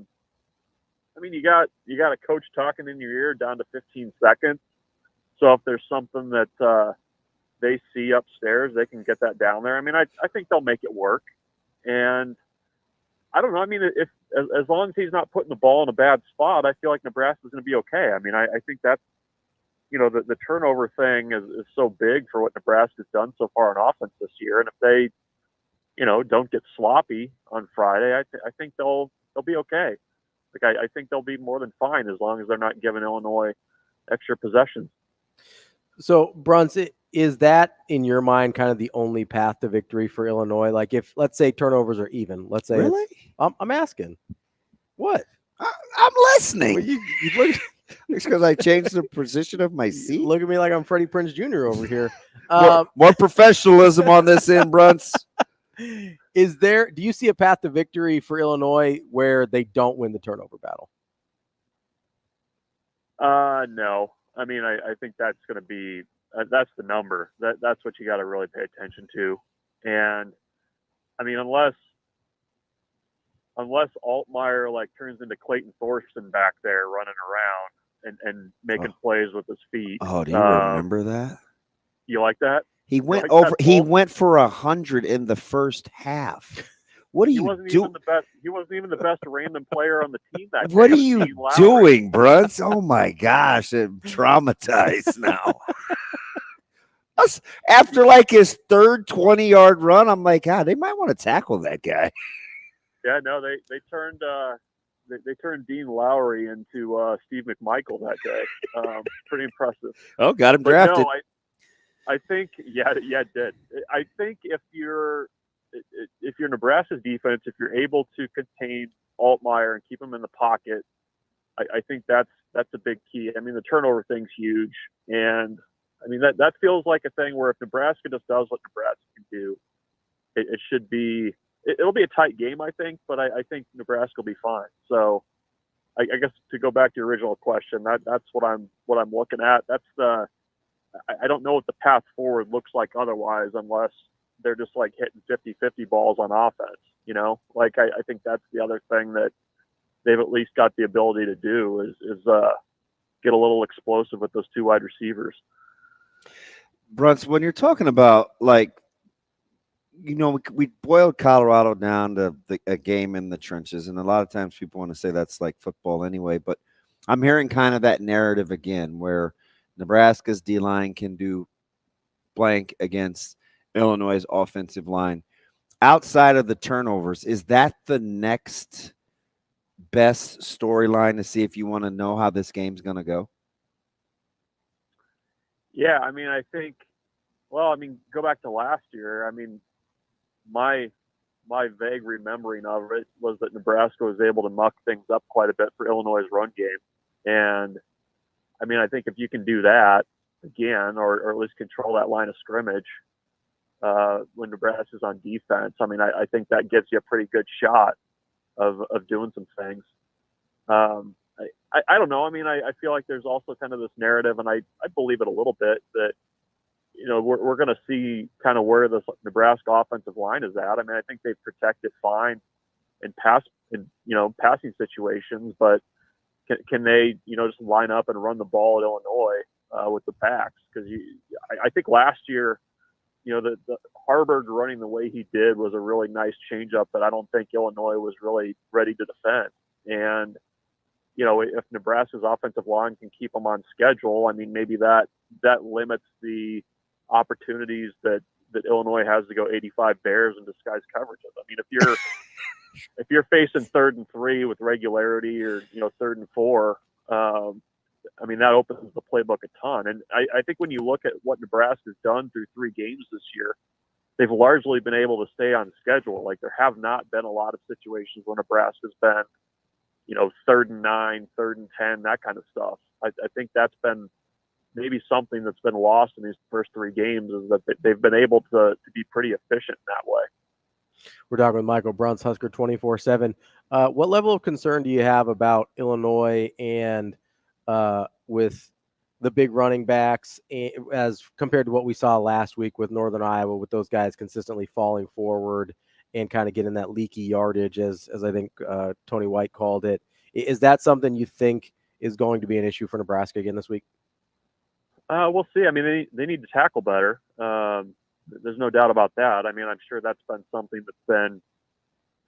mean, you got a coach talking in your ear down to 15 seconds. So if there's something that they see upstairs, they can get that down there. I mean, I think they'll make it work. And I don't know. I mean, if as long as he's not putting the ball in a bad spot, I feel like Nebraska's going to be okay. I mean, I think that's, the turnover thing is so big for what Nebraska's done so far on offense this year. And if they, don't get sloppy on Friday, I think they'll be okay. Like I think they'll be more than fine as long as they're not giving Illinois extra possessions. So, Bruntz, is that in your mind kind of the only path to victory for Illinois? Like, if let's say turnovers are even, let's say really, I'm asking, what? I'm listening. Well, you look, it's because I changed the position of my seat. Look at me like I'm Freddie Prinze Jr. over here. More professionalism on this end, Bruntz. Do you see a path to victory for Illinois where they don't win the turnover battle? No. I mean, I think that's going to be that's the number. That's what you got to really pay attention to. And I mean, unless Altmaier turns into Clayton Thorson back there running around and making plays with his feet. Oh, do you remember that? You like that? He went over. He went for 100 in the first half. What are you doing? He wasn't even the best random player on the team that day. What are you doing, Bruntz? Oh my gosh, I'm traumatized now. After his third 20-yard run, I'm like, God, they might want to tackle that guy. Yeah, no, they turned Dean Lowry into Steve McMichael that day. Pretty impressive. Oh, got him drafted. No, I think it did. I think if you're Nebraska's defense, if you're able to contain Altmaier and keep him in the pocket, I think that's a big key. I mean, the turnover thing's huge, and I mean that feels like a thing where if Nebraska just does what Nebraska can do, it should be. It'll be a tight game, I think, but I think Nebraska will be fine. So, I guess to go back to your original question, that's what I'm looking at. That's I don't know what the path forward looks like otherwise, unless they're just like hitting 50-50 balls on offense. Like I think that's the other thing that they've at least got the ability to do is get a little explosive with those two wide receivers. Bruntz, when you're talking about, like, we boiled Colorado down to a game in the trenches, and a lot of times people want to say that's like football anyway, but I'm hearing kind of that narrative again where Nebraska's D-line can do blank against Illinois' offensive line. Outside of the turnovers, is that the next best storyline to see if you want to know how this game's going to go? Yeah, I mean, I think, go back to last year. I mean, my vague remembering of it was that Nebraska was able to muck things up quite a bit for Illinois' run game. And, I mean, I think if you can do that again, or at least control that line of scrimmage when Nebraska's on defense, I mean, I think that gives you a pretty good shot of doing some things. I don't know. I mean, I feel like there's also kind of this narrative, and I believe it a little bit, that, we're going to see kind of where this Nebraska offensive line is at. I mean, I think they've protected fine in passing situations, but can they, just line up and run the ball at Illinois with the backs? Because I think last year, the Harburg running the way he did was a really nice changeup that I don't think Illinois was really ready to defend. And, if Nebraska's offensive line can keep them on schedule, I mean, maybe that limits the opportunities that Illinois has to go 85 bears and disguise coverages. I mean, if you're facing 3rd and 3 with regularity, or 3rd and 4, I mean, that opens the playbook a ton. And I think when you look at what Nebraska's done through 3 games this year, they've largely been able to stay on schedule. Like, there have not been a lot of situations where Nebraska's been, 3rd and 9, 3rd and 10, that kind of stuff. I think that's been maybe something that's been lost in these first 3 games, is that they've been able to be pretty efficient in that way. We're talking with Michael Bruntz, Husker 24/7. What level of concern do you have about Illinois and with the big running backs as compared to what we saw last week with Northern Iowa, with those guys consistently falling forward and kind of getting that leaky yardage, as I think Tony White called it? Is that something you think is going to be an issue for Nebraska again this week? We'll see. I mean, they need to tackle better. There's no doubt about that. I mean, I'm sure that's been something that's been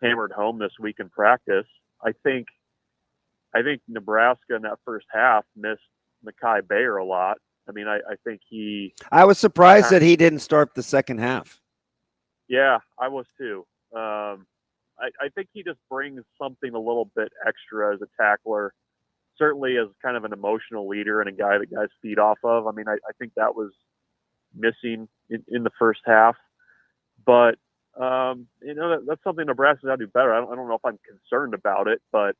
hammered home this week in practice. I think Nebraska in that first half missed Mekhi Bayer a lot. I mean, I think I was surprised that he didn't start the second half. Yeah, I was too. I think he just brings something a little bit extra as a tackler, certainly as kind of an emotional leader and a guy that guys feed off of. I mean, I think that was missing in the first half. But, that's something Nebraska's got to do better. I don't know if I'm concerned about it, but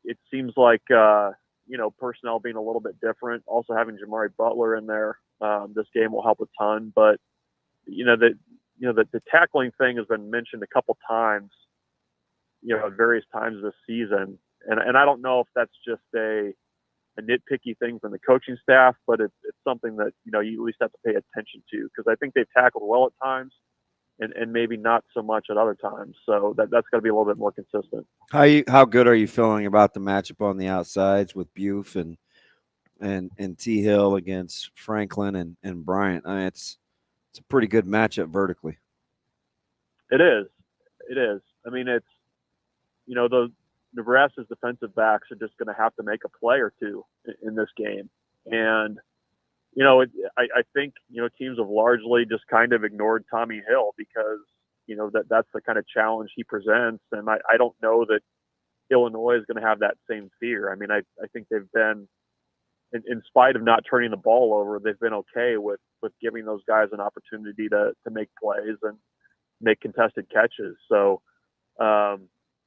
it seems like, personnel being a little bit different. Also having Jamari Butler in there this game will help a ton. But, the tackling thing has been mentioned a couple times, at various times this season. And I don't know if that's just a nitpicky thing from the coaching staff, but it's something that, you at least have to pay attention to, because I think they've tackled well at times and maybe not so much at other times. So that's got to be a little bit more consistent. How good are you feeling about the matchup on the outsides with Buford and T. Hill against Franklin and Bryant? I mean, it's a pretty good matchup vertically. It is. I mean, it's, the Nebraska's defensive backs are just going to have to make a play or two in this game. And, I think, teams have largely just kind of ignored Tommy Hill because, that's the kind of challenge he presents. And I don't know that Illinois is going to have that same fear. I mean, I think they've been, in spite of not turning the ball over, they've been okay with giving those guys an opportunity to make plays and make contested catches. So,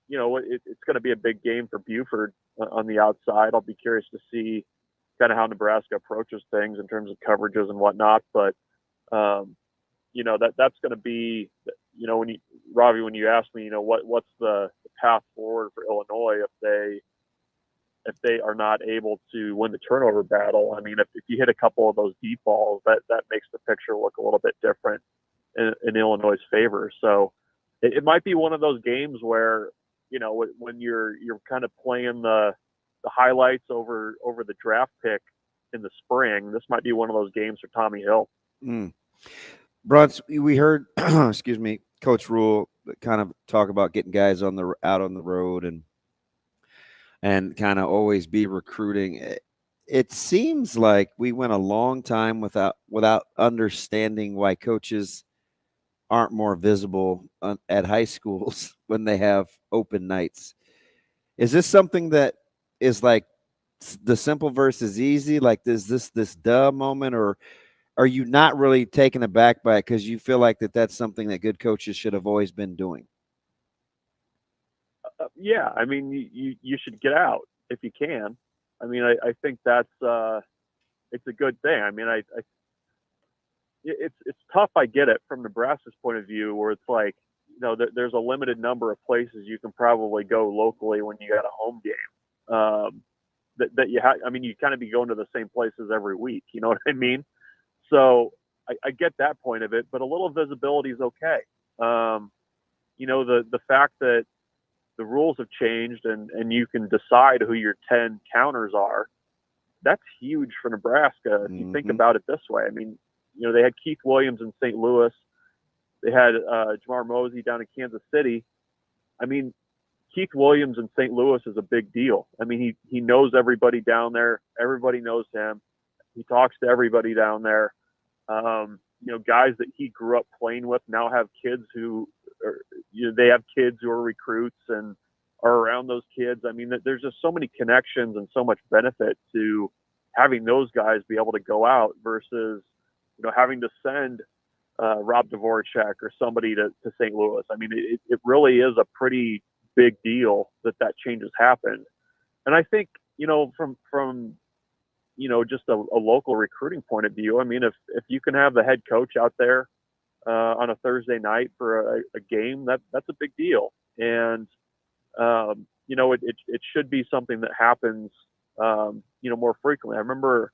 it's going to be a big game for Buford on the outside. I'll be curious to see kind of how Nebraska approaches things in terms of coverages and whatnot. But, that's going to be, Ravi, when you asked me, what's the path forward for Illinois if they, if they are not able to win the turnover battle. I mean, if you hit a couple of those deep balls, that makes the picture look a little bit different in Illinois' favor. So it might be one of those games where, when you're kind of playing the highlights over the draft pick in the spring, this might be one of those games for Tommy Hill. Bruntz, we heard, excuse me, Coach Rule kind of talk about getting guys out on the road and kind of always be recruiting. It seems like we went a long time without understanding why coaches aren't more visible at high schools when they have open nights. Is this something that is like the simple versus easy? Like, is this duh moment, or are you not really taken aback by it because you feel like that's something that good coaches should have always been doing? Yeah, I mean, you should get out if you can. I mean, I think that's it's a good thing. I mean, it's tough. I get it from Nebraska's point of view, where it's like, there's a limited number of places you can probably go locally when you got a home game. That you have. I mean, you kind of be going to the same places every week. You know what I mean? So I get that point of it, but a little visibility is okay. The fact that the rules have changed and you can decide who your 10 counters are, that's huge for Nebraska. If you think about it this way, I mean, they had Keith Williams in St. Louis. They had Jamar Mosey down in Kansas City. I mean, Keith Williams in St. Louis is a big deal. I mean, he knows everybody down there. Everybody knows him. He talks to everybody down there. Guys that he grew up playing with now have kids who they have kids who are recruits and are around those kids. I mean, there's just so many connections and so much benefit to having those guys be able to go out versus, having to send Rob Dvorak or somebody to St. Louis. I mean, it really is a pretty big deal that change has happened. And I think, from just a local recruiting point of view, I mean, if you can have the head coach out there on a Thursday night for a game, that's a big deal. And, it should be something that happens, more frequently. I remember,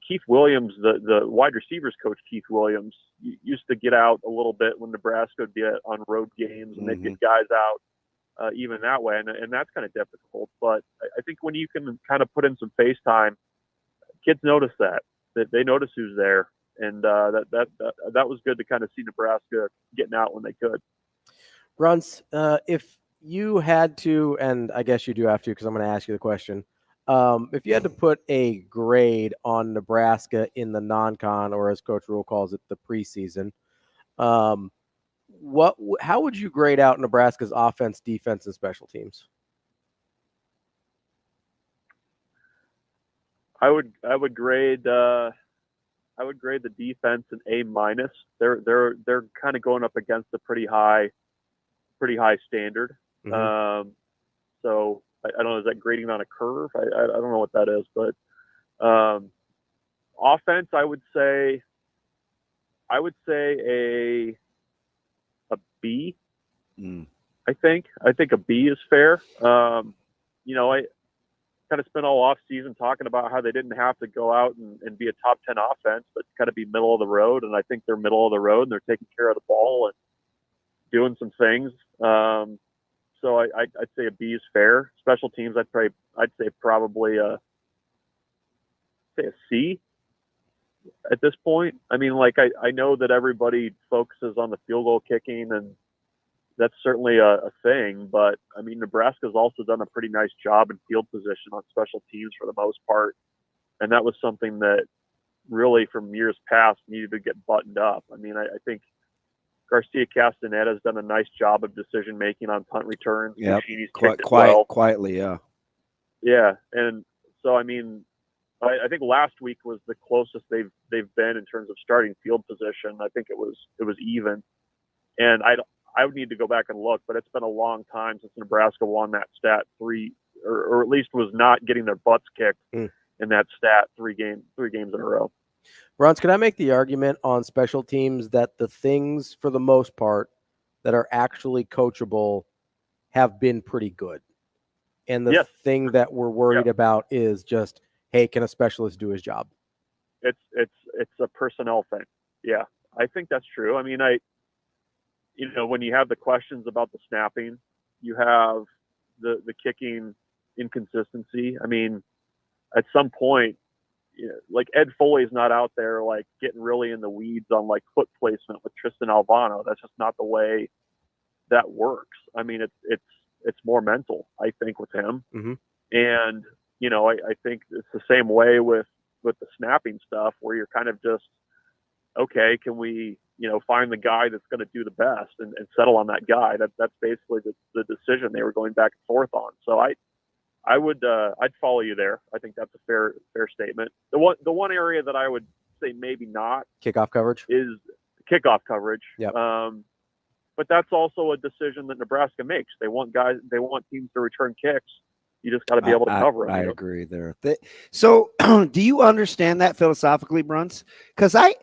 Keith Williams, the wide receivers coach, Keith Williams, used to get out a little bit when Nebraska would be on road games, and they'd get guys out even that way. And that's kind of difficult. But I think when you can kind of put in some face time, kids notice that they notice who's there. And that was good to kind of see Nebraska getting out when they could. Bruntz, if you had to, and I guess you do have to because I'm going to ask you the question, if you had to put a grade on Nebraska in the non-con, or as Coach Rule calls it, the preseason, how would you grade out Nebraska's offense, defense, and special teams? I would grade the defense an A-. They're kind of going up against a pretty high standard. So I don't know, is that grading on a curve? I don't know what that is, but offense, I would say a B. I think a B is fair. I kind of spent all off season talking about how they didn't have to go out and be a top 10 offense, but kind of be middle of the road. And I think they're middle of the road and they're taking care of the ball and doing some things. So I'd say a B is fair. Special teams, I'd say probably a C at this point. I mean, like I know that everybody focuses on the field goal kicking, and that's certainly a thing. But I mean, Nebraska's also done a pretty nice job in field position on special teams for the most part, and that was something that really from years past needed to get buttoned up. I mean, I think Garcia Castaneda has done a nice job of decision making on punt returns. Yeah, quietly, yeah. Yeah, and so I mean, I think last week was the closest they've been in terms of starting field position. I think it was even, and I would need to go back and look, but it's been a long time since Nebraska won that stat or at least was not getting their butts kicked in that stat three games in a row. Bruntz, can I make the argument on special teams that the things, for the most part, that are actually coachable have been pretty good? And the Yes. thing that we're worried about is just, hey, can a specialist do his job? It's a personnel thing. Yeah, I think that's true. I mean, when you have the questions about the snapping, you have the kicking inconsistency. I mean, at some point, like Ed Foley's not out there like getting really in the weeds on like foot placement with Tristan Alvano. That's just not the way that works. I mean, it's more mental, I think, with him. Mm-hmm. And I think it's the same way with the snapping stuff, where you're kind of just, okay, can we find the guy that's going to do the best and settle on that guy? That's basically the decision they were going back and forth on. So I would I'd follow you there. I think that's a fair statement. The one area that I would say maybe not Kickoff coverage is kickoff coverage. Yep. But that's also a decision that Nebraska makes. They want teams to return kicks. You just got to be able to cover them. I agree there. So do you understand that philosophically, Bruntz? Because I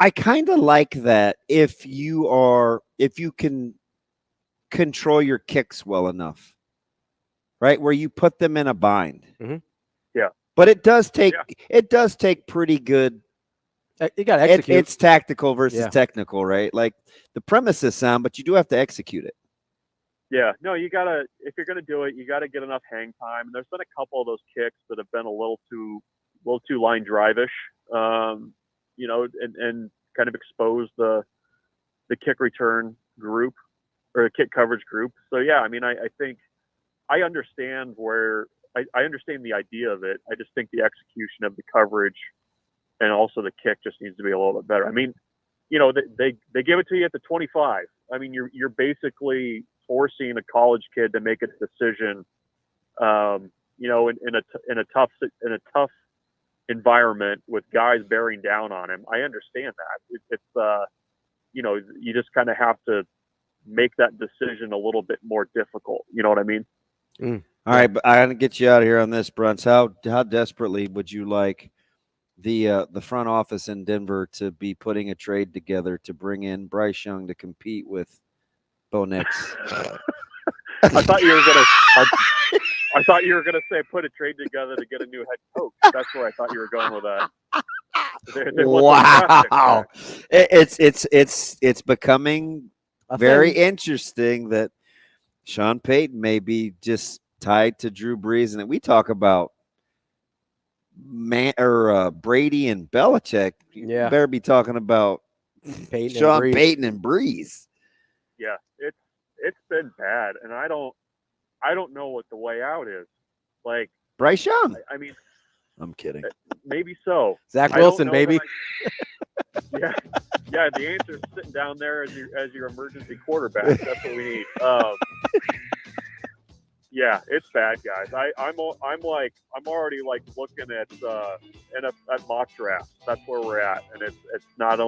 kind of like that if you can control your kicks well enough, right? Where you put them in a bind. Mm-hmm. Yeah. But it does take pretty good. You got to execute. It's tactical versus technical, right? Like the premise is sound, but you do have to execute it. Yeah, no, if you're going to do it, you got to get enough hang time. And there's been a couple of those kicks that have been a little too line drive-ish, and kind of expose the kick return group or kick coverage group. So yeah, I mean, I think I understand I understand the idea of it. I just think the execution of the coverage and also the kick just needs to be a little bit better. I mean, they give it to you at the 25. I mean, you're basically forcing a college kid to make a decision, in a tough environment with guys bearing down on him. I understand that. You just kind of have to make that decision a little bit more difficult. You know what I mean? All right, but I got to get you out of here on this, Bruntz. How desperately would you like the front office in Denver to be putting a trade together to bring in Bryce Young to compete with Bo Nix? I thought you were gonna say put a trade together to get a new head coach. That's where I thought you were going with that. Wow, it's becoming very interesting that Sean Payton may be just tied to Drew Brees, and we talk about Brady and Belichick. You better be talking about Sean Payton and Brees. Yeah, it's been bad, and I don't know what the way out is. Like Bryce Young. I mean, I'm kidding. Maybe so. Zach Wilson, baby. Yeah. The answer is sitting down there as your emergency quarterback. That's what we need. Yeah, it's bad, guys. I'm already like looking at mock drafts. That's where we're at, and it's not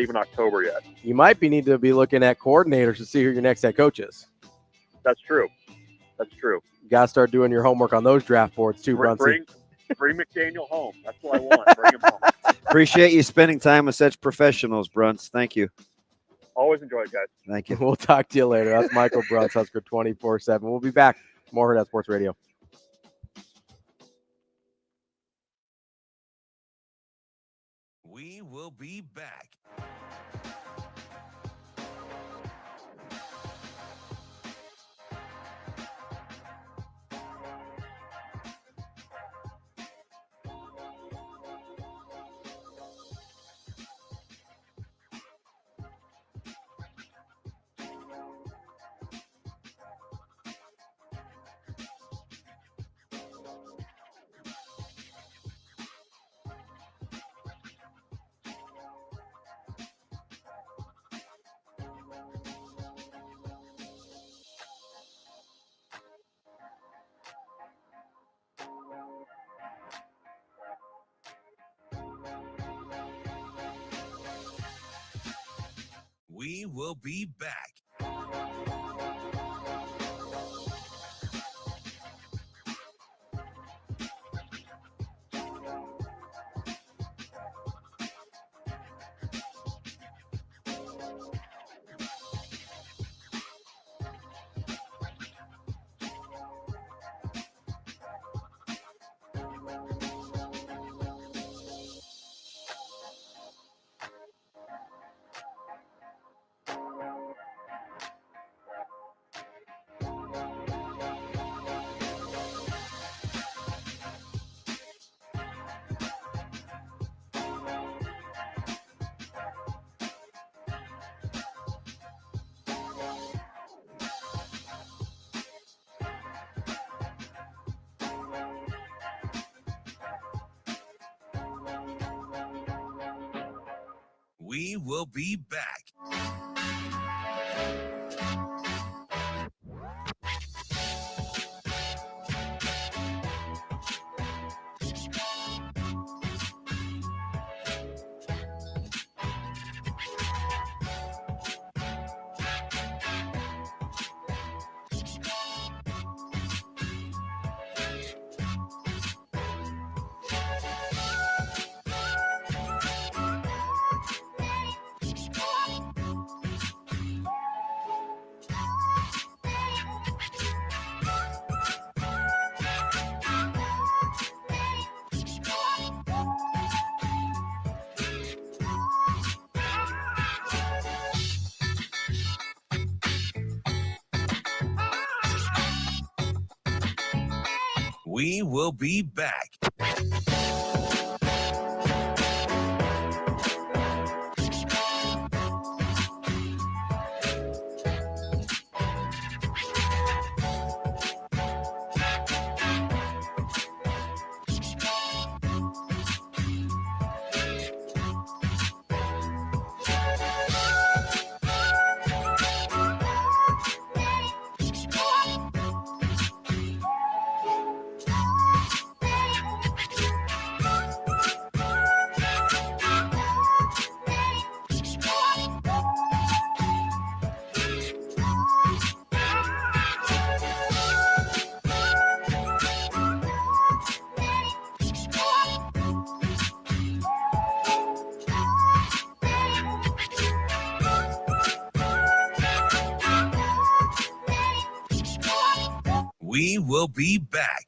even October yet. You might need to be looking at coordinators to see who your next head coach is. That's true. You got to start doing your homework on those draft boards too, Bruntz. Bring McDaniel home. That's what I want. Bring him home. Appreciate you spending time with such professionals, Bruntz. Thank you. Always enjoy it, guys. Thank you. We'll talk to you later. That's Michael Bruntz, Husker 24/7. We'll be back. More Hurrdat Sports Radio. We will be back. We will be back. We will be back. We will be back. We will be back.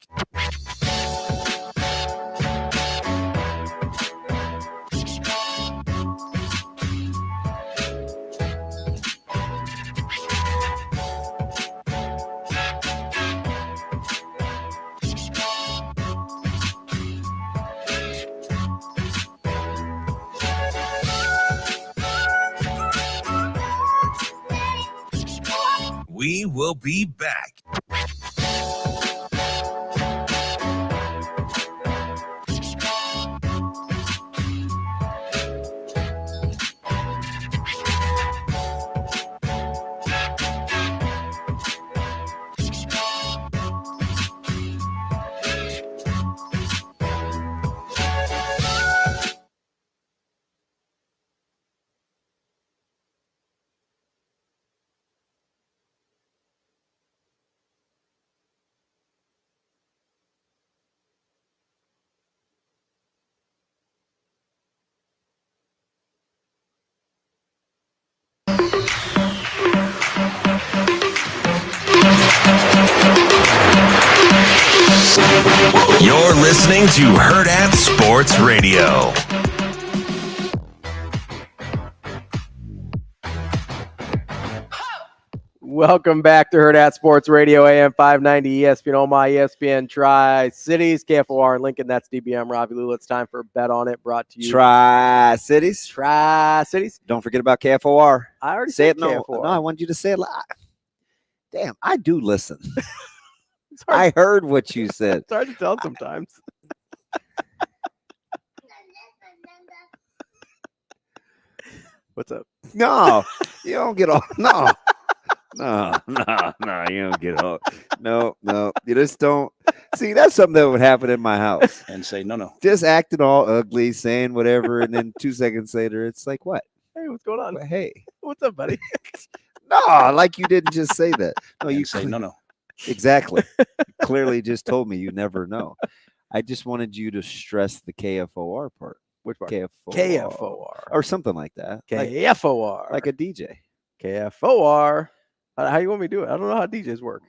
We will be back. You're listening to Hurrdat Sports Radio. Welcome back to Hurrdat Sports Radio, AM 590, ESPN Omaha, ESPN Tri-Cities, KFOR in Lincoln. That's DBM, Ravi, Lulla. It's time for Bet on It, brought to you. Tri-Cities. Tri-Cities. Don't forget about KFOR. I already say said it. No, KFOR. no, I wanted you to say it live. Damn, I do listen. I heard what you said. It's hard to tell sometimes. What's up? No, you don't get off. No, you don't get off. No, you just don't. See, that's something that would happen in my house. And say, no. Just acting all ugly, saying whatever, and then 2 seconds later, it's like, what? Hey, what's going on? Hey. What's up, buddy? No, like you didn't just say that. No, And you say, no. Exactly. You clearly just told me you never know. I just wanted you to stress the KFOR part. Which part? KFOR. Or something like that. KFOR. Like a DJ. KFOR. How you want me to do it? I don't know how DJs work.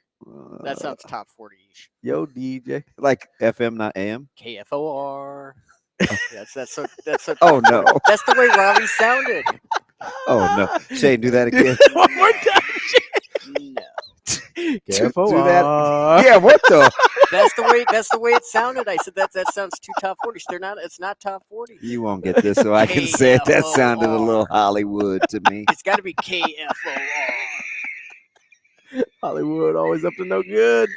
That sounds top 40-ish. Yo, DJ. Like FM, not AM? KFOR. That's Oh, no. That's the way Ravi sounded. Oh, no. Shane, do that again. One more time. No. KFOR. Do that. Yeah, what the? That's the way it sounded. I said that sounds too top 40. It's not top 40. You won't get this, so I can say it. That sounded a little Hollywood to me. It's got to be KFOR. Hollywood always up to no good.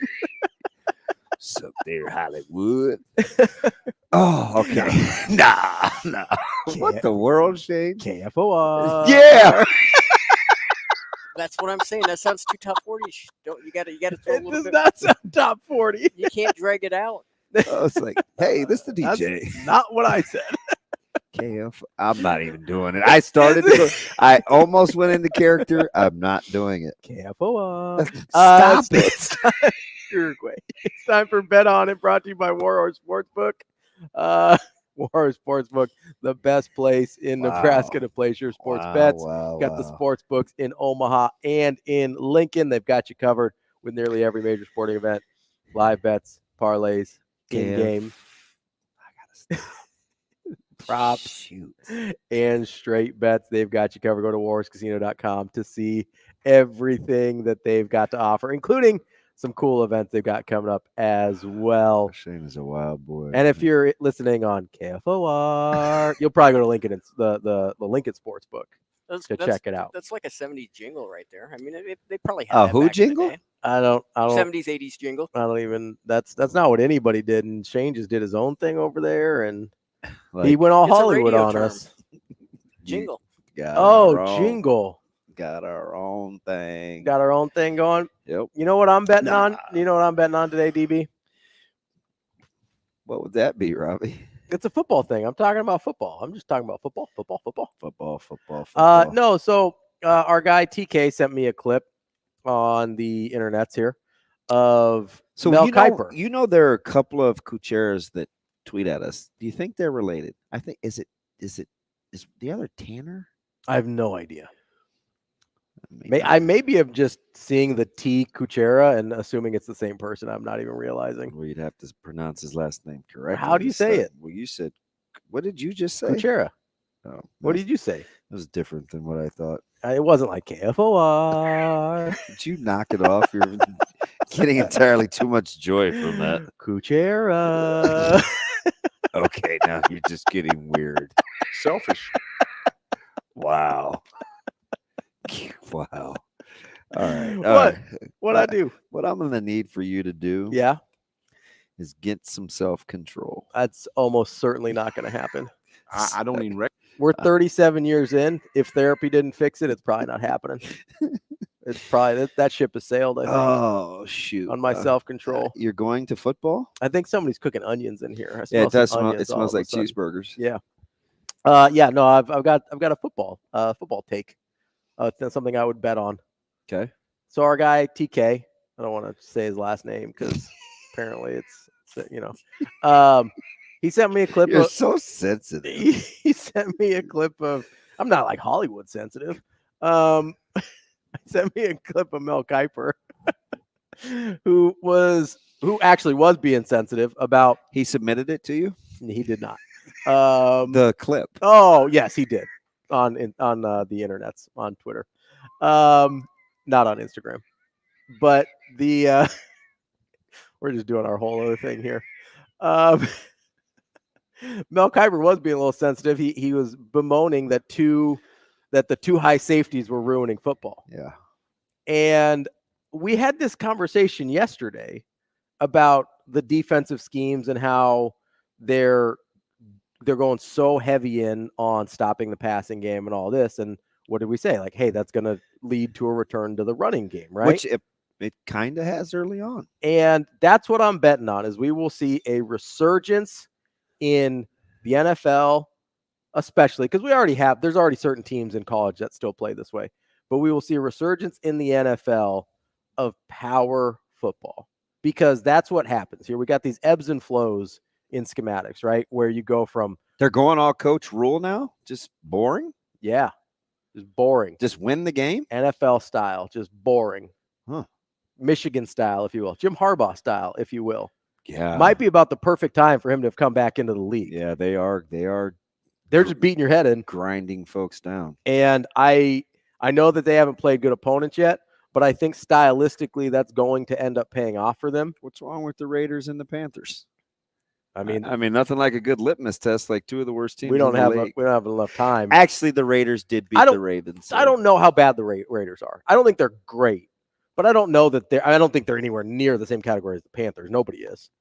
So there, Hollywood. Oh, okay. Nah. What the world, Shane? KFOR. Yeah. That's what I'm saying. That sounds too top 40. You got to throw a It little does bit. not sound top 40. You can't drag it out. I was like, hey, this is the DJ. That's not what I said. KF. I'm not even doing it. I started to go. I almost went into character. I'm not doing it. KFOR. Stop it. Uruguay. It's time for Bet On It, brought to you by Warhorse Sportsbook. Warhorse Sportsbook, the best place in Nebraska to place your sports bets. Got the sports books in Omaha and in Lincoln. They've got you covered with nearly every major sporting event. Live bets, parlays, in-game. Props and straight bets. They've got you covered. Go to warhorse.casino.com to see everything that they've got to offer, including some cool events they've got coming up as well. Shane is a wild boy. And if you're listening on KFOR, you'll probably go to Lincoln, the Lincoln Sportsbook to check it out. That's like a 70s jingle right there. I mean, they probably had that who back in the jingle? day. I don't 70s, 80s jingle. I don't even. That's not what anybody did. And Shane just did his own thing over there, and he went all It's a Hollywood radio on term. us. Jingle. Jingle. Got our own thing. Got our own thing going. Yep. You know what I'm betting on? You know what I'm betting on today, DB? What would that be, Ravi? It's a football thing. I'm talking about football. I'm just talking about football. Football. No, so our guy TK sent me a clip on the internets here of Mel Kiper. You know there are a couple of Kucheras that tweet at us. Do you think they're related? I think is the other Tanner? I have no idea. I maybe am just seeing the T Kuchera and assuming it's the same person. I'm not even realizing. Well, you'd have to pronounce his last name correctly. How do you say it? Well, you said, what did you just say? Kuchera. Oh, what did you say? It was different than what I thought. It wasn't like KFOR. Did you knock it off? You're getting entirely too much joy from that. Kuchera. Okay, now you're just getting weird. Selfish. Wow. Wow. All right. What'd I do? What I'm going to need for you to do is get some self-control. That's almost certainly not going to happen. I don't even reckon. We're 37 years in. If therapy didn't fix it, it's probably not happening. It's probably that ship has sailed, I think. Oh, shoot. On my self-control. You're going to football? I think somebody's cooking onions in here. Yeah, it does smell. It smells like cheeseburgers. Yeah. No, I've got a football take. That's something I would bet on. Okay. So our guy TK, I don't want to say his last name because apparently it's he sent me a clip. You're so sensitive. He sent me a clip of. I'm not like Hollywood sensitive. Sent me a clip of Mel Kiper, who actually was being sensitive about. He submitted it to you. He did not. The clip. Oh yes, he did on the internets, on Twitter, not on Instagram. But we're just doing our whole other thing here. Mel Kiper was being a little sensitive. He was bemoaning that the two high safeties were ruining football. Yeah. And we had this conversation yesterday about the defensive schemes and how they're going so heavy in on stopping the passing game and all this. And what did we say? Like, hey, that's going to lead to a return to the running game, right? Which it kind of has early on. And that's what I'm betting on, is we will see a resurgence in the NFL, especially because there's already certain teams in college that still play this way, but we will see a resurgence in the NFL of power football, because that's what happens here. We got these ebbs and flows in schematics, right? Where you go from they're going all coach rule now, just boring. Yeah. Just boring. Just win the game. NFL style, just boring. Huh. Michigan style, if you will. Jim Harbaugh style, if you will. Yeah. Might be about the perfect time for him to have come back into the league. Yeah, they are. They're just beating your head in. Grinding folks down. And I know that they haven't played good opponents yet, but I think stylistically that's going to end up paying off for them. What's wrong with the Raiders and the Panthers? I mean, nothing like a good litmus test, like two of the worst teams. We don't have enough time. Actually, the Raiders did beat the Ravens. So. I don't know how bad the Raiders are. I don't think they're great, but I don't know that I don't think they're anywhere near the same category as the Panthers. Nobody is.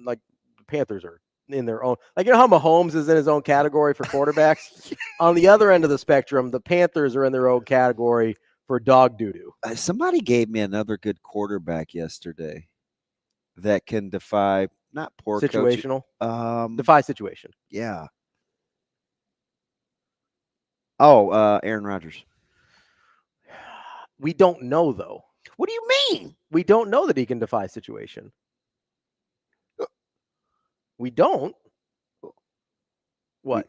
Like the Panthers are in their own. Like, you know how Mahomes is in his own category for quarterbacks? On the other end of the spectrum, the Panthers are in their own category for dog doo-doo. Somebody gave me another good quarterback yesterday that can defy not poor situational. Coaching, defy situation. Yeah. Oh, Aaron Rodgers. We don't know, though. What do you mean? We don't know that he can defy situation. We don't. What?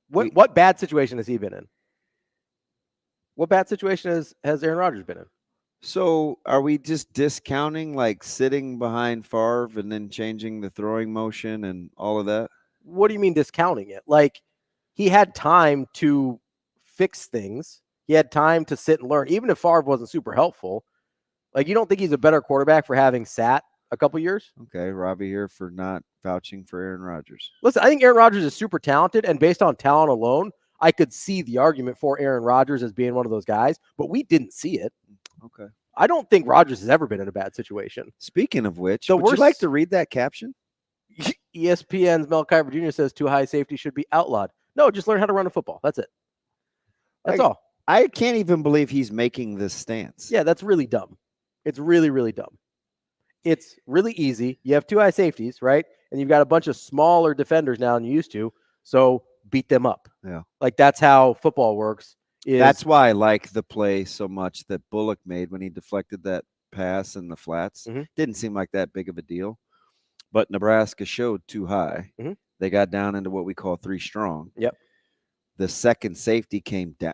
What bad situation has he been in? What bad situation has Aaron Rodgers been in? So are we just discounting like sitting behind Favre and then changing the throwing motion and all of that? What do you mean discounting it? Like, he had time to fix things. He had time to sit and learn, even if Favre wasn't super helpful. Like, you don't think he's a better quarterback for having sat a couple years? Okay, Ravi here for not vouching for Aaron Rodgers. Listen, I think Aaron Rodgers is super talented, and based on talent alone, I could see the argument for Aaron Rodgers as being one of those guys, but we didn't see it. Okay. I don't think Rodgers has ever been in a bad situation. Speaking of which, would you like to read that caption? ESPN's Mel Kiper Jr. says too high safety should be outlawed. No, just learn how to run a football. That's it. That's all. I can't even believe he's making this stance. Yeah, that's really dumb. It's really, really dumb. It's really easy. You have two high safeties, right? And you've got a bunch of smaller defenders now than you used to. So beat them up. Yeah. Like, that's how football works. That's why I like the play so much that Bullock made when he deflected that pass in the flats. Mm-hmm. Didn't seem like that big of a deal. But Nebraska showed too high. Mm-hmm. They got down into what we call three strong. Yep. The second safety came down,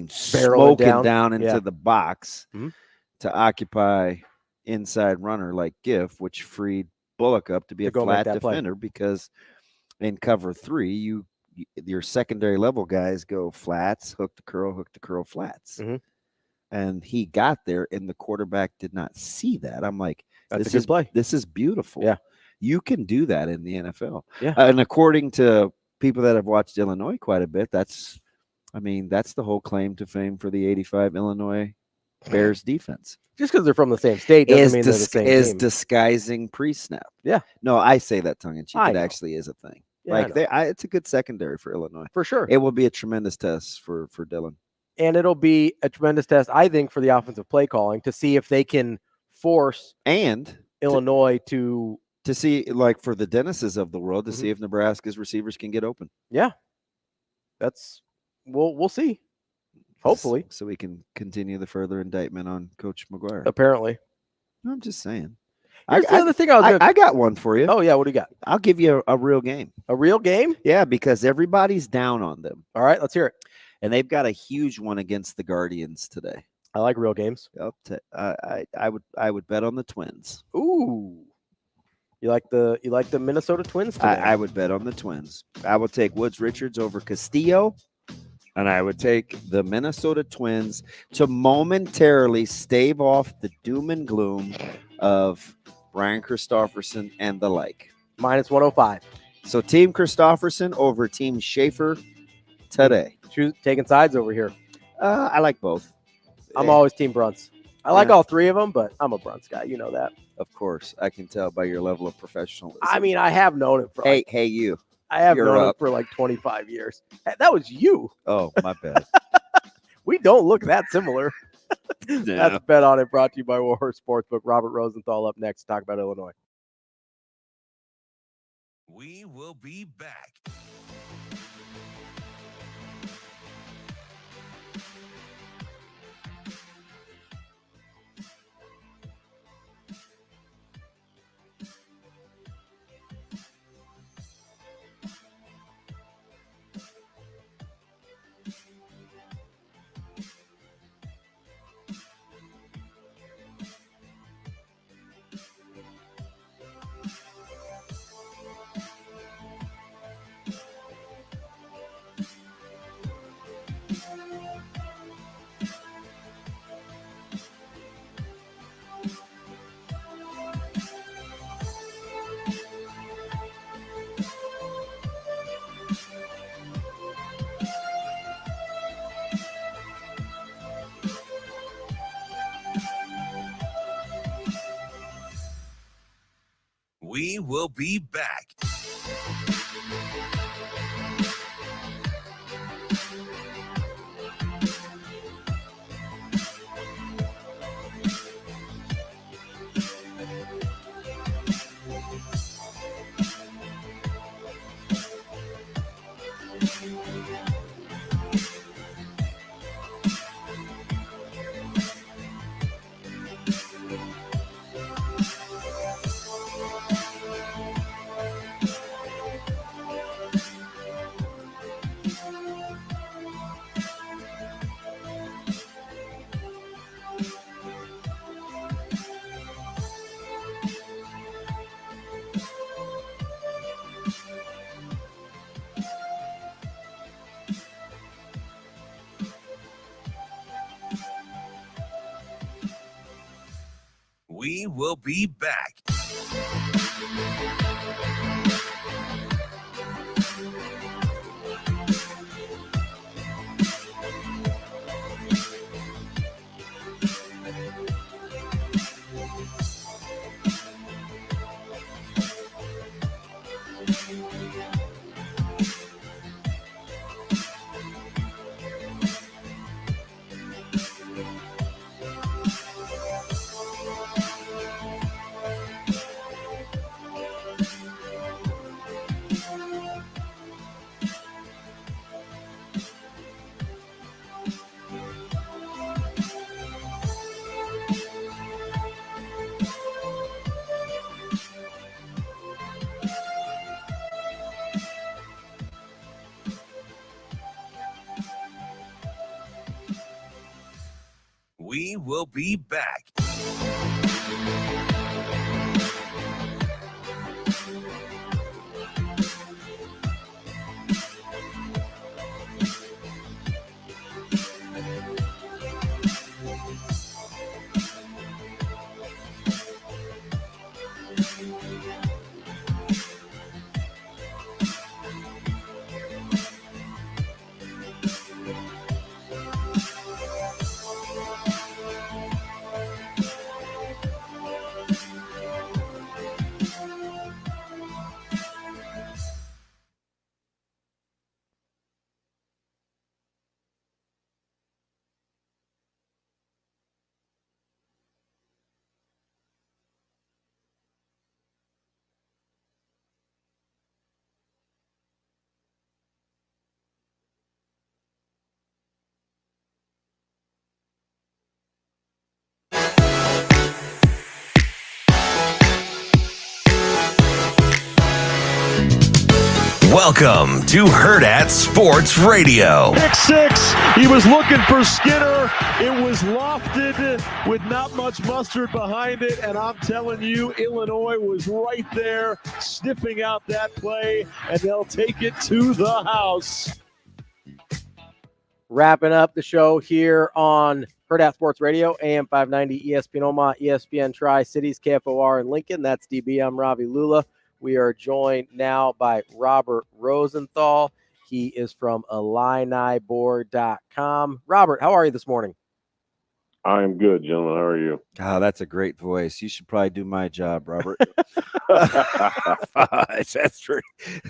smoking down into the box to occupy inside runner like Giff, which freed Bullock up to be a flat defender because in cover 3, your secondary level guys go flats, hook to curl, flats. Mm-hmm. And he got there, and the quarterback did not see that. I'm like, that's a good play. This is beautiful. Yeah. You can do that in the NFL. Yeah. And according to people that have watched Illinois quite a bit, that's the whole claim to fame for the 85 Illinois Bears defense. Just because they're from the same state doesn't mean they're the same team. Disguising pre-snap. Yeah. No, I say that tongue in cheek. It actually is a thing. Yeah, it's a good secondary for Illinois. For sure. It will be a tremendous test for Dylan. And it'll be a tremendous test, I think, for the offensive play calling to see if they can force Illinois to see, like, for the Dennises of the world, to see if Nebraska's receivers can get open. Yeah. We'll see. Hopefully. So we can continue the further indictment on Coach McGuire. Apparently. I'm just saying. Here's the other thing I got one for you. Oh, yeah. What do you got? I'll give you a real game. A real game? Yeah, because everybody's down on them. All right, let's hear it. And they've got a huge one against the Guardians today. I like real games. I would bet on the Twins. Ooh. You like the Minnesota Twins today? I would bet on the Twins. I would take Woods Richards over Casciato, and I would take the Minnesota Twins to momentarily stave off the doom and gloom of Brian Christopherson and the like. Minus 105. So Team Christopherson over Team Schaefer today. Taking sides over here. I like both. I'm always Team Bruntz. I like all three of them, but I'm a Bruntz guy. You know that. Of course. I can tell by your level of professionalism. I mean, I have known it for you. I have known it for like 25 years. That was you. Oh, my bad. We don't look that similar. Yeah. That's Bet On It, brought to you by Warhorse Sportsbook. Robert Rosenthal up next to talk about Illinois. We will be back. will be back. We will be back. We will be back. Welcome to Hurrdat Sports Radio. Pick six. He was looking for Skinner. It was lofted with not much mustard behind it. And I'm telling you, Illinois was right there sniffing out that play, and they'll take it to the house. Wrapping up the show here on Hurrdat Sports Radio, AM 590, ESPN Omaha, ESPN Tri-Cities, KFOR in Lincoln. That's DB. I'm Ravi Lulla. We are joined now by Robert Rosenthal. He is from IlliniBoard.com. Robert, how are you this morning? I am good, gentlemen. How are you? Oh, that's a great voice. You should probably do my job, Robert. That's true.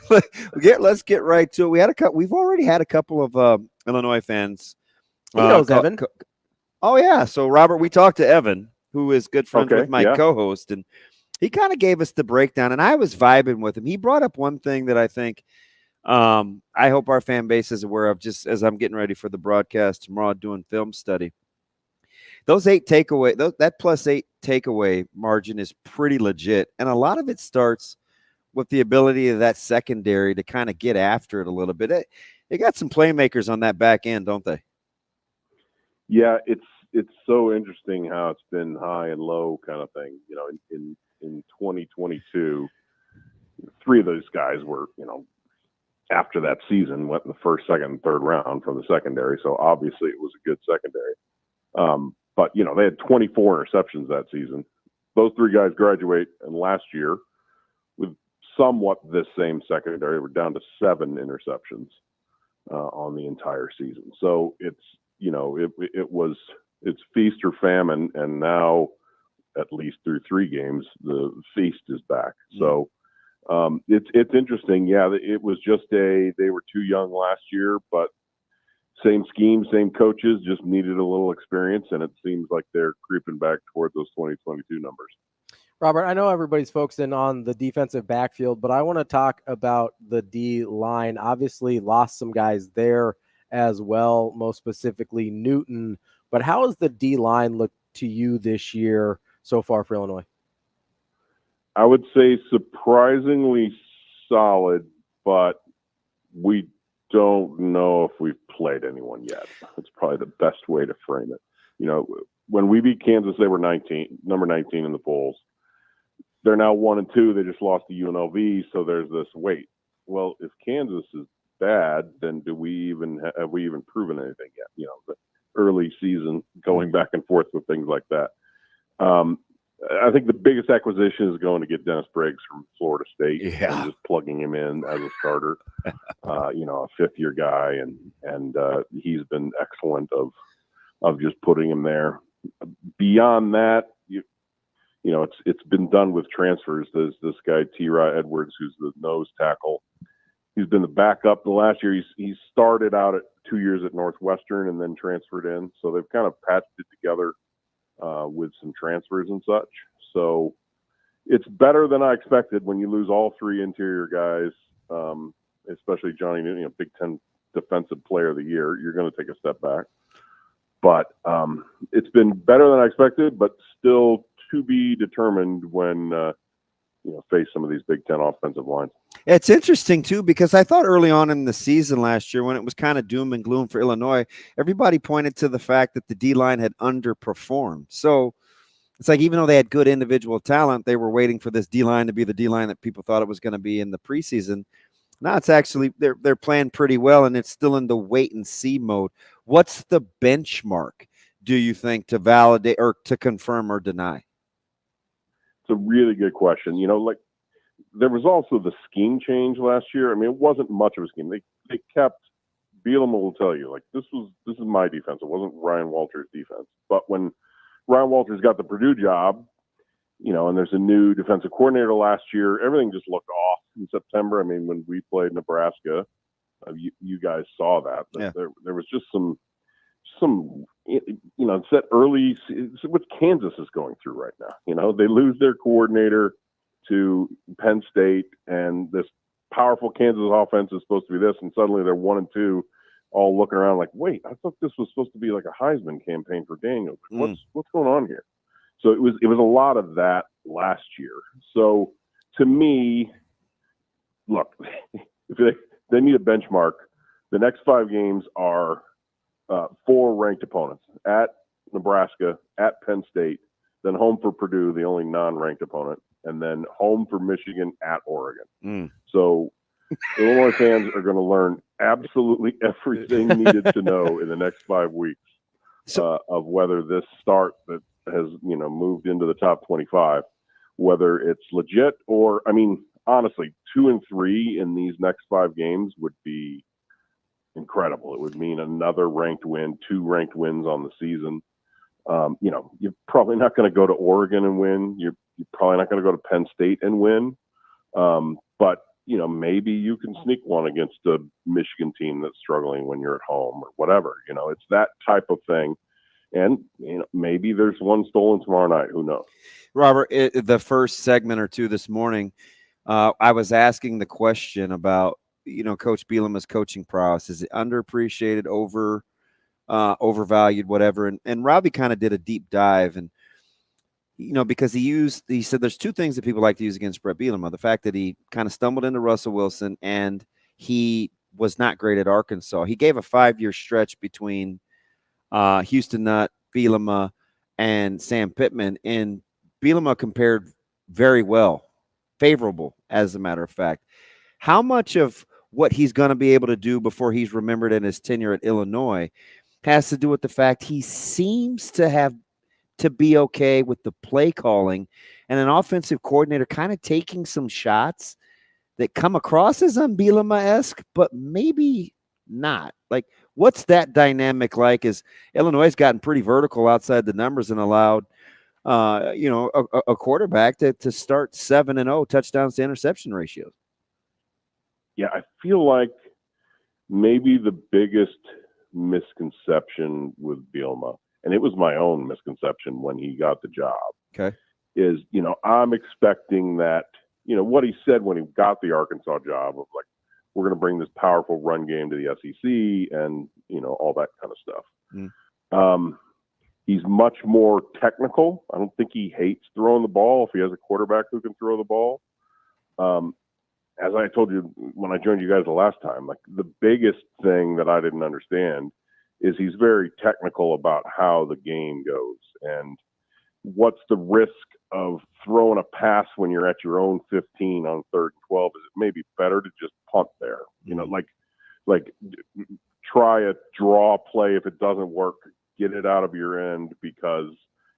Let's get right to it. We've already had a couple of Illinois fans. He knows Evan. Oh yeah. So Robert, we talked to Evan, who is good friends with my co-host, and he kind of gave us the breakdown, and I was vibing with him. He brought up one thing that I think I hope our fan base is aware of, just as I'm getting ready for the broadcast tomorrow doing film study. Those that +8 takeaway margin is pretty legit, and a lot of it starts with the ability of that secondary to kind of get after it a little bit. They got some playmakers on that back end, don't they? Yeah, it's so interesting how it's been high and low kind of thing. You know, in 2022, three of those guys were, after that season, went in the first, second, and third round from the secondary. So obviously it was a good secondary. But, they had 24 interceptions that season. Those three guys graduate, and last year, with somewhat this same secondary, we're down to 7 interceptions on the entire season. So it's, it's feast or famine, and now, at least through 3 games, the feast is back. So It's interesting. Yeah, it was just they were too young last year, but same scheme, same coaches, just needed a little experience, and it seems like they're creeping back toward those 2022 numbers. Robert, I know everybody's focusing on the defensive backfield, but I want to talk about the D line. Obviously, lost some guys there as well, most specifically Newton. But how has the D line looked to you this year so far for Illinois? I would say surprisingly solid, but we don't know if we've played anyone yet. It's probably the best way to frame it. You know, when we beat Kansas, they were number 19 in the polls. They're now 1-2. They just lost to UNLV, so there's this wait. Well, if Kansas is bad, then have we even proven anything yet? You know, the early season going back and forth with things like that. I think the biggest acquisition is going to get Dennis Briggs from Florida State and just plugging him in as a starter. You know, a fifth-year guy, and he's been excellent of just putting him there. Beyond that, you know, it's been done with transfers. There's this guy T-Rod Edwards, who's the nose tackle. He's been the backup the last year. He started out at 2 years at Northwestern and then transferred in. So they've kind of patched it together with some transfers and such. So it's better than I expected when you lose all three interior guys, especially Johnny Newton, you know, Big Ten Defensive Player of the Year. You're going to take a step back. But it's been better than I expected, but still to be determined when you know, face some of these Big Ten offensive lines. It's interesting too, because I thought early on in the season last year, when it was kind of doom and gloom for Illinois, everybody pointed to the fact that the D-line had underperformed. So it's like, even though they had good individual talent, they were waiting for this D-line to be the D-line that people thought it was going to be in the preseason. Now it's actually, they're playing pretty well, and it's still in the wait and see mode. What's the benchmark, do you think, to validate or to confirm or deny? It's a really good question. You know, like, there was also the scheme change last year. I mean, it wasn't much of a scheme. They kept, Bielema will tell you, like, this is my defense. It wasn't Ryan Walters' defense. But when Ryan Walters got the Purdue job, you know, and there's a new defensive coordinator last year, everything just looked off in September. I mean, when we played Nebraska, you guys saw that. Yeah. There was just some, you know, it's that early, it's what Kansas is going through right now. You know, they lose their coordinator to Penn State, and this powerful Kansas offense is supposed to be this, and suddenly they're 1-2, all looking around like, wait, I thought this was supposed to be like a Heisman campaign for Daniels. What's going on here? So it was a lot of that last year. So to me, look, if they need a benchmark, the next 5 games are 4 ranked opponents: at Nebraska, at Penn State, then home for Purdue, the only non-ranked opponent, and then home for Michigan, at Oregon. So Illinois fans are going to learn absolutely everything needed to know in the next 5 weeks of whether this start that has, you know, moved into the top 25, whether it's legit or, I mean, honestly, 2 and 3 in these next 5 games would be incredible. It would mean another ranked win, 2 ranked wins on the season. You know, you're probably not going to go to Oregon and win. You're probably not going to go to Penn State and win. But, you know, maybe you can sneak one against a Michigan team that's struggling when you're at home or whatever. You know, it's that type of thing. And, you know, maybe there's one stolen tomorrow night. Who knows? Robert, The first segment or two this morning, I was asking the question about, you know, Coach Bielema's coaching prowess. Is it underappreciated, overvalued, whatever? And Ravi kind of did a deep dive, and, you know, because he said there's 2 things that people like to use against Brett Bielema: the fact that he kind of stumbled into Russell Wilson, and he was not great at Arkansas. He gave a 5-year stretch between Houston Nutt, Bielema, and Sam Pittman, and Bielema compared very well, favorable, as a matter of fact. How much of what he's going to be able to do before he's remembered in his tenure at Illinois has to do with the fact he seems to have to be okay with the play calling and an offensive coordinator kind of taking some shots that come across as Bielema-esque, but maybe not? Like, what's that dynamic like? As Illinois has gotten pretty vertical outside the numbers and allowed a quarterback to start 7-0 touchdowns to interception ratios. Yeah, I feel like maybe the biggest misconception with Bielema, and it was my own misconception when he got the job, okay, is, I'm expecting that, what he said when he got the Arkansas job of like, we're going to bring this powerful run game to the SEC and, all that kind of stuff. He's much more technical. I don't think he hates throwing the ball if he has a quarterback who can throw the ball. As I told you when I joined you guys the last time, like the biggest thing that I didn't understand is he's very technical about how the game goes and what's the risk of throwing a pass when you're at your own 15 on 3rd and 12. Is it maybe better to just punt there? Like try a draw play. If it doesn't work, get it out of your end because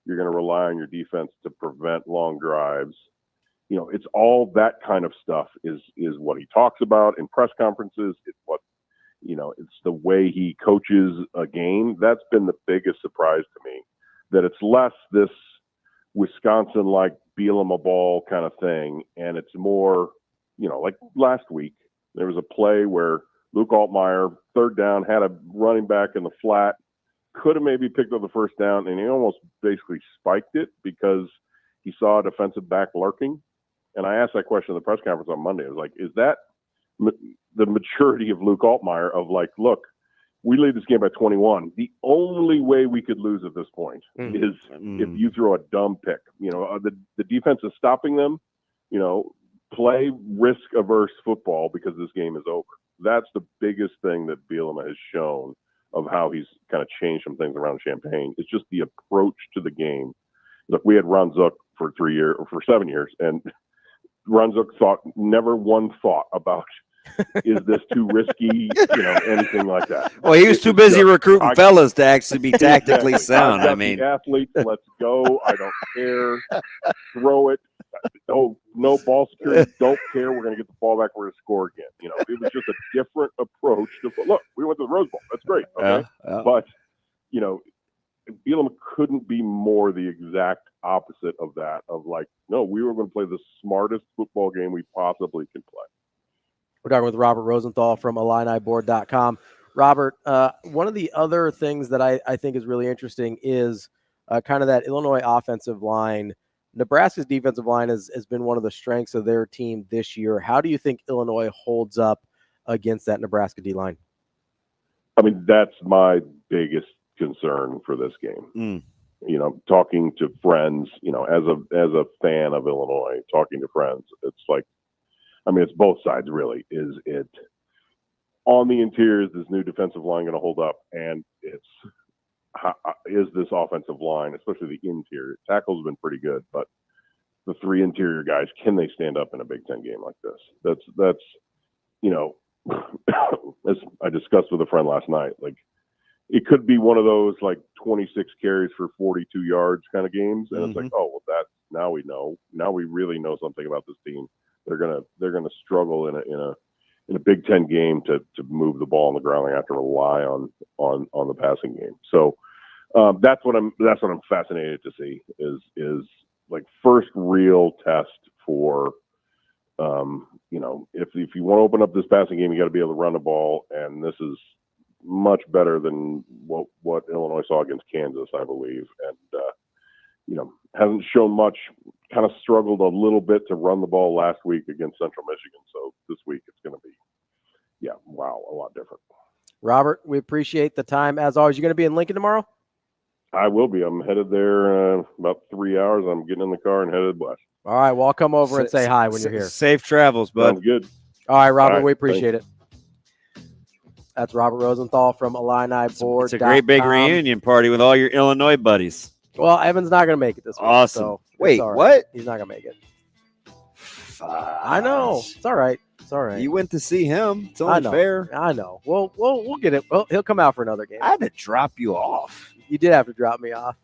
you're going to rely on your defense to prevent long drives. It's all that kind of stuff is what he talks about in press conferences. It's what, it's the way he coaches a game. That's been the biggest surprise to me, that it's less this Wisconsin-like Bielema ball kind of thing. And it's more, like last week, there was a play where Luke Altmaier, 3rd down, had a running back in the flat, could have maybe picked up the 1st down, and he almost basically spiked it because he saw a defensive back lurking. And I asked that question in the press conference on Monday. I was like, is that the maturity of Luke Altmaier of like, look, we lead this game by 21. The only way we could lose at this point is if you throw a dumb pick. The defense is stopping them. Play risk-averse football because this game is over. That's the biggest thing that Bielema has shown of how he's kind of changed some things around Champaign. It's just the approach to the game. Look, we had Ron Zook for 7 years, and Ron Zook never one thought about, is this too risky, anything like that. Well, he was too busy recruiting fellas to actually be tactically sound. I mean, athletes, let's go. I don't care. Throw it. Oh, no ball security. Don't care. We're going to get the ball back. We're going to score again. It was just a different approach to look. We went to the Rose Bowl. That's great. Okay, but Bielema couldn't be more the exact opposite of that. Of like, no, we were going to play the smartest football game we possibly can play. We're talking with Robert Rosenthal from IlliniBoard.com. Robert, one of the other things that I think is really interesting is kind of that Illinois offensive line. Nebraska's defensive line has been one of the strengths of their team this year. How do you think Illinois holds up against that Nebraska D-line? I mean, that's my biggest concern for this game. Talking to friends, as a fan of Illinois, talking to friends, it's like, I mean, it's both sides really. Is it on the interior, is this new defensive line going to hold up? And is this offensive line, especially the interior, tackles have been pretty good, but the 3 interior guys, can they stand up in a Big Ten game like this? That's as I discussed with a friend last night, like it could be one of those like 26 carries for 42 yards kind of games. And it's like, oh, well, now we know. Now we really know something about this team. They're gonna struggle in a Big Ten game to move the ball on the ground. They have to rely on the passing game. So that's what I'm fascinated to see is like first real test for if you want to open up this passing game, you got to be able to run the ball, and this is much better than what Illinois saw against Kansas, I believe, and hasn't shown much. Kind of struggled a little bit to run the ball last week against Central Michigan. So this week it's going to be, a lot different. Robert, we appreciate the time. As always, you're going to be in Lincoln tomorrow? I will be. I'm headed there about 3 hours. I'm getting in the car and headed west. All right. Well, I'll come over and say hi when you're here. Safe travels, bud. Sounds good. All right, Robert. All right, we appreciate it. That's Robert Rosenthal from IlliniBoard.com. It's a great big reunion party with all your Illinois buddies. Well, Evan's not going to make it this week. Awesome. So wait, right. what? He's not going to make it. I know. It's all right. It's all right. You went to see him. It's only fair. I know. We'll get it. Well, he'll come out for another game. I had to drop you off. You did have to drop me off.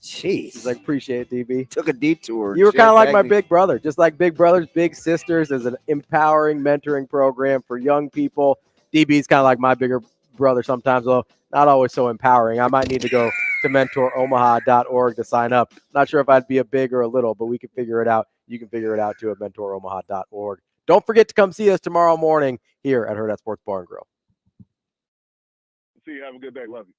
Jeez. He's like, appreciate it, DB. Took a detour. You were kind of like my big brother. Just like Big Brothers, Big Sisters is an empowering mentoring program for young people. DB's kind of like my bigger brother sometimes, though not always so empowering. I might need to go to mentoromaha.org to sign up. Not sure if I'd be a big or a little, but we can figure it out. You can figure it out too at mentoromaha.org. Don't forget to come see us tomorrow morning here at Hurrdat Sports Bar and Grill. See you. Have a good day. Love you.